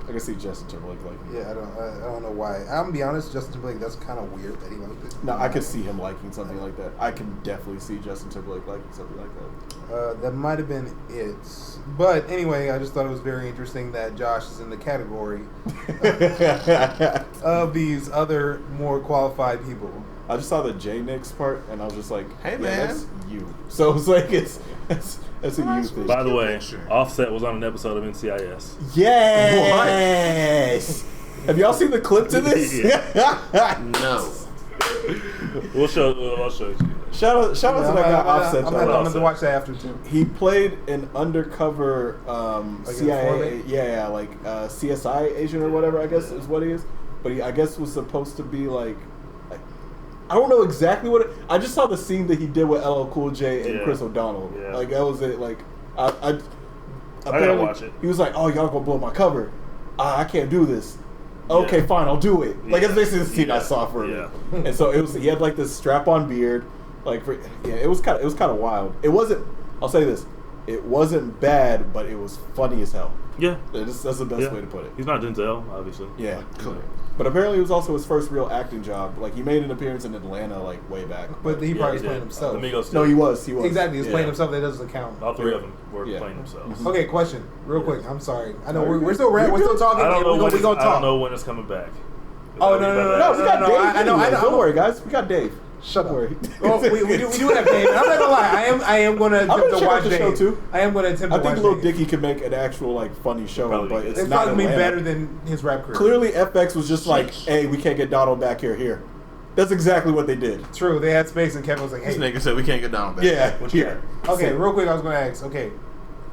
I can see Justin Timberlake liking it. Yeah, I don't know why. I'm gonna be honest, Justin Timberlake, that's kind of weird that he liked it. No, I could see him liking something like that. I can definitely see Justin Timberlake liking something like that. That might have been it. But anyway, I just thought it was very interesting that Josh is in the category of these other more qualified people. I just saw the J Nix part, and I was just like, Hey, yeah, man. that's you. So it's like, that's a you thing. By the way, Offset was on an episode of NCIS. Yes! Have y'all seen the clip to this? No. I'll show you. Shout out to that guy Offset. I'm though. gonna have to watch that after too. He played an undercover Like CIA, informant? like CSI agent or whatever, I guess is what he is. But he, I guess, was supposed to be like I don't know exactly what I just saw the scene that he did with LL Cool J and Chris O'Donnell. Yeah. Like, that was it. Like, I gotta watch it. He was like, "Oh, y'all gonna blow my cover? I can't do this." Okay, fine, I'll do it. Like, that's basically the scene I saw for him. And so it was. He had like this strap-on beard. Like, it was kind of wild. It wasn't. I'll say this. It wasn't bad, but it was funny as hell. Yeah. That's the best way to put it. He's not Denzel, obviously. Yeah. But apparently it was also his first real acting job. Like, he made an appearance in Atlanta, like, way back. But he probably was he playing did. himself. The Migos No, did. he was. Exactly, he was Yeah. playing himself. That doesn't count. All three of them were Yeah. playing themselves. Okay, question, real quick. I'm sorry. I know we're still talking. I don't know We're gonna I don't talk. know when it's coming back. Oh, no, No, we got Dave. I know. Don't worry, guys. We got Dave. Shut Don't worry. Oh, we do have Dave. I'm not gonna lie. I am gonna attempt gonna to check watch out the Dave. show, too. I am gonna attempt I to think watch Lil Dave. Dicky could make an actual, like, funny show, Probably but could. it's It's not probably Atlanta. better than his rap career. Clearly, FX was just like, "Hey, we can't get Donald back here." That's exactly what they did. True, they had space, and Kevin was like, This "Hey, nigga said we can't get down back. Yeah, What you got? okay." Real quick, I was gonna ask. Okay,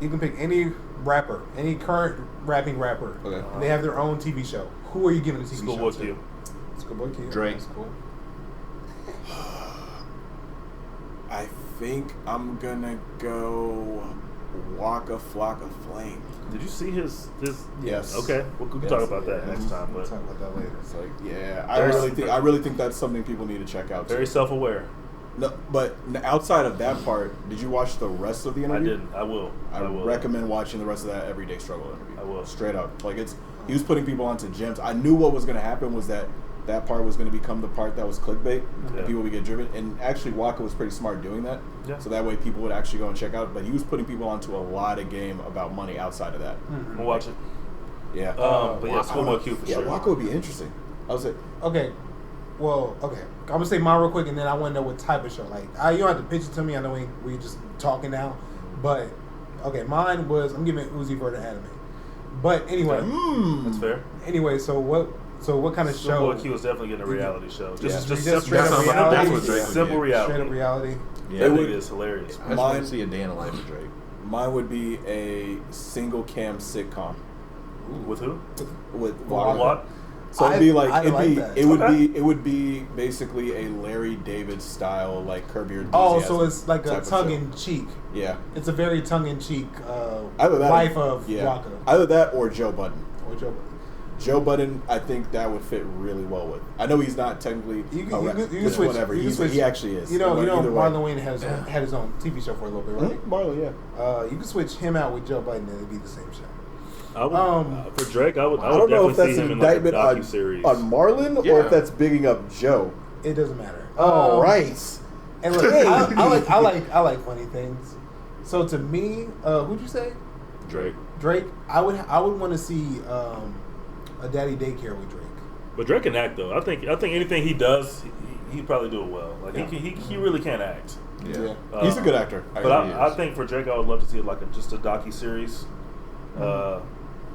you can pick any rapper, any current rapping rapper. Okay. And they have their own TV show. Who are you giving a TV Schoolboy show Q. to? Schoolboy Q. Drake. That's cool. I think I'm gonna go Waka Flocka Flame. Did you see his? Yes. Okay, we can Yes. talk about that next time. We'll But talk about that later. It's like, yeah, Very- I really think that's something people need to check out. very too. self-aware. No, but outside of that part, did you watch the rest of the I interview? didn't. I will. I recommend watching the rest of that Everyday Struggle interview. I will. Straight up. Like, he was putting people onto gems. I knew what was going to happen was that that part was going to become the part that was clickbait, Yeah. and people would get driven. And actually, Waka was pretty smart doing that. Yeah. So that way, people would actually go and check out. But he was putting people onto a lot of game about money outside of that. We'll watch it. Yeah. But yeah, Schoolboy Q for yeah, sure. Waka would be interesting. I was like, Okay. Well, okay. I'm gonna say mine real quick, and then I want to know what type of show. Like, you don't have to pitch it to me. I know we just talking now, but okay, mine was I'm giving Uzi Vert an anime. But anyway, That's fair. anyway, so what kind of show? Schoolboy Q is definitely getting a reality show. Just Just straight up That's reality. what Drake would simple get. reality. Straight up reality. Yeah, That would- nigga is hilarious. I just want to see a day in the life of Drake. mine would be a single cam sitcom With who? with Waka. What? So it'd be like I it'd like be that. it would be basically a Larry David style like Curb Your Oh, Enthusiasm so it's like a type of tongue show. in cheek. Yeah, It's a very tongue in cheek either that life or, of yeah. Waka Either that or Joe Budden. or Joe. Joe Budden, I think that would fit really well with. I know he's not technically You can- a you rap, can which switch- whatever. you can He's, switch- he actually is. You know, Either way. Marlon Wayne had his own TV show for a little bit, right? Marlon, yeah. You can switch him out with Joe Budden, and it'd be the same show. I would, for Drake, I would I don't know if definitely that's see an him in like a indictment on docu-series. Marlon or Yeah. if that's bigging up Joe. It doesn't matter. All right. And look, I like funny things. So to me, who'd you say? Drake. Drake. I would want to see a daddy daycare with Drake. But Drake can act though. I think anything he does, he'd probably do it well. Like he really can act. Yeah. He's a good actor. But I think for Drake, I would love to see just a docu-series,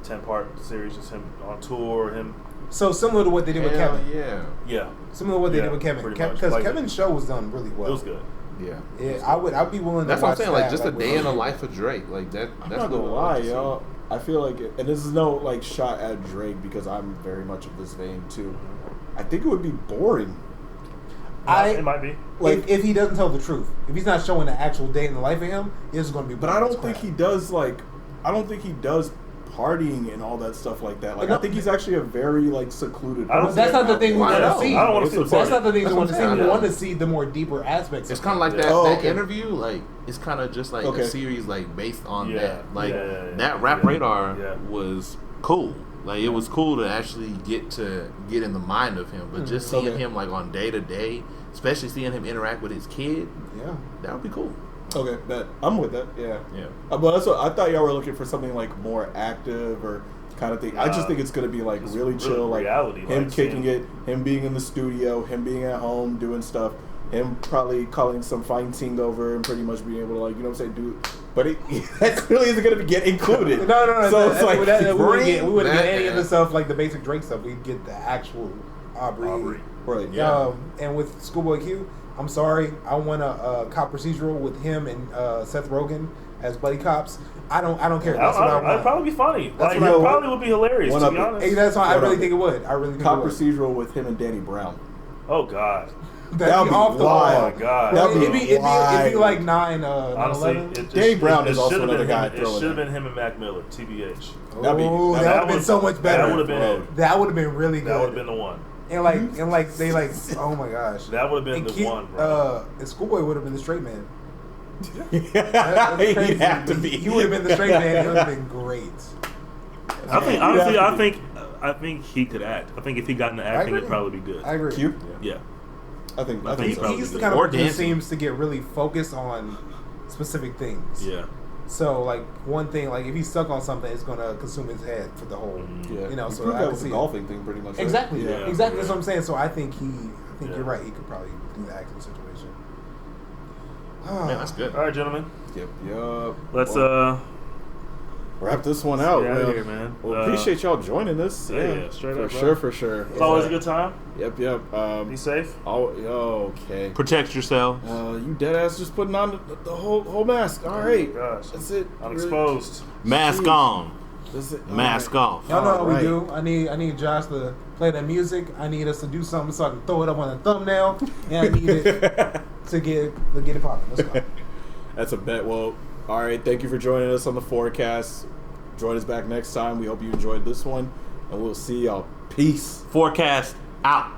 10-part series, just him on tour, him. So similar to what they did with Hell Kevin. yeah. Yeah, Similar to what they Yeah, did with Kevin, pretty much. because Like- Kevin's show was done really well. it was good. Yeah. Yeah, I'd be willing to. That's what I'm watch saying. Like that, just a with day in the him. life of Drake. Like that. I'm That's not gonna what I lie, like to see. y'all. I feel like, and this is no like shot at Drake because I'm very much of this vein too. I think it would be boring. It might be. Like, if he doesn't tell the truth, if he's not showing the actual day in the life of him, it's going to be. but I don't think he does like. I don't think he does partying and all that stuff like that. Like, No. I think he's actually a very like secluded. I don't person. That's not the thing we Why want not? to see. I don't want to see the That's party. not the thing we That's want what to I'm see. saying. We want to see the more deeper aspects. It's of kind of like that, Oh, that okay. interview. Like it's kind of just like Okay. a series like based on Yeah. that. Like Yeah. that Rap Yeah. Radar Yeah. was cool. Like it was cool to actually get in the mind of him. But just seeing Okay. him like on day to day, especially seeing him interact with his kid, Yeah. that would be cool. Okay, bet I'm with that. Yeah, Yeah. But that's what I thought y'all were looking for something like more active or kind of thing. I just Nah. think it's gonna be like Just really chill, like reality, him like kicking seeing- it, him being in the studio, him being at home doing stuff, him probably calling some fine ting over and pretty much being able to like, you know what I'm saying, do. But that clearly isn't gonna get included. No. So it's like we wouldn't get that- any of the stuff like the basic Drake stuff. We'd get the actual Aubrey. right, Yeah. And with Schoolboy Q, I'm sorry, I want a cop procedural with him and Seth Rogen as buddy cops. I don't care. That's what I want. I'd probably be funny. Like, what I it want. probably would be hilarious, One to up be it. honest. Hey, that's why I What really up? think it would. I really think cop it would. procedural with him and Danny Brown. Oh, God. That'd be off the wild. Oh, my God. That'd be It'd be wild. like 9/11. Honestly, Danny Brown is also should've been another guy him- It throwing should have it. been him and Mac Miller, TBH. That'd be- Oh, that would have been so much better. That would have been Bro. it. That would have been really good. That would have been the one. And like they like, oh my gosh. That would have been And the Q- one, bro. And Schoolboy would have been the straight man. He'd crazy. have to be. He would have been the straight man. It would have been great. I think He'd honestly, have to I think he could act. I think if he got into I acting, agree. it'd probably be good. I agree. Q? Yeah. I think I think He, so. he's the kind of Or person who dancing. seems to get really focused on specific things. Yeah. So like one thing, like if he's stuck on something, it's gonna consume his head for the whole. Yeah, You know, he so proved I that can with see the it. golfing thing, pretty much. Right? Exactly. Yeah. Exactly. Yeah. That's what I'm saying. So I think Yeah. you're right. He could probably do the acting situation. Man, that's good. All right, gentlemen. Yep. Let's wrap this one out. get outta man. here, man. Well, appreciate y'all joining us. yeah, straight for up, bro. sure, for sure. it's always a good time. Yep. Be safe. Okay. Protect yourself. You dead ass just putting on the whole mask. All right. Gosh. That's it. Unexposed. Mask Jeez. on. That's it. Mask All off. Y'all know what Alright. we do. I need Josh to play that music. I need us to do something so I can throw it up on the thumbnail. And I need it to get it popping. Let's go. That's a bet. Well, all right. Thank you for joining us on the forecast. Join us back next time. We hope you enjoyed this one, and we'll see y'all. Peace. Forecast out.